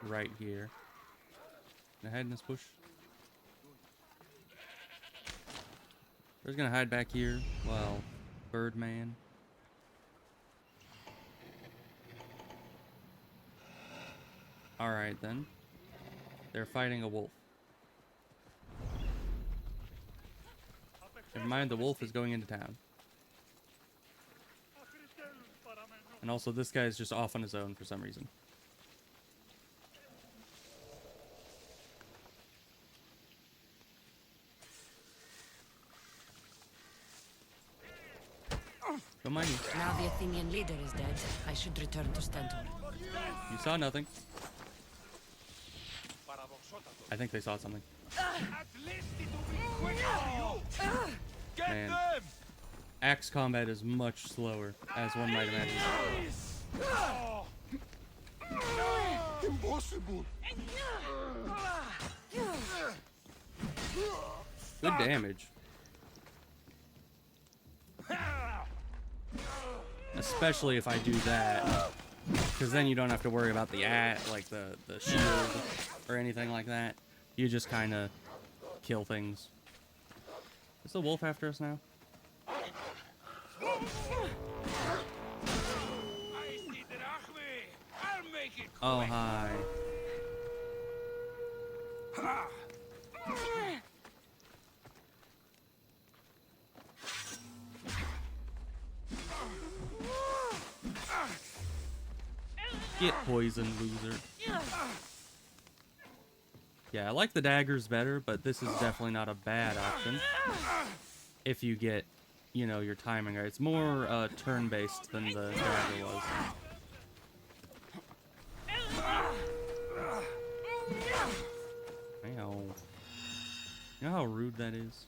right here. Can I hide in this bush? We're just gonna hide back here while Birdman. Alright then. They're fighting a wolf. Never mind, the wolf is going into town. And also this guy is just off on his own for some reason. Don't mind me. Now the Athenian leader is dead. I should return to Stentor. You saw nothing. I think they saw something. Man. Axe combat is much slower, as one might imagine. Impossible! Good damage. Especially if I do that. Because then you don't have to worry about the shield or anything like that. You just kind of kill things. Is the wolf after us now? Oh, hi. Get poisoned, loser. Yeah, I like the daggers better, but this is definitely not a bad option. If you get, you know, your timing right. It's more turn-based than the dagger was. Ow. You know how rude that is?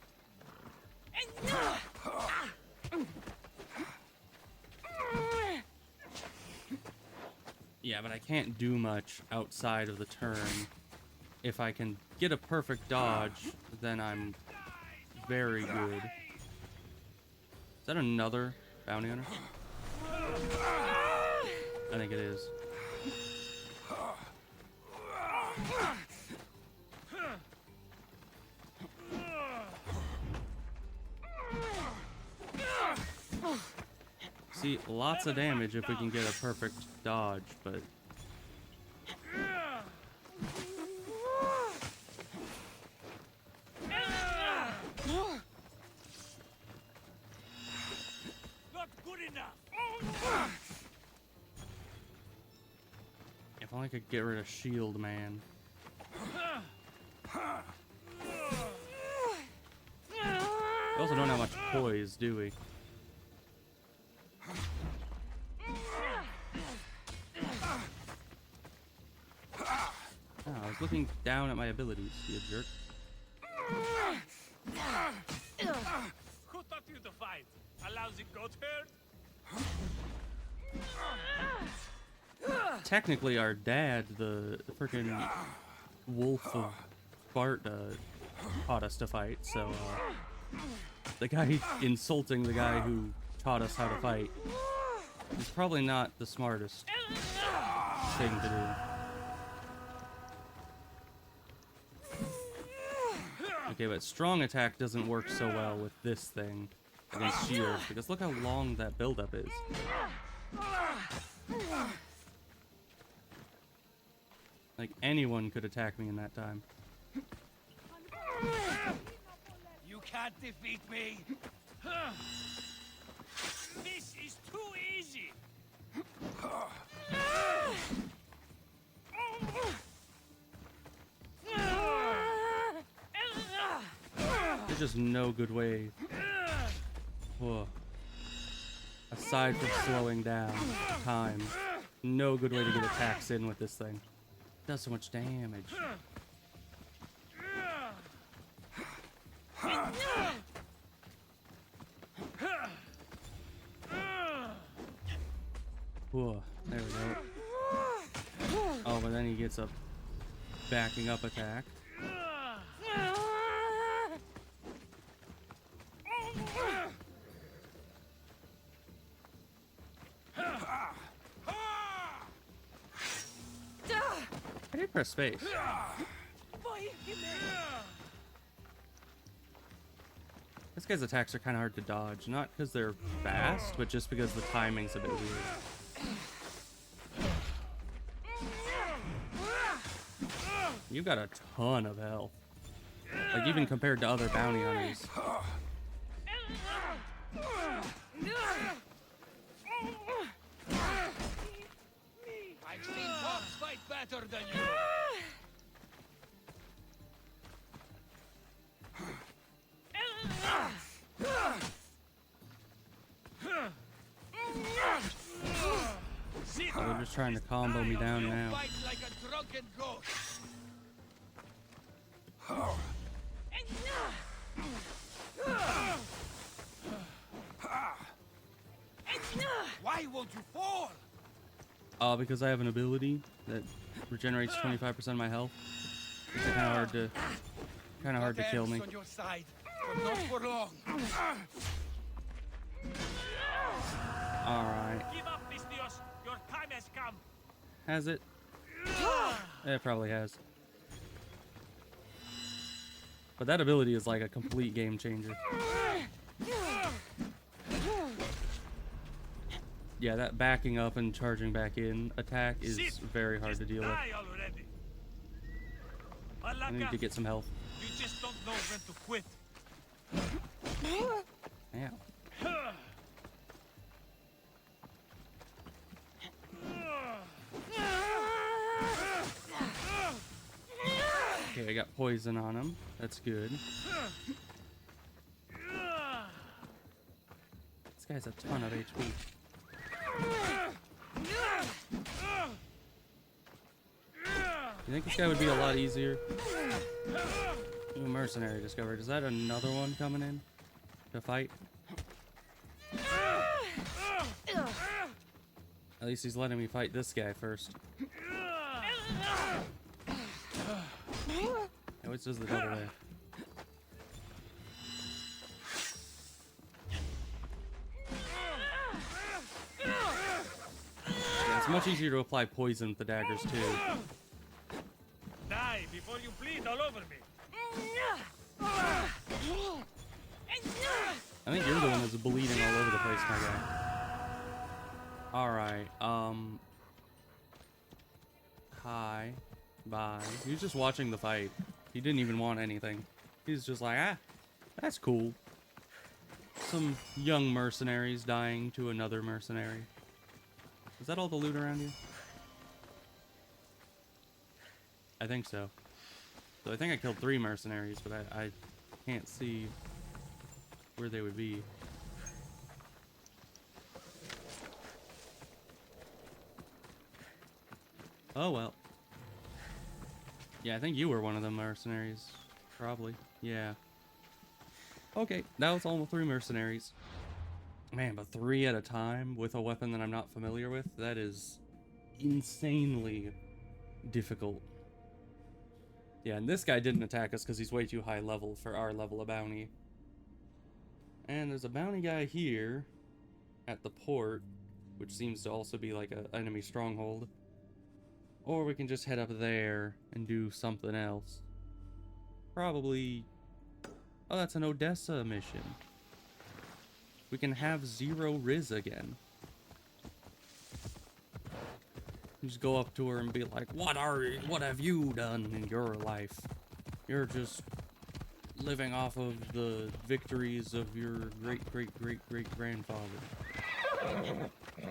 Yeah, but I can't do much outside of the turn. If I can get a perfect dodge, then I'm very good. Is that another bounty hunter? I think it is. See, lots of damage if we can get a perfect dodge, but... Not good enough. If only I could get rid of Shield Man. We also don't have much poise, do we? Oh, I was looking down at my abilities, you jerk. Who taught you to fight? A lousy goat herd? Technically, our dad, the freaking wolf of Sparta, taught us to fight, so, the guy insulting the guy who taught us how to fight is probably not the smartest thing to do. Okay, but strong attack doesn't work so well with this thing against shields, because look how long that buildup is. Like, anyone could attack me in that time. You can't defeat me. This is too easy. There's just no good way. Whoa. Aside from slowing down time, no good way to get attacks in with this thing. It does so much damage. Whoa, there we go. Oh, but then he gets a backing up attack. I did press space. This guy's attacks are kind of hard to dodge, not because they're fast, but just because the timing's a bit weird. You've got a ton of health. Like, even compared to other bounty hunters. I've seen dogs fight better than you. Oh, they're just trying to combo me down now. Fight like a drunken goat. Why won't you fall? Because I have an ability that regenerates 25% of my health. It's kind of hard to kill me. On your side. but not for long. Alright. Give up, Mistios. Your time has come. Has it? It probably has. But that ability is like a complete game changer. Yeah, that backing up and charging back in attack is very hard to deal with. I need to get some health. You just don't know when to quit. Yeah. Okay, I got poison on him. That's good. This guy's a ton of HP. You think this guy would be a lot easier? New mercenary discovered. Is that another one coming in to fight? At least he's letting me fight this guy first. Oh, it's just the double there. Yeah, it's much easier to apply poison with the daggers too. Die before you bleed all over me. I think you're the one that's bleeding all over the place, my guy. Alright, hi, bye. He was just watching the fight. He didn't even want anything. He's just like, ah, that's cool. Some young mercenaries dying to another mercenary. Is that all the loot around you? I think so. So I think I killed 3 mercenaries, but I can't see where they would be. Oh well. Yeah, I think you were one of the mercenaries. Probably. Yeah. Okay, that was all 3 mercenaries. Man, but 3 at a time with a weapon that I'm not familiar with, that is insanely difficult. Yeah, and this guy didn't attack us because he's way too high level for our level of bounty. And there's a bounty guy here at the port, which seems to also be like an enemy stronghold. Or we can just head up there and do something else. Probably... Oh, that's an Odessa mission. We can have 0 Rizz again. Just go up to her and be like, what have you done in your life? You're just living off of the victories of your great-great-great-great-grandfather.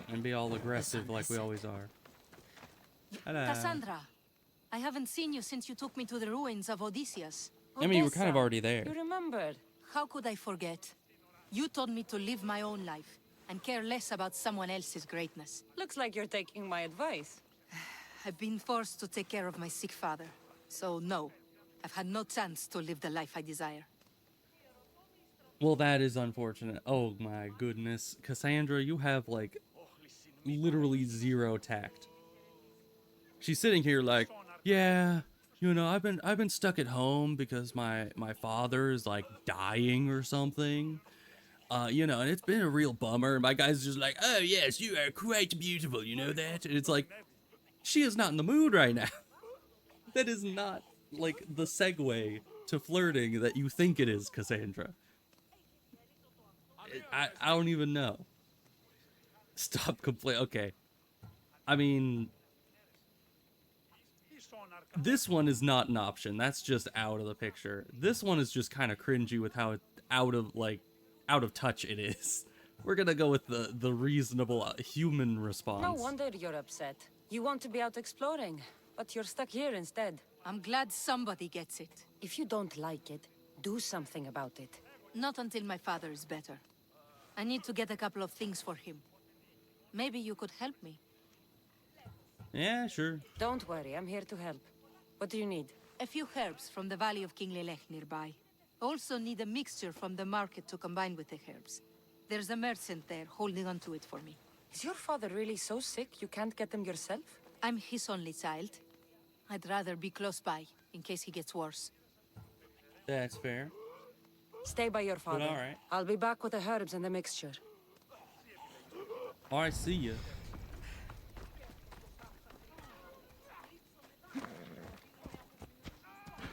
And be all aggressive like we always are. Hello. Kassandra, I haven't seen you since you took me to the ruins of Odysseus. I mean, you were kind of already there. You remembered. How could I forget? You told me to live my own life and care less about someone else's greatness. Looks like you're taking my advice. I've been forced to take care of my sick father. So no, I've had no chance to live the life I desire. Well, that is unfortunate. Oh my goodness. Kassandra, you have like literally 0 tact. She's sitting here like, yeah, you know, I've been stuck at home because my father is like dying or something. You know, and it's been a real bummer. And my guy's just like, oh yes, you are quite beautiful, you know that? And it's like, she is not in the mood right now. That is not like the segue to flirting that you think it is, Kassandra. I don't even know. Stop complaining. Okay. I mean, this one is not an option. That's just out of the picture. This one is just kind of cringy with how out of touch it is. We're gonna go with the reasonable human response. No wonder you're upset. You want to be out exploring, but you're stuck here instead. I'm glad somebody gets it. If you don't like it, do something about it. Not until my father is better. I need to get a couple of things for him. Maybe you could help me. Yeah, sure. Don't worry, I'm here to help. What do you need? A few herbs from the Valley of King Lelech nearby. Also need a mixture from the market to combine with the herbs. There's a merchant there holding on to it for me. Is your father really so sick you can't get them yourself? I'm his only child. I'd rather be close by, in case he gets worse. That's fair. Stay by your father. all right. I'll be back with the herbs and the mixture. Oh, I see you.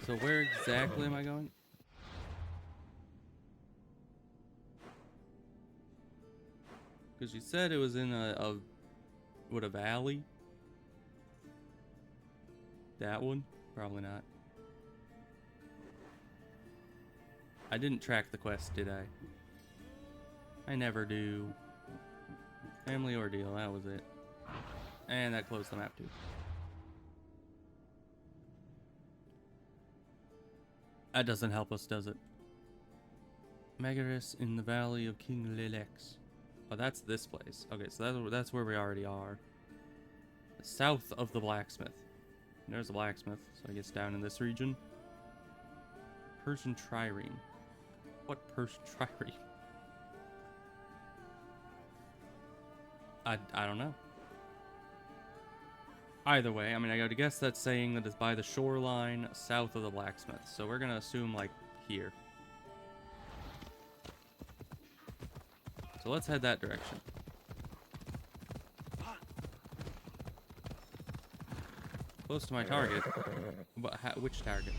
So where exactly am I going? Because you said it was in a valley? That one? Probably not. I didn't track the quest, did I? I never do. Family ordeal, that was it. And that closed the map too. That doesn't help us, does it? Megaris in the Valley of King Lilex. Oh, that's this place. Okay, so that's where we already are. South of the blacksmith. There's a blacksmith, so I guess down in this region. Persian trireme. What Persian trireme? I don't know. Either way, I mean, I gotta guess that's saying that it's by the shoreline south of the blacksmith. So we're gonna assume, like, here. So let's head that direction. Close to my target. But which target?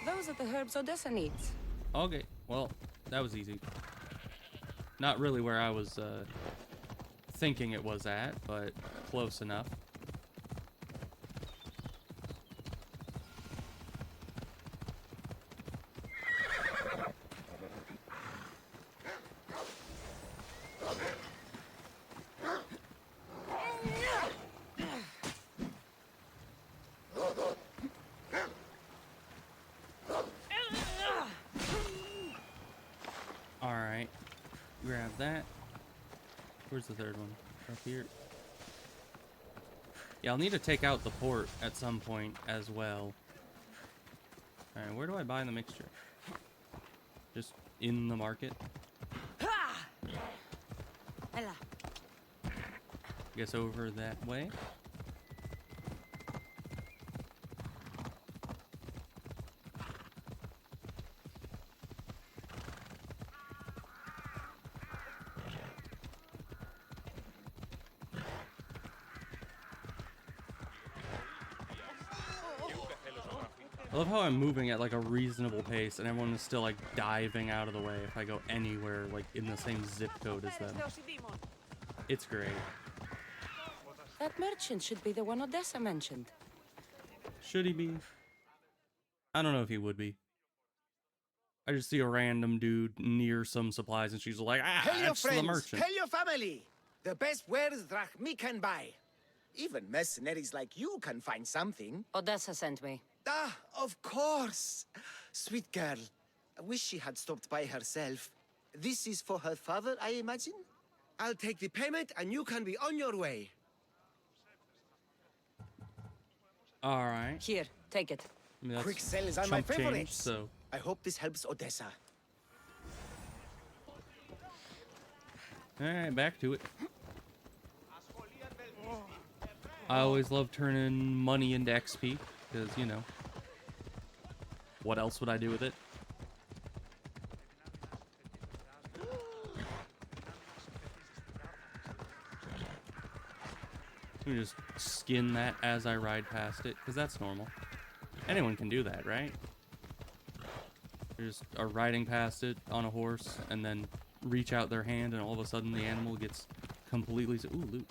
Those are the herbs Odessa needs. Okay, well, that was easy. Not really where I was thinking it was at, but close enough. Alright, grab that. Where's the third one? Up here. Yeah, I'll need to take out the port at some point as well. Alright, where do I buy the mixture? Just in the market? Guess over that way? I love how I'm moving at like a reasonable pace and everyone is still like diving out of the way if I go anywhere like in the same zip code as them. It's great. That merchant should be the one Odessa mentioned. Should he be? I don't know if he would be. I just see a random dude near some supplies and she's like, ah, Tell your that's the friends, merchant. tell your family. The best wares Drachmi can buy. Even mercenaries like you can find something. Odessa sent me. Ah, of course. Sweet girl. I wish she had stopped by herself. This is for her father, I imagine? I'll take the payment and you can be on your way. Alright. Here, take it. I mean, that's Quick sales are my chump change, favorites. so I hope this helps Odessa. alright, back to it. I always love turning money into XP, because, you know, what else would I do with it? Let me just skin that as I ride past it, because that's normal. Anyone can do that, right? They just are riding past it on a horse, and then reach out their hand, and all of a sudden the animal gets completely... Ooh, loot.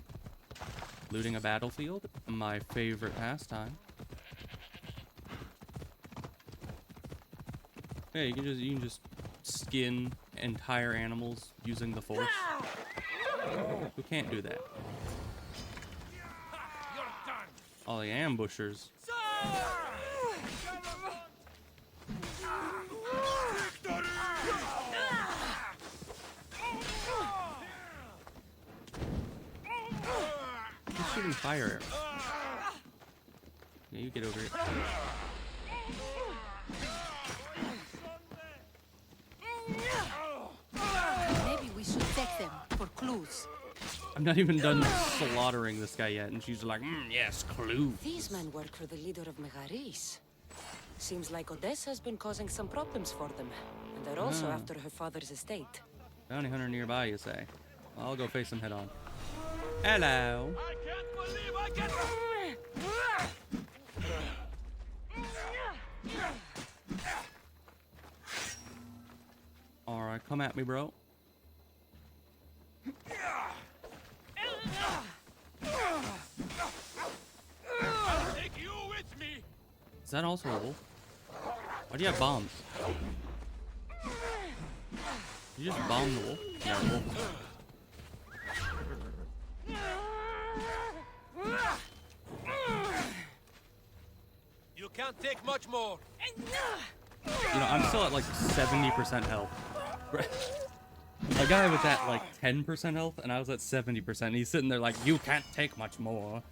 Looting a battlefield? My favorite pastime. Yeah, you can just skin entire animals using the force. Who can't do that? All the ambushers. He's shooting fire arrows. Yeah, you get over here. Maybe we should check them for clues. I'm not even done slaughtering this guy yet, and she's like, yes, clue. These men work for the leader of Megaris. Seems like Odessa's been causing some problems for them. And they're also Ah. after her father's estate. Bounty hunter nearby, you say? Well, I'll go face him head on. Hello. I can't believe I get... Alright, come at me, bro. I'll take you with me. Is that also a wolf? Why do you have bombs? You just bomb the wolf? Yeah, the wolf. You can't take much more. You know, I'm still at like 70% health. A guy was at like 10% health, and I was at 70%. And he's sitting there like, you can't take much more.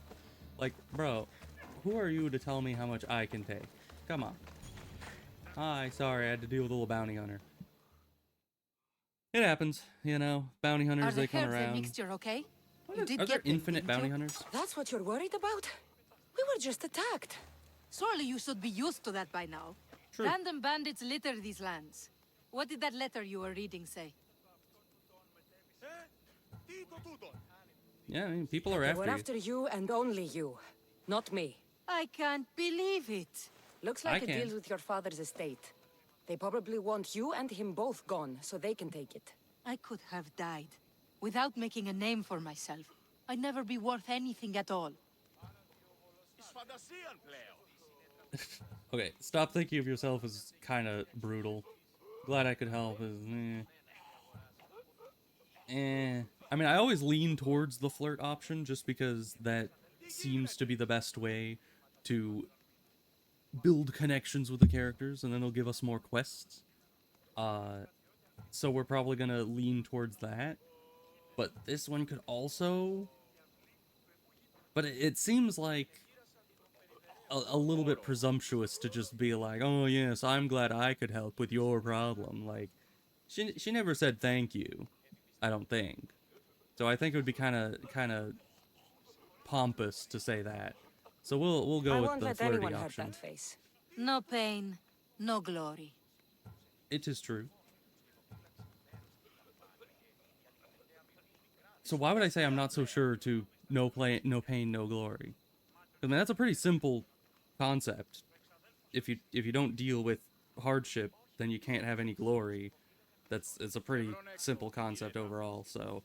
Like, bro, who are you to tell me how much I can take? Come on. Hi, sorry, I had to deal with a little bounty hunter. It happens, you know. Bounty hunters, they come Are the herbs around. and mixture okay? Are You did there get them, infinite didn't bounty you? hunters? That's what you're worried about? We were just attacked. Surely you should be used to that by now. True. Random bandits litter these lands. What did that letter you were reading say? Yeah, I mean, people are They after were you. after you and only you. Not me. I can't believe it. Looks like I it can. deals with your father's estate. They probably want you and him both gone, so they can take it. I could have died without making a name for myself. I'd never be worth anything at all. Okay, stop thinking of yourself as kind of brutal. Glad I could help is I mean, I always lean towards the flirt option just because that seems to be the best way to build connections with the characters, and then it'll give us more quests. So we're probably gonna lean towards that. But this one could also... But it seems like a little bit presumptuous to just be like, oh yes, I'm glad I could help with your problem. Like, she never said thank you, I don't think. So I think it would be kind of pompous to say that. So we'll go I with won't the let flirty anyone hurt option. that face. No pain, no glory. It is true. So why would I say I'm not so sure to no pain, no glory? I mean, that's a pretty simple concept. If you don't deal with hardship, then you can't have any glory. It's a pretty simple concept overall. So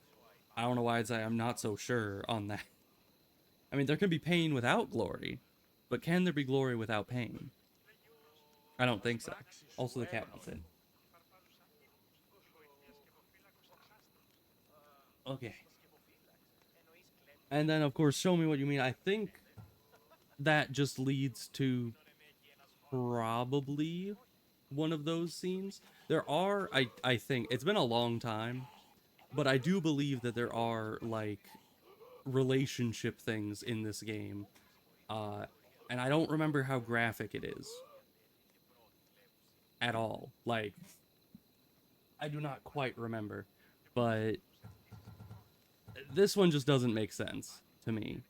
I don't know why I'd say I'm not so sure on that. I mean, there can be pain without glory, but can there be glory without pain? I don't think so. Also, the cat wants in. Okay. And then, of course, show me what you mean. I think that just leads to probably one of those scenes. There are, I think, it's been a long time, but I do believe that there are, like, relationship things in this game. And I don't remember how graphic it is. At all. Like, I do not quite remember. But this one just doesn't make sense to me.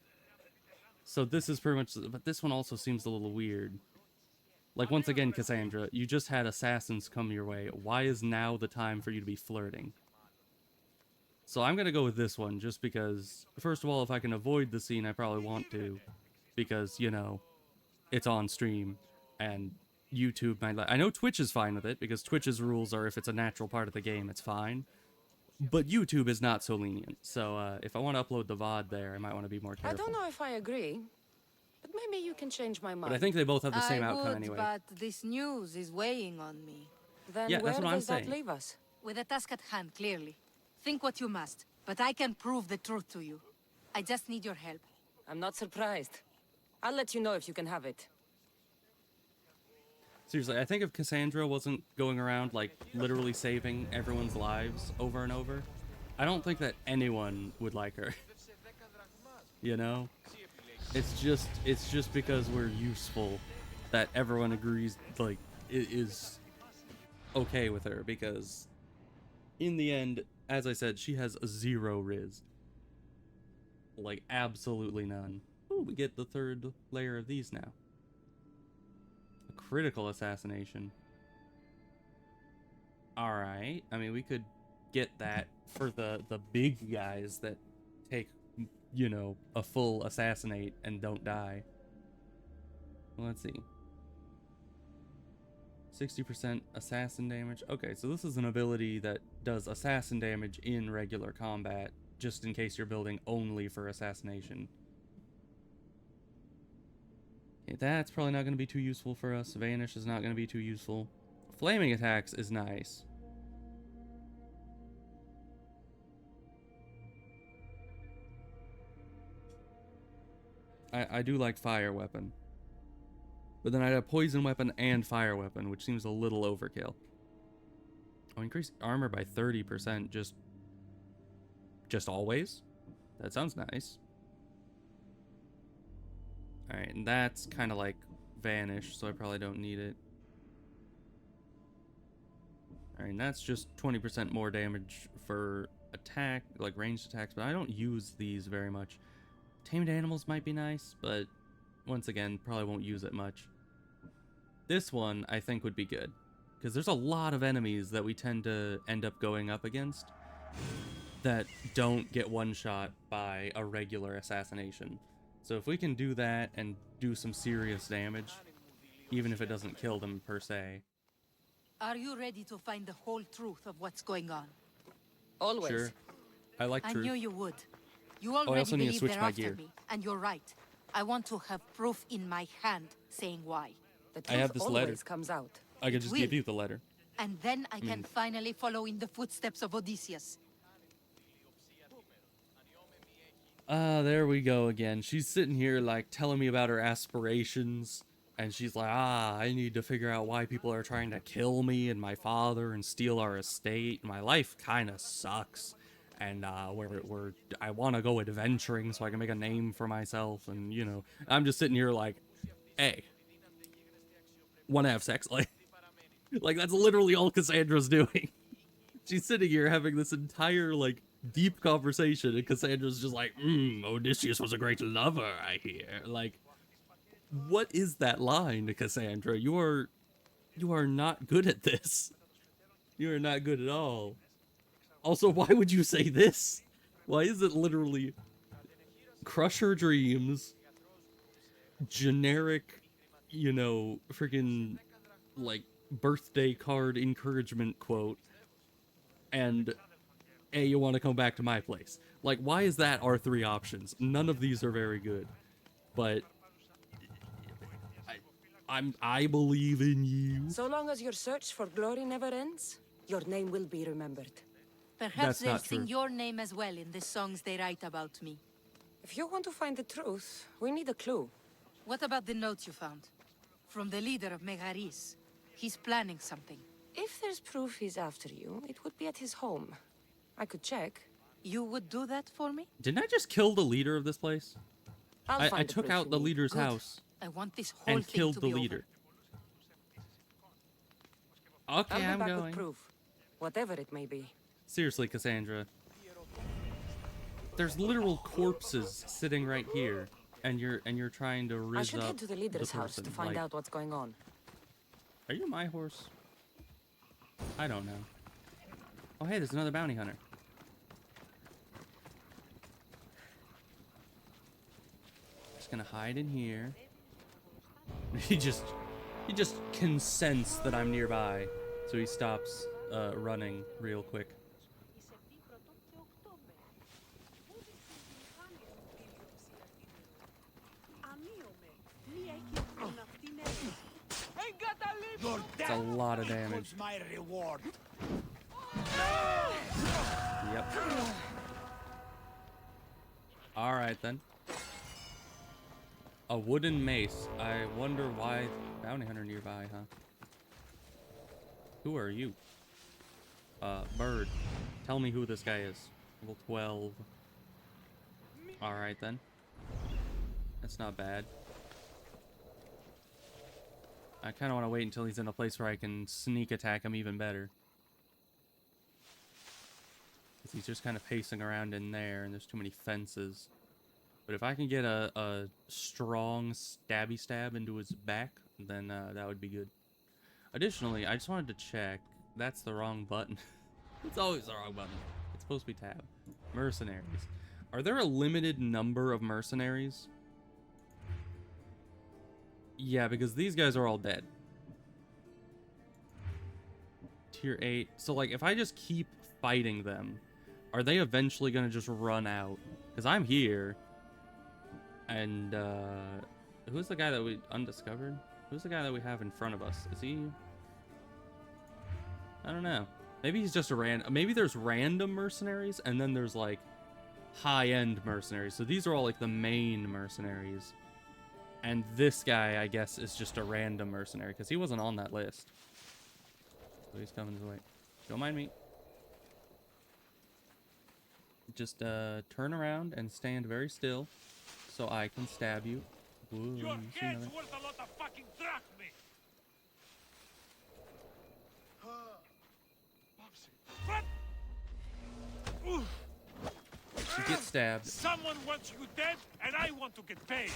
So this is pretty much... But this one also seems a little weird. Like, once again, Kassandra, you just had assassins come your way. Why is now the time for you to be flirting? So I'm gonna go with this one, just because... First of all, if I can avoid the scene, I probably want to. Because, you know, it's on stream. And YouTube might... I know Twitch is fine with it, because Twitch's rules are if it's a natural part of the game, it's fine. But YouTube is not so lenient. So if I want to upload the VOD there, I might want to be more careful. I don't know if I agree, but maybe you can change my mind. But I think they both have the same I outcome would, anyway. but this news is weighing on me. Then Yeah, where that's what I'm does that saying. leave us? With a task at hand, clearly. Think what you must, but I can prove the truth to you. I just need your help. I'm not surprised. I'll let you know if you can have it. Seriously, I think if Kassandra wasn't going around, like, literally saving everyone's lives over and over, I don't think that anyone would like her. You know? It's just because we're useful that everyone agrees, like, is okay with her, because in the end, as I said, she has 0 Rizz. Like, absolutely none. Ooh, we get the 3rd layer of these now. A critical assassination. Alright. I mean, we could get that for the big guys that take, you know, a full assassinate and don't die. Well, let's see. 60% assassin damage. Okay, so this is an ability that does assassin damage in regular combat, just in case you're building only for assassination. Okay, that's probably not going to be too useful for us. Vanish is not going to be too useful. Flaming attacks is nice. I do like fire weapon. But then I'd have poison weapon and fire weapon, which seems a little overkill. Oh, increase armor by 30%, just always? That sounds nice. Alright, and that's kind of like vanish, so I probably don't need it. Alright, and that's just 20% more damage for attack, like ranged attacks, but I don't use these very much. Tamed animals might be nice, but once again, probably won't use it much. This one, I think, would be good, because there's a lot of enemies that we tend to end up going up against that don't get one-shot by a regular assassination. So if we can do that and do some serious damage, even if it doesn't kill them per se. Are you ready to find the whole truth of what's going on? Always. Sure. I like truth. I knew you would. You already also need to believe switch they're my after gear. me, and you're right. I want to have proof in my hand saying why. The I have truth this letter. always comes out. I could just give you the letter. And then I can finally follow in the footsteps of Odysseus. There we go again. She's sitting here, like, telling me about her aspirations. And she's like, I need to figure out why people are trying to kill me and my father and steal our estate. My life kind of sucks. And, I want to go adventuring so I can make a name for myself. And, you know, I'm just sitting here like, hey, want to have sex? Like, that's literally all Kassandra's doing. She's sitting here having this entire, like, deep conversation, and Kassandra's just like, Odysseus was a great lover, I hear. Like, what is that line, Kassandra? You are not good at this. You are not good at all. Also, why would you say this? Why is it literally crush her dreams, generic, you know, freaking, like, birthday card encouragement quote, and, hey, you want to come back to my place? Like, why is that our three options? None of these are very good, but I believe in you. So long as your search for glory never ends, your name will be remembered. Perhaps they'll sing your name as well in the songs they write about me. If you want to find the truth, we need a clue. What about the note you found? From the leader of Megaris. He's planning something. If there's proof he's after you, it would be at his home. I could check. You would do that for me? Didn't I just kill the leader of this place? I I took out the leader's house. I want this whole And thing killed to the be leader. Over. Okay, I'll I'm be back going. with proof, whatever it may be. Seriously, Kassandra. There's literal corpses sitting right here, and you're trying to rizz I should up head to the leader's house person. to find Like, out what's going on. Are you my horse? I don't know. Oh, hey, there's another bounty hunter. Just gonna hide in here. He just can sense that I'm nearby, so he stops running real quick. It's a lot of damage. My reward. Yep. Alright then. A wooden mace. I wonder why bounty hunter nearby, huh? Who are you? Bird. Tell me who this guy is. Level 12. Alright then. That's not bad. I kind of want to wait until he's in a place where I can sneak attack him even better. Because he's just kind of pacing around in there, and there's too many fences. But if I can get a strong stabby stab into his back, then that would be good. Additionally, I just wanted to check. That's the wrong button. It's always the wrong button. It's supposed to be tab. Mercenaries. Are there a limited number of mercenaries? Yeah, because these guys are all dead. Tier 8. So, like, if I just keep fighting them, are they eventually going to just run out? Because I'm here. And, who's the guy that we undiscovered? Who's the guy that we have in front of us? Is he... I don't know. Maybe he's just a random... Maybe there's random mercenaries, and then there's, like, high-end mercenaries. So these are all, like, the main mercenaries. And this guy, I guess, is just a random mercenary, because he wasn't on that list. So he's coming his way. Don't mind me. Just, turn around and stand very still, so I can stab you. Whoa, Your you see head's nothing? worth a lot of fucking drachmae. What? You get stabbed. Someone wants you dead, and I want to get paid.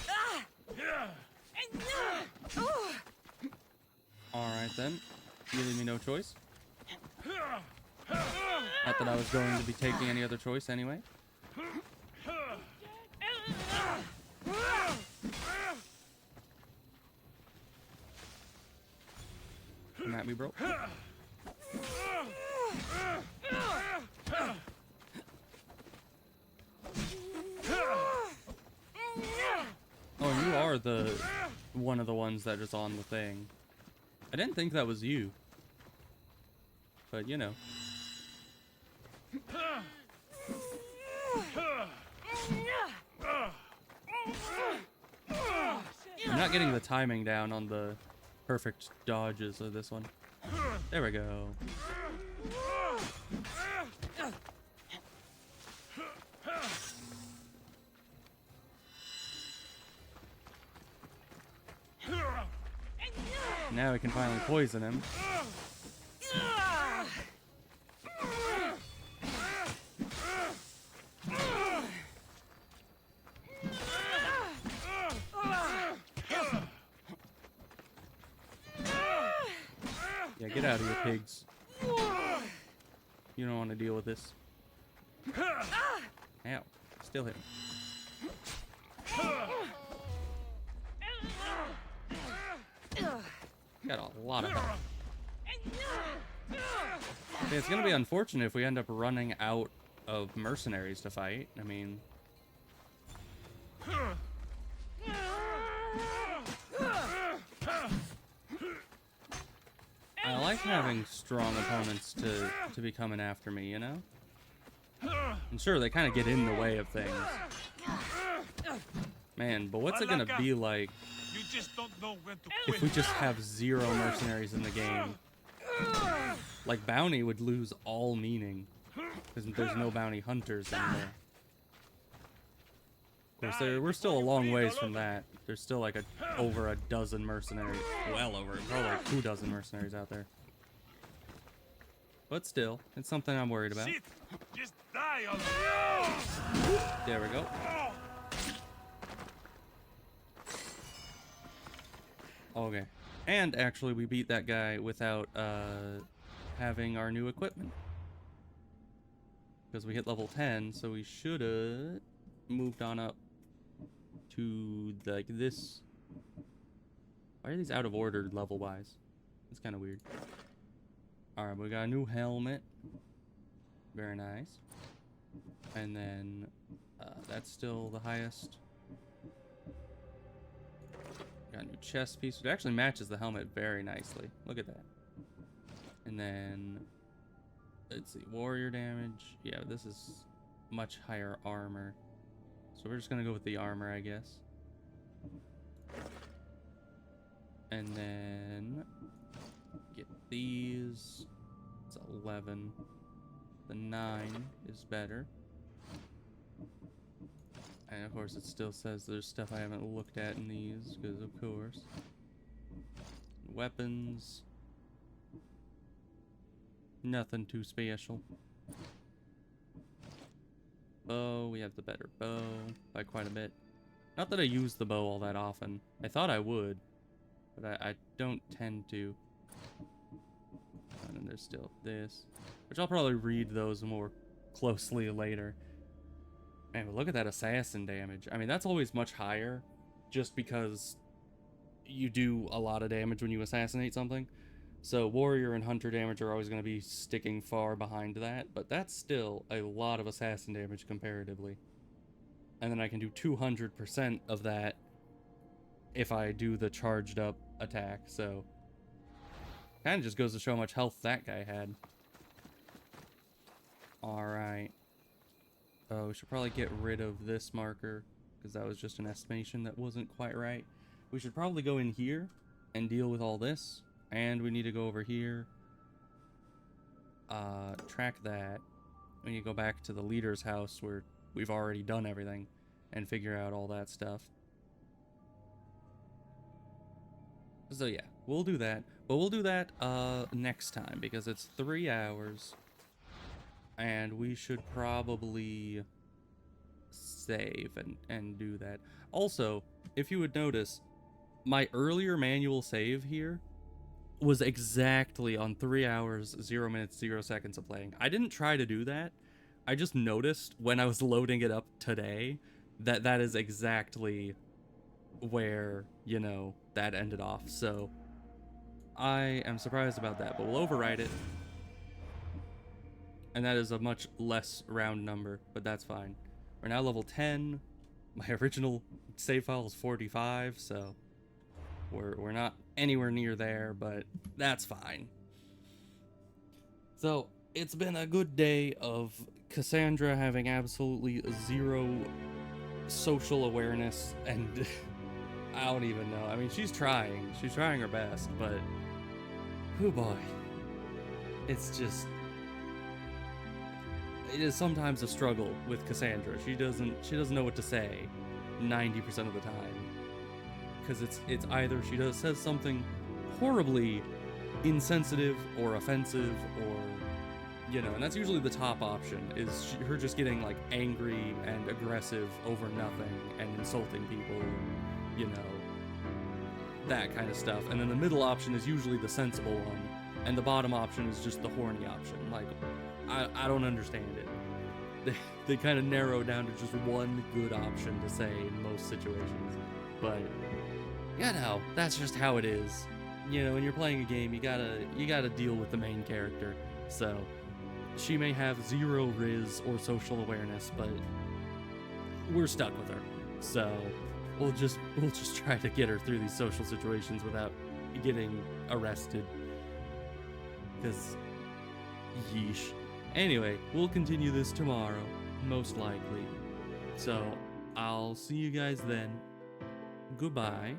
Alright then. You leave me no choice. Not that I was going to be taking any other choice anyway. Come at me, bro. Oh, you are the one of the ones that is on the thing. I didn't think that was you. But, you know. I'm not getting the timing down on the perfect dodges of this one. There we go. Now we can finally poison him. Yeah, get out of here, pigs. You don't want to deal with this. Ow. Still hit me. Got a lot of health. Okay, it's gonna be unfortunate if we end up running out of mercenaries to fight. I mean... I like having strong opponents to be coming after me, you know? And sure, they kind of get in the way of things. Man, but what's it gonna be like You just don't know when to if we just have 0 mercenaries in the game? Like, bounty would lose all meaning, because there's no bounty hunters anymore. Of course, we're still a long ways from that. There's still like over a dozen mercenaries. Well over, probably like 2 dozen mercenaries out there. But still, it's something I'm worried about. Shit. Just die already. There we go. Okay. And actually, we beat that guy without having our new equipment. Because we hit level 10, so we should have moved on up to like this. Why are these out of order level wise? It's kind of weird. Alright, we got a new helmet. Very nice. And then that's still the highest. Got a new chest piece. It actually matches the helmet very nicely. Look at that. And then let's see, warrior damage. Yeah, this is much higher armor. So we're just gonna go with the armor, I guess. And then get these. It's 11. The 9 is better. And of course it still says there's stuff I haven't looked at in these, because of course. Weapons. Nothing too special. Bow, we have the better bow by quite a bit. Not that I use the bow all that often. I thought I would. but I don't tend to. And then there's still this, which I'll probably read those more closely later. Man, but look at that assassin damage. I mean, that's always much higher just because you do a lot of damage when you assassinate something. So warrior and hunter damage are always going to be sticking far behind that, but that's still a lot of assassin damage comparatively. And then I can do 200% of that if I do the charged up attack, so kind of just goes to show how much health that guy had. Alright. Oh, we should probably get rid of this marker, because that was just an estimation that wasn't quite right. We should probably go in here and deal with all this. And we need to go over here. Track that. We need to go back to the leader's house where we've already done everything and figure out all that stuff. So yeah, we'll do that. But we'll do that next time because it's 3 hours. And we should probably save and do that. Also, if you would notice, my earlier manual save here was exactly on 3 hours, 0 minutes, 0 seconds of playing. I didn't try to do that. I just noticed when I was loading it up today that that is exactly where, you know, that ended off. So I am surprised about that, but we'll overwrite it. And that is a much less round number, but that's fine. We're now level 10. My original save file is 45, so we're not anywhere near there, but that's fine. So it's been a good day of Kassandra having absolutely zero social awareness, and I don't even know. I mean, she's trying her best, but oh boy, it's just, it is sometimes a struggle with Kassandra. She doesn't know what to say 90% of the time. Because it's either she says something horribly insensitive or offensive, or, you know, and that's usually the top option, is her just getting like angry and aggressive over nothing and insulting people, and, you know, that kind of stuff. And then the middle option is usually the sensible one, and the bottom option is just the horny option. Like, I don't understand it. They kind of narrow down to just one good option to say in most situations, but you know, that's just how it is. You know, when you're playing a game, you gotta deal with the main character. So she may have zero Rizz or social awareness, but we're stuck with her. So we'll just try to get her through these social situations without getting arrested. Because yeesh. Anyway, we'll continue this tomorrow, most likely. So I'll see you guys then. Goodbye.